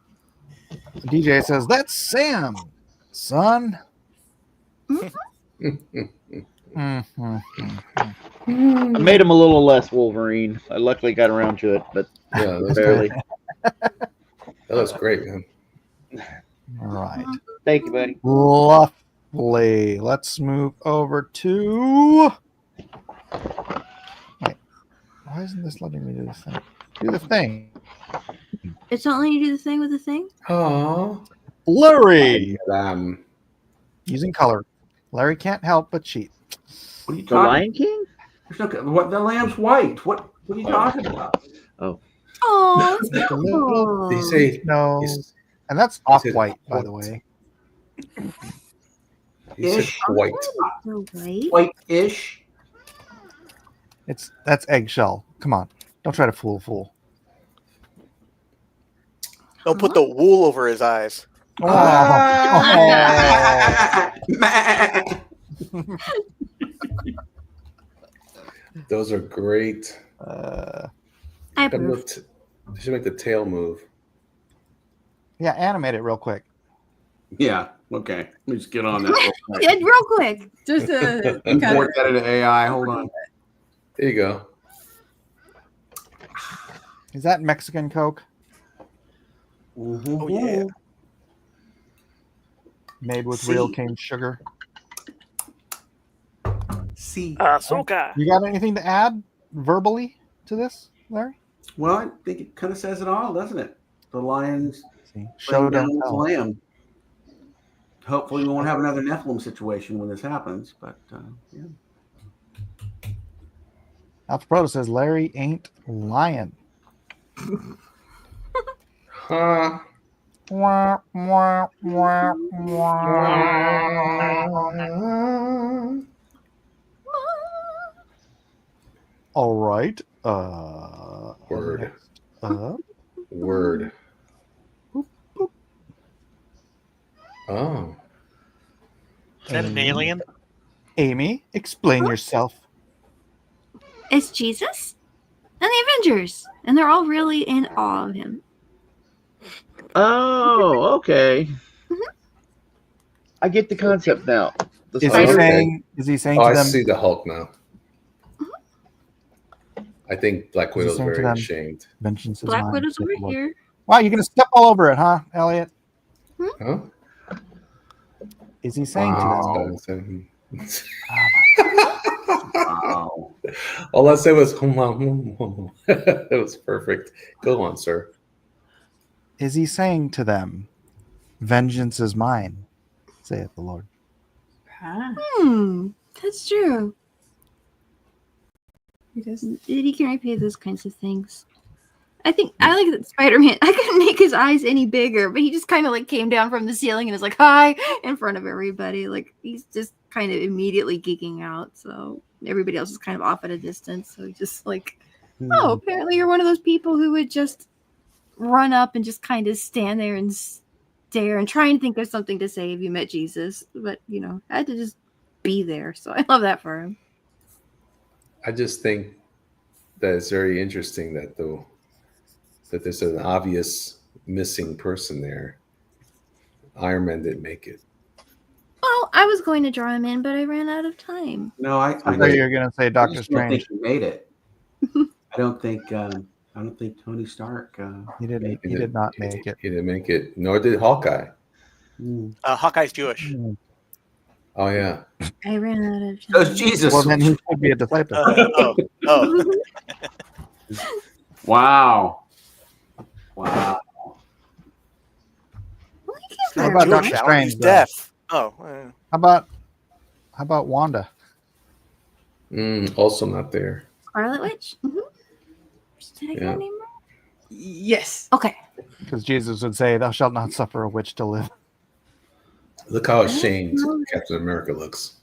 DJ says, that's Sam, son. I made him a little less Wolverine. I luckily got around to it, but barely. That looks great, man. All right. Thank you, buddy. Lovely. Let's move over to... Wait. Why isn't this letting me do this thing? Do the thing. It's not letting you do the thing with the thing? Oh. Larry. Using color. Larry can't help but cheat. What are you The talking? Lion King? What? The lamb's white. What are you talking about? Oh. Oh, Did he say no? And that's off-white, by the way. He said white. White-ish. That's eggshell. Come on. Don't try to fool. Don't put the wool over his eyes. Those are great. I They should make the tail move. Yeah, animate it real quick. Yeah. Okay. Let me just get on that. Yeah, real quick. Just to Import that into AI. Hold on. There you go. Is that Mexican Coke? Oh yeah. Made with real cane sugar. See. Soka. You got anything to add verbally to this, Larry? Well, I think it kind of says it all, doesn't it? The lion's Show laying down don't with the tell. lamb. Hopefully, we won't have another Nephilim situation when this happens. But yeah. Alpha Proto says Larry ain't lying. Huh. Wah, wah, wah, wah. All right. Word. Next up. Word. Oh. Is that an alien? Amy, explain yourself. It's Jesus and the Avengers, and they're all really in awe of him. Oh, okay. I get the concept now. Is he saying Oh, to I them? see the Hulk now. I think Black Widow's saying to very them, ashamed. Vengeance is Black mine, Widow's saith over the Lord. here. Wow, you're gonna step all over it, huh, Elliot? Huh? Is he saying Wow. to them? Wow. All I said was, it was perfect. Go on, sir. Is he saying to them, "Vengeance is mine," saith the Lord? That's true. He doesn't. He can repay those kinds of things. I think I like that Spider-Man. I couldn't make his eyes any bigger, but he just kind of like came down from the ceiling and was like, "Hi," in front of everybody. Like he's just kind of immediately geeking out. So everybody else is kind of off at a distance. So just like, oh, apparently you're one of those people who would just run up and just kind of stand there and stare and try and think of something to say if you met Jesus. But, I had to just be there. So I love that for him. I just think that it's very interesting that there's an obvious missing person there. Iron Man didn't make it. Well, I was going to draw him in, but I ran out of time. No, I thought you were going to say Doctor just don't think Strange. he made it. I don't think Tony Stark. He did not make it. He didn't make it. Nor did Hawkeye. Hawkeye's Jewish. Oh yeah. I ran out of time. That was Jesus. Well, then he should be a disciple. Wow. Wow. How about Doctor Strange? Death. How about Wanda? Also not there. Scarlet Witch? Mm-hmm. Did I get her name right? Yes. Okay. Because Jesus would say, "Thou shalt not suffer a witch to live." Look how ashamed Captain America looks.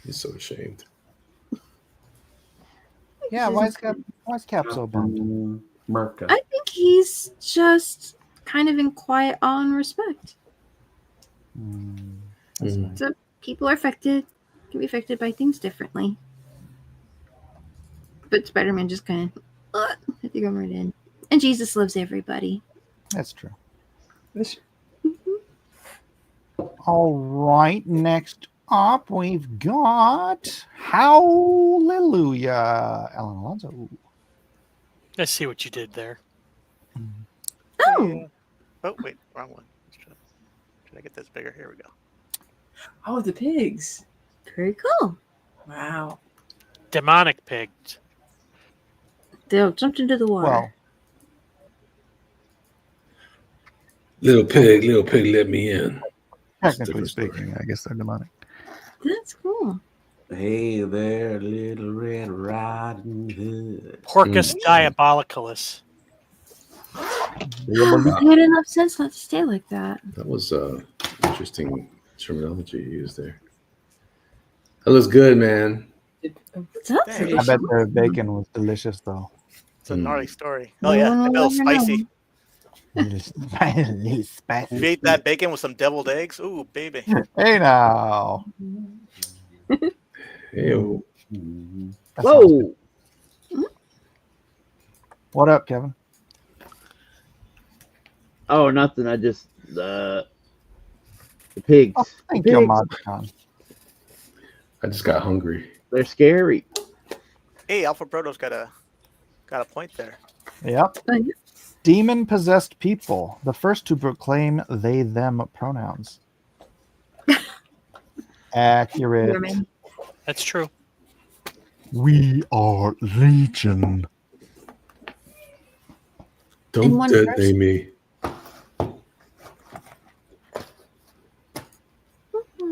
He's so ashamed. Yeah, why is Cap so bummed? Merca. I think he's just kind of in quiet awe and respect. So people are can be affected by things differently. But Spider-Man just kind of, I think I'm right in. And Jesus loves everybody. That's true. All right, next up we've got Hallelujah, Alan Alonso. I see what you did there. Oh. Oh, wait, wrong one. Should I get this bigger? Here we go. Oh, the pigs. Very cool. Wow. Demonic pigs. They all jumped into the water. Well, Little pig, let me in. technically speaking, I guess they're demonic. That's cool. Hey there, little Red Riding Hood. Porcus diabolicus. He had enough sense not to stay like that. That was interesting terminology you used there. That looks good, man. I bet the bacon was delicious, though. It's a gnarly story. Oh yeah, a little spicy. Little spicy. You ate that bacon with some deviled eggs? Ooh, baby. Hey now. Hey-o. Whoa. What up, Kevin? Oh, nothing. I just the pigs. Oh, thank The you, pigs. Mod. I just got hungry. They're scary. Hey, Alpha Proto's got a point there. Yep. Demon-possessed people, the first to proclaim they/them pronouns. Accurate. That's true. We are Legion. Don't detonate me.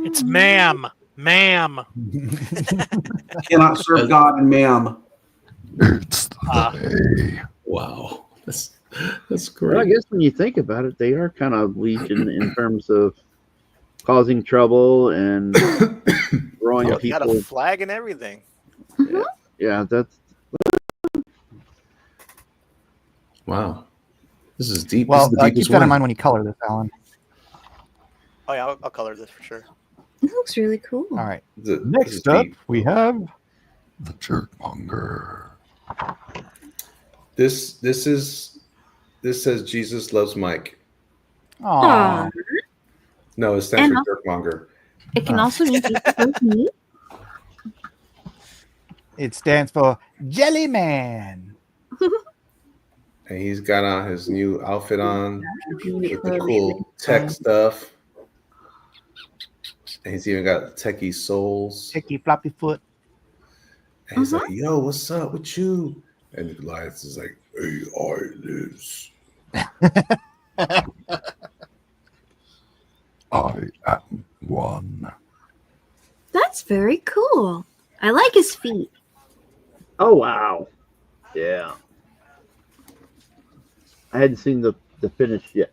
It's ma'am. Ma'am. Cannot serve God and ma'am. It's Wow. That's great. Well, I guess when you think about it, they are kind of legion in terms of causing trouble and throwing You people. got a flag and everything. Yeah, that's Wow. This is deep. Well, this is the keep deepest that in one. mind when you color this, Alan. Oh yeah, I'll color this for sure. It looks really cool. All right. This is Next up, deep. we have the Jerkmonger. This says Jesus loves Mike. Aww. No, it stands And for Jerkmonger. It can also mean Jesus loves me. It stands for Jellyman. And he's got on his new outfit on with the cool tech stuff. And he's even got techie soles. Techie floppy foot. And he's like, yo, what's up with you? And Goliath is like, hey, I am one. That's very cool. I like his feet. oh wow, yeah. I hadn't seen the finish yet.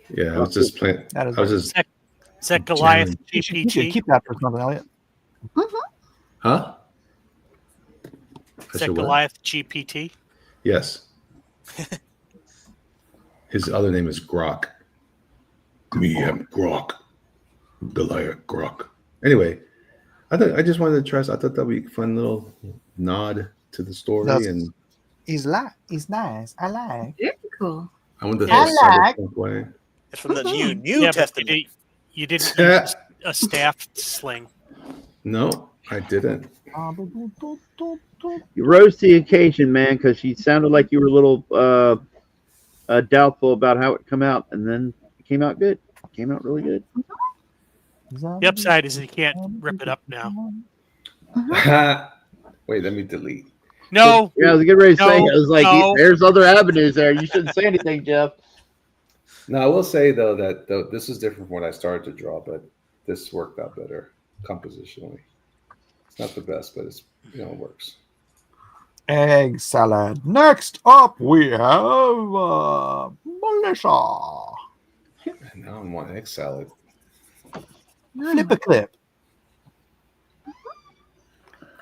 Yeah, I was just playing. That is I was just Is that Goliath You should GPT? keep that for something, Elliot. Huh? Is that Goliath GPT? Yes. His other name is Grok. Me am Grok. Goliath Grok. Anyway, I just wanted to try. I thought that'd be a fun little nod to the story, and he's nice. I like. Very cool. I went the I whole like. cyberpunk way. It's from the New Yeah, but Testament. you didn't use a staff sling. No, I didn't. You rose to the occasion, man, because you sounded like you were a little doubtful about how it come out, and then it came out good. It came out really good. The upside is you can't rip it up now. Wait, let me delete. No. Yeah, I was getting ready to say. I was like, no. "There's other avenues there. You shouldn't say anything, Jeff." No, I will say though that this is different from when I started to draw, but this worked out better compositionally. It's not the best, but it's it works. Egg salad. Next up, we have Melissa. And now I want egg salad. Flip a clip.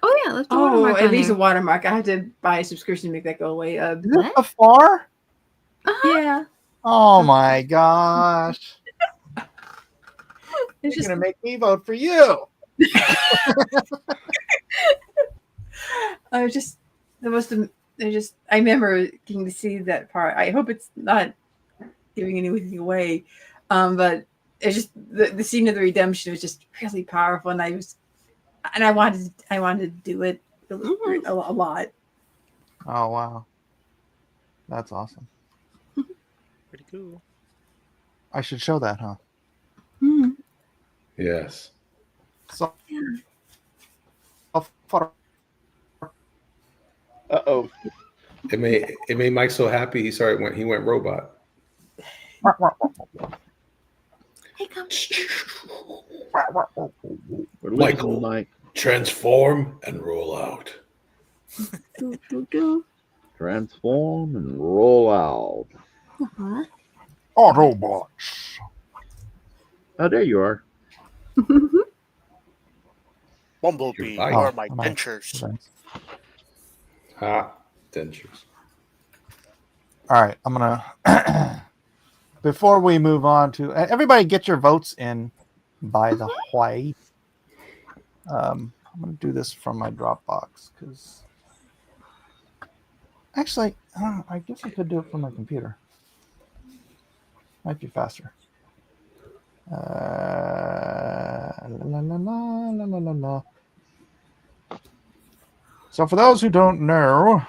Oh yeah, let's do Oh, watermark at on least a there. watermark. I have to buy a subscription to make that go away. Is this afar? Yeah. Oh my gosh. It's You're just gonna make me vote for you. I was just the most. I remember getting to see that part. I hope it's not giving anything away, but it's just the scene of the redemption was just really powerful, and I wanted to do it a lot. Oh wow. That's awesome. Pretty cool. I should show that, huh? Yes. So Uh-oh. It made Mike so happy he went robot. Hey, come. We're Michael, losing Mike. Transform and roll out. Transform and roll out. Uh-huh. Autobots. Oh, there you are. Bumblebee Your bike. or my nice. dentures. Dentures. All right, I'm gonna before we move on to everybody, get your votes in by the way. I'm gonna do this from my Dropbox because actually, I guess I could do it from my computer. Might be faster. So for those who don't know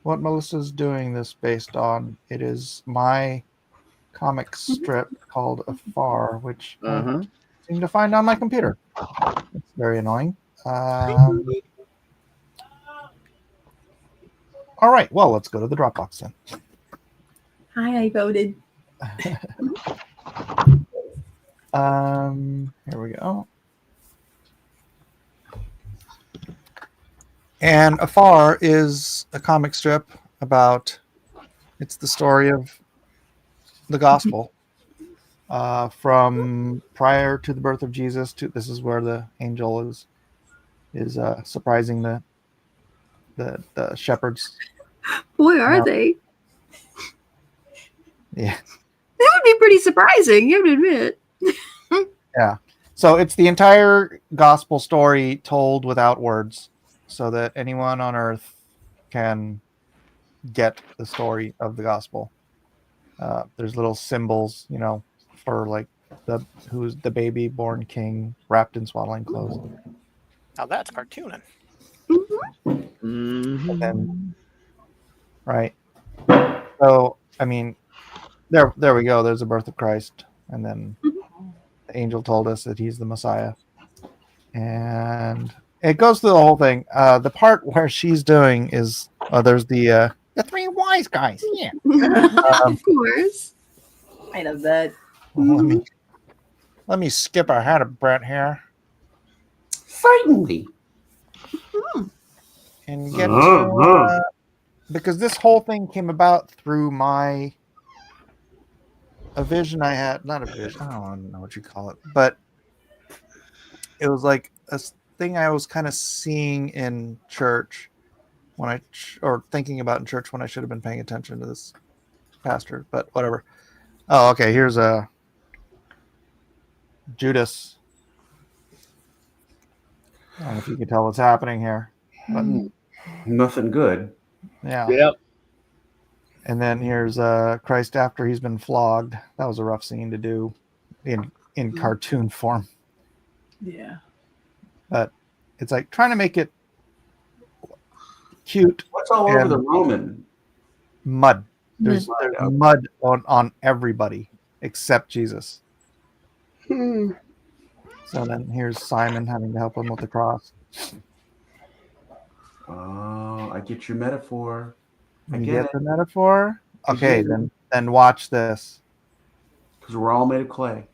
what Melissa's doing this based on, it is my comic strip called Afar, which I seem to find on my computer. It's very annoying. All right, well, let's go to the Dropbox then. Hi, I voted. Here we go. And Afar is a comic strip about, it's the story of the gospel from prior to the birth of Jesus to this is where the angel is surprising the shepherds. Boy, are they? Yeah. That would be pretty surprising, you have to admit. Yeah. So it's the entire gospel story told without words so that anyone on earth can get the story of the gospel. There's little symbols, for like who's the baby born king wrapped in swaddling clothes. Now that's cartooning. And then, right. So, I mean, there we go. There's the birth of Christ. And then the angel told us that he's the Messiah. And it goes through the whole thing. The part where she's doing is there's the three wise guys. Yeah. Of course. I love that. Let me skip ahead of Brett here. Certainly. And get to, because this whole thing came about through a vision I had, not a vision, I don't know what you call it, but it was like thing I was kind of seeing in church when or thinking about in church when I should have been paying attention to this pastor, but whatever. Oh, okay. Here's a Judas. I don't know if you can tell what's happening here, but Nothing good. yeah. Yep. And then here's Christ after he's been flogged. That was a rough scene to do in cartoon form. Yeah. But it's like trying to make it cute. What's all over the Roman? Mud. There's mud on everybody except Jesus. So then here's Simon having to help him with the cross. Oh, I get your metaphor. I You get get it. the metaphor? Okay, do. then watch this. Because we're all made of clay.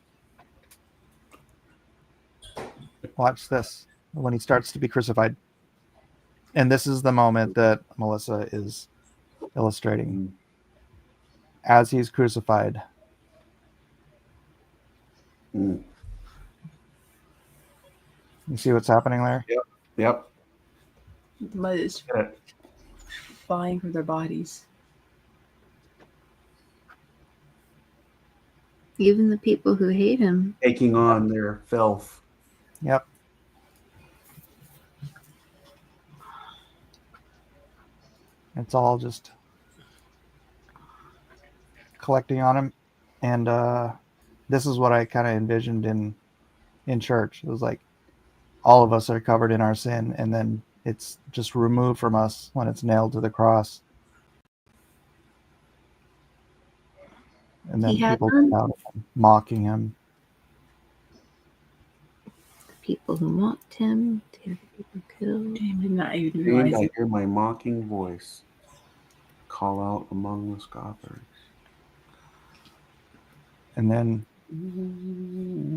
Watch this when he starts to be crucified. And this is the moment that Melissa is illustrating. As he's crucified. You see what's happening there? Yep. The mud is flying from their bodies. Even the people who hate him. Taking on their filth. Yep. It's all just collecting on him. And this is what I kind of envisioned in church. It was like all of us are covered in our sin, and then it's just removed from us when it's nailed to the cross. And then people out mocking him. The people who mocked him, the other people killed. Damn, did not even And realize I it. hear my mocking voice call out among the scoffers. And then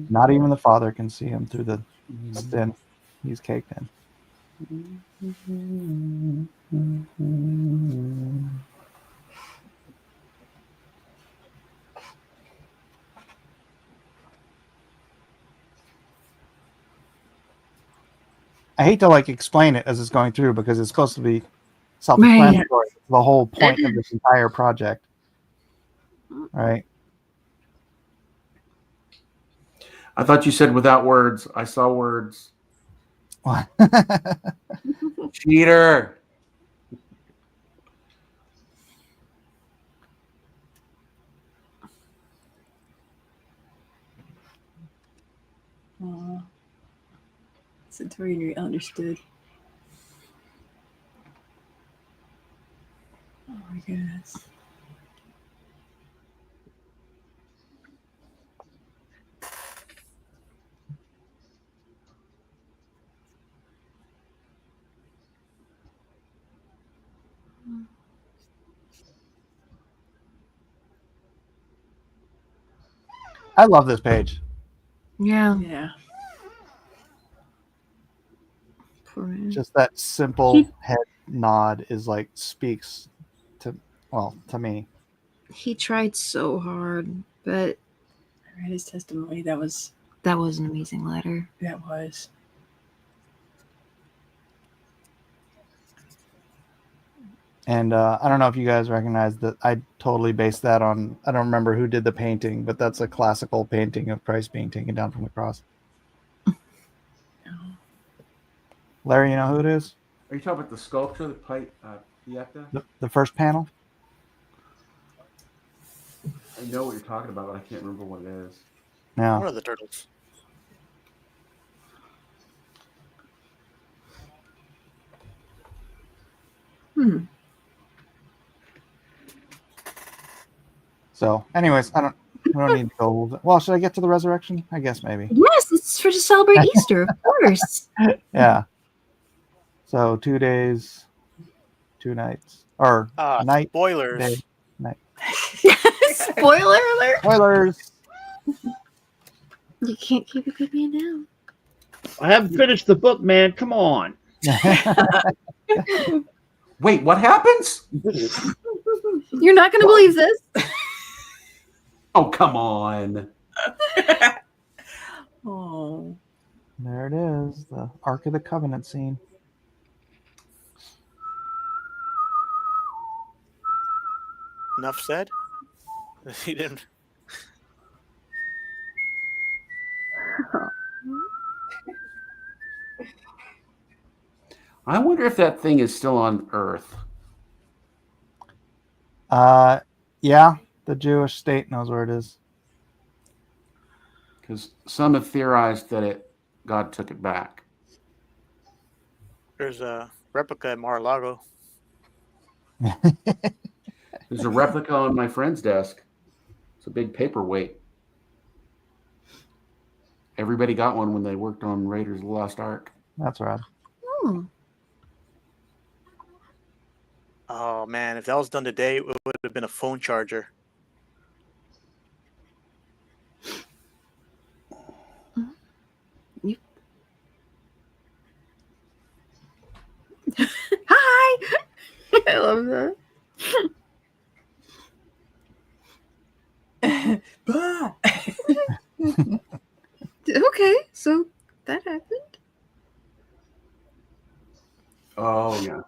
not even the Father can see him through the sin he's caked in. I hate to explain it as it's going through because it's supposed to be self-explanatory. Right. The whole point of this entire project, right? I thought you said without words. I saw words. What? Cheater. Centurion understood. Oh my goodness. I love this page. Yeah. Yeah. Just that simple head nod is speaks to me. He tried so hard, but I read his testimony. That was an amazing letter. That was. And I don't know if you guys recognize that I totally based that on, I don't remember who did the painting, but that's a classical painting of Christ being taken down from the cross. Larry, you know who it is? Are you talking about the sculpture, the Pieta? The first panel? I know what you're talking about, but I can't remember what it is. Yeah. One of the turtles. So, anyways, we don't need to go. Well, should I get to the resurrection? I guess maybe. Yes, it's to celebrate Easter, of course. Yeah. So 2 days, 2 nights, or night. Spoilers. Day, night. Spoiler alert. Spoilers. You can't keep it me now. I haven't finished the book, man. Come on. Wait, what happens? You're not going to believe this. Oh, come on. Oh. There it is, the Ark of the Covenant scene. Enough said. He didn't. I wonder if that thing is still on Earth. Yeah, the Jewish state knows where it is. Because some have theorized that God took it back. There's a replica at Mar-a-Lago. There's a replica on my friend's desk. It's a big paperweight. Everybody got one when they worked on Raiders of the Lost Ark. That's right. Oh man, if that was done today, it would have been a phone charger. Hi. I love that. Okay, so that happened. Oh, yeah.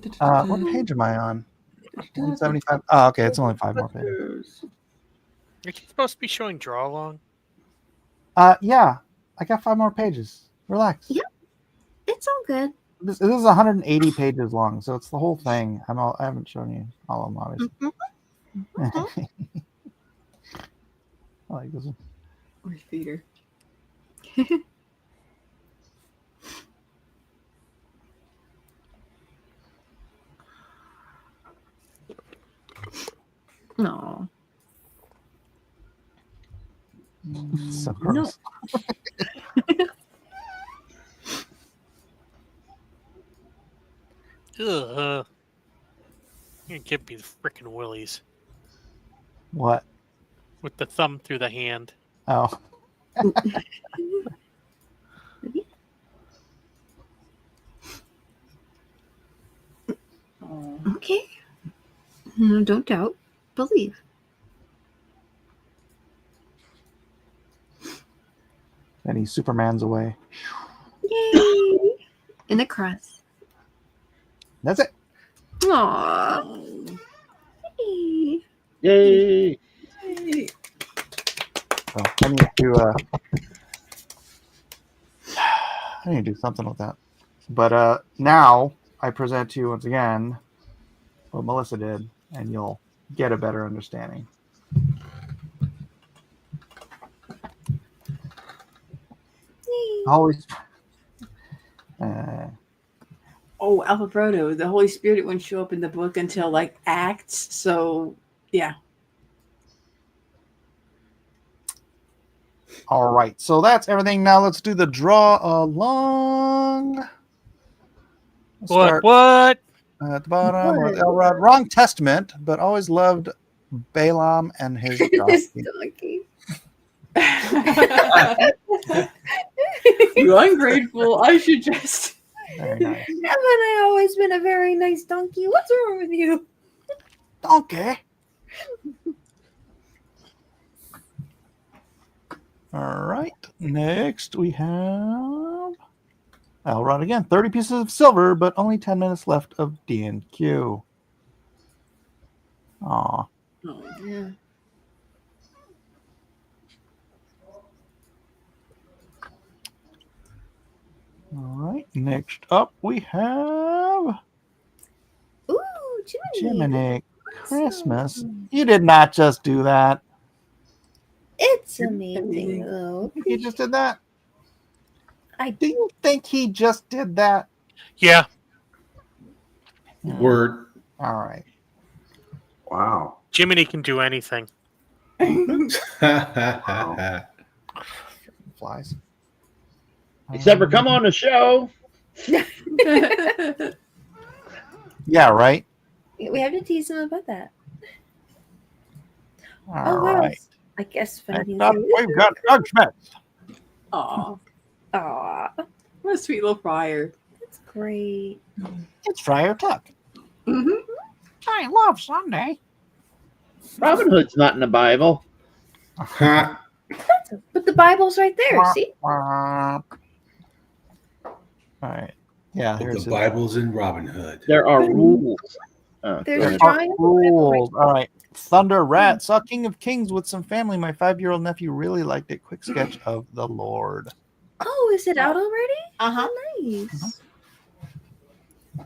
What page am I on? 175. Oh, okay. It's only 5 more pages. Are you supposed to be showing draw along? Yeah. I got 5 more pages. Relax. Yep. It's all good. This is 180 pages long, so it's the whole thing. I haven't shown you all of them, obviously. I like this one. My feeder. No. So gross. Ugh. You give me the frickin' willies. What? With the thumb through the hand. Oh. Okay. No, don't doubt. Believe. And he Superman's away. Yay! In the cross. That's it. Aww. Hey. Yay! So I need to do something with that. But now I present to you once again what Melissa did, and you'll get a better understanding. Always. Oh, Alpha Proto, the Holy Spirit wouldn't show up in the book until like Acts. So, yeah. All right, so that's everything. Now let's do the draw along. What? At the bottom, with Elrod. Wrong testament, but always loved Balaam and his donkey. You ungrateful. I should just. Very nice. Haven't I always been a very nice donkey? What's wrong with you? Donkey. All right. Next we have Elrod again. 30 pieces of silver, but only 10 minutes left of D&Q. Aw. Oh, yeah. All right. Next up we have Ooh, Jiminy Christmas. You did not just do that. It's amazing, though. He just did that. Do you think he just did that? Yeah. Word. All right. Wow. Jiminy can do anything. Flies. Except for come on the show. Yeah, right. We have to tease him about that. All wow. right. I guess Next up, we've got Doug Schmidt. Aw. Aw. What a sweet little friar. That's great. It's Friar Tuck. Mm-hmm. I love Sunday. Robin Hood's not in the Bible. Huh. But the Bible's right there. See? All right. Yeah, The here's his Bible's in Robin Hood. There are rules. There's There a are drawing of the Bible. rules. All right. Thunder Rat saw King of Kings with some family. My 5-year-old nephew really liked it. Quick sketch of the Lord. Oh, is it out already? Uh-huh. Oh, nice.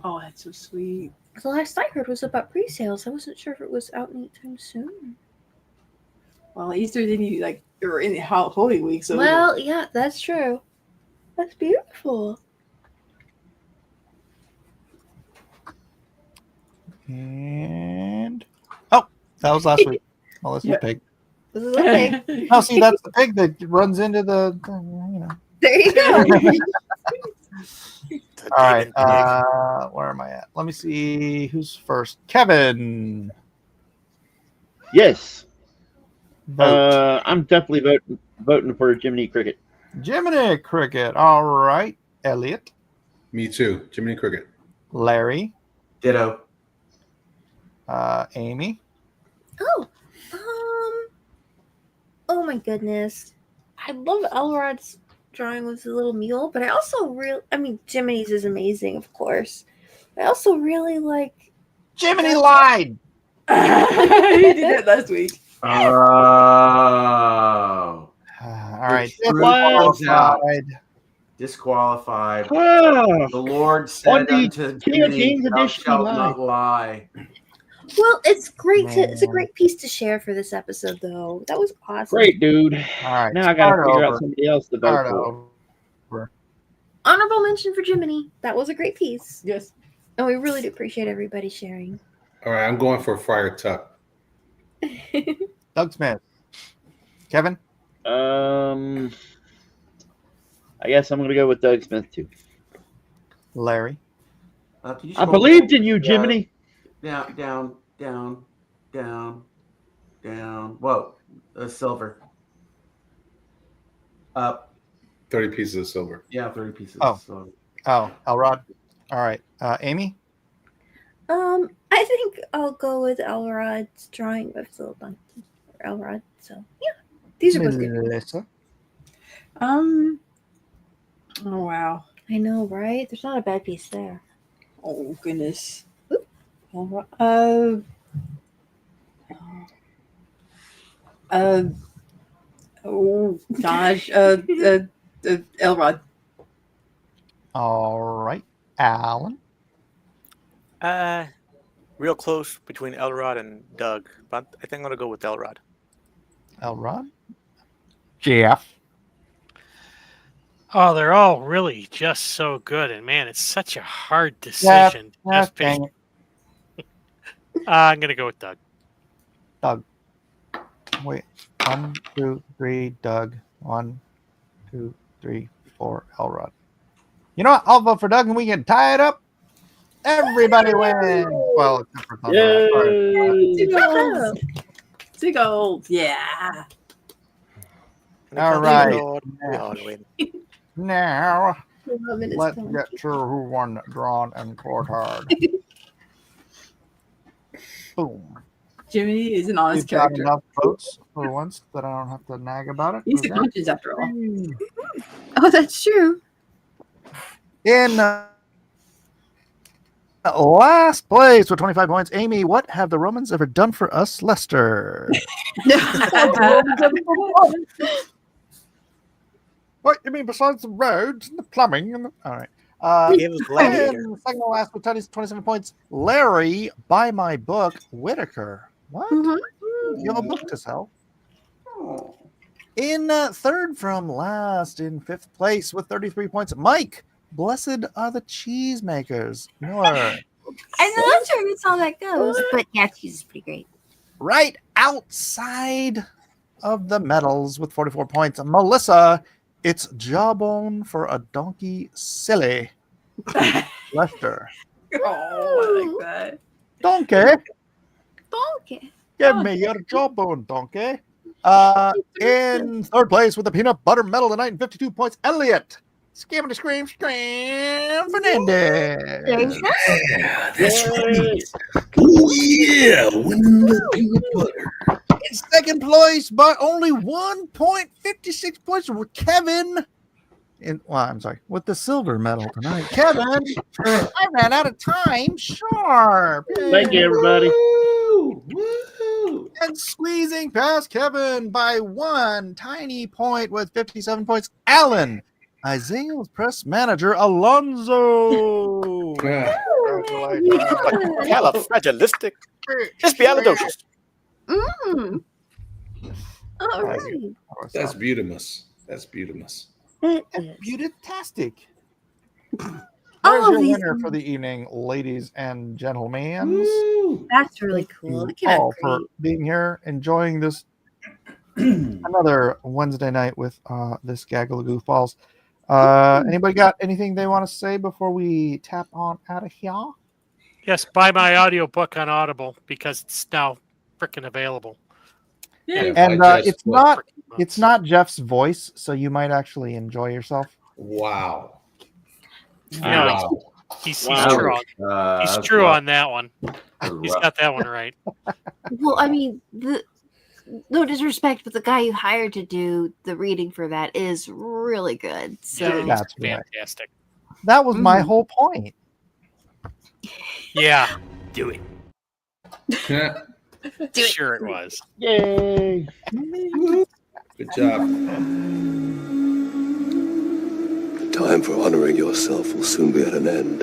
Oh, that's so sweet. The last I heard was about pre-sales. I wasn't sure if it was out anytime soon. Well, Easter didn't like or in the Holy Week, so Well, yeah, that's true. That's beautiful. And that was last week. Oh, this is a pig. This is a pig. Oh, see, that's the pig that runs into the. There you go. All right. Where am I at? Let me see who's first. Kevin. Yes. Vote. I'm definitely voting for Jiminy Cricket. Jiminy Cricket. All right. Elliot. Me too. Jiminy Cricket. Larry. Ditto. Amy. Oh my goodness. I love Elrod's drawing with the little mule, but I also Jiminy's is amazing, of course. I also really like Jiminy lied. he did that last week. Oh. All right. Disqualified. Oh. The Lord said unto King of Jiminy, Kings thou edition, shalt lied. not lie. Well, it's great. It's a great piece to share for this episode, though. That was awesome. Great, dude. All right. Now I got to figure out somebody else to vote for. Honorable mention for Jiminy. That was a great piece. Yes. And we really do appreciate everybody sharing. All right, I'm going for Friar Tuck. Doug Smith. Kevin. I guess I'm going to go with Doug Smith too. Larry. I believed in you, Jiminy. Down. Whoa. Silver. Up. 30 pieces of silver. Yeah, 30 pieces of silver. Oh, Elrod. All right. Amy? I think I'll go with Elrod's drawing with the little donkey. Or Elrod. So, yeah. These are both good. Melissa. Oh, wow. I know, right? There's not a bad piece there. Oh, goodness. Elrod. Oh, gosh. Elrod. All right. Alan. Real close between Elrod and Doug, but I think I'm gonna go with Elrod. Elrod. Jeff. Oh, they're all really just so good, and man, it's such a hard decision. Just pick. I'm gonna go with Doug. Doug. Wait. 1, 2, 3, Doug. 1, 2, 3, 4, Elrod. You know what? I'll vote for Doug, and we can tie it up. Everybody wins. Well, except for Thunder. Yay. 2 golds. Yeah. All right. Now, let's get to who won, drawn, and quartered. Boom. Jiminy is an honest We've got character. enough votes for once that I don't have to nag about it. He's the conscience after all. Oh, that's true. In last place with 25 points, Amy, what have the Romans ever done for us, Lester? What you mean besides the roads and the plumbing and the... All right. And second to last with 27 points, Larry, buy my book, Whitaker. What? You have a book to sell. In third from last, in fifth place with 33 points, Mike, blessed are the cheesemakers. Miller. I'm not sure that's how that goes, but yeah, cheese is pretty great. Right outside of the medals with 44 points, Melissa, it's jawbone for a donkey silly. Lester. Oh, I like that. Donkey. Donkey. Give me your jawbone, donkey. In third place with the peanut butter medal tonight and 52 points, Elliot. Skimmity scream Fernandez. There you go. That's right. Oh yeah, winning the peanut butter. In second place by only 1.56 points were Kevin. I'm sorry, with the silver medal tonight. Kevin, I ran out of time. Sharp. Thank you, everybody. Woo! And squeezing past Kevin by 1 tiny point with 57 points. Alan, Isaiah's press manager, Alonzo. Califragilistic. Just be alidocious. All right. That's beautimous. That's beautimous. Beautastic. All There's of your these- winner for the evening, ladies and gentlemen. That's really cool. Look at All that. for being here, enjoying this another Wednesday night with this gaggle of goofballs. Anybody got anything they want to say before we tap on out of here? Yes, buy my audiobook on Audible because it's now freaking available. And it's not Jeff's voice, so you might actually enjoy yourself. Wow. No, he's true on, he's true on that one. He's got that one right. Well, I mean, no disrespect, but the guy you hired to do the reading for that is really good. So That's fantastic. That was my whole point. Yeah. Do it. Sure it was. Yay. Good job. The time for honoring yourself will soon be at an end.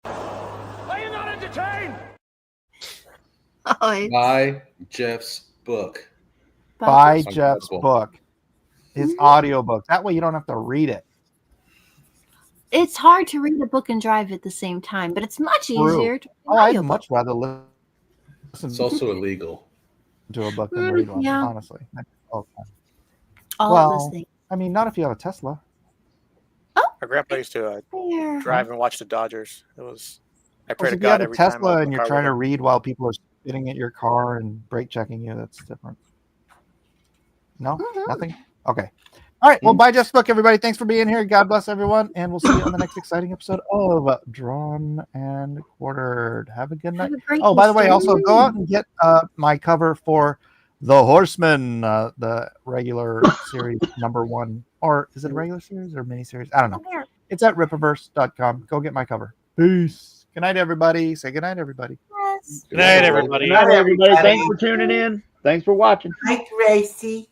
Are you not entertained? Buy Jeff's book. Buy Jeff's book. His audiobook. That way you don't have to read it. it's hard to read a book and drive at the same time, but it's much easier to read an I'd audiobook. much rather listen. It's also illegal to a book than read one, yeah. honestly. Okay. All well, of those things. I mean, not if you have a Tesla. My grandpa used to There. drive and watch the Dodgers. It was. I pray If to you God have a every time. I Tesla was in and the you're car trying with to him. read while people are spitting at your car and brake checking you, that's different. No? Nothing? Okay. All right. Well, bye, Jeff's book, everybody. Thanks for being here. God bless everyone. And we'll see you on the next exciting episode of Drawn and Quartered. Have a good night. Have a great Oh, by the way, Easter. also go out and get my cover for The Horseman, the regular series #1. Or is it a regular series or miniseries? I don't know. It's at rippaverse.com. Go get my cover. Peace. Good night, everybody. Say good night, everybody. Yes. Good night, everybody. Good night, everybody. Thanks for tuning in. Thanks for watching. Night, Gracie.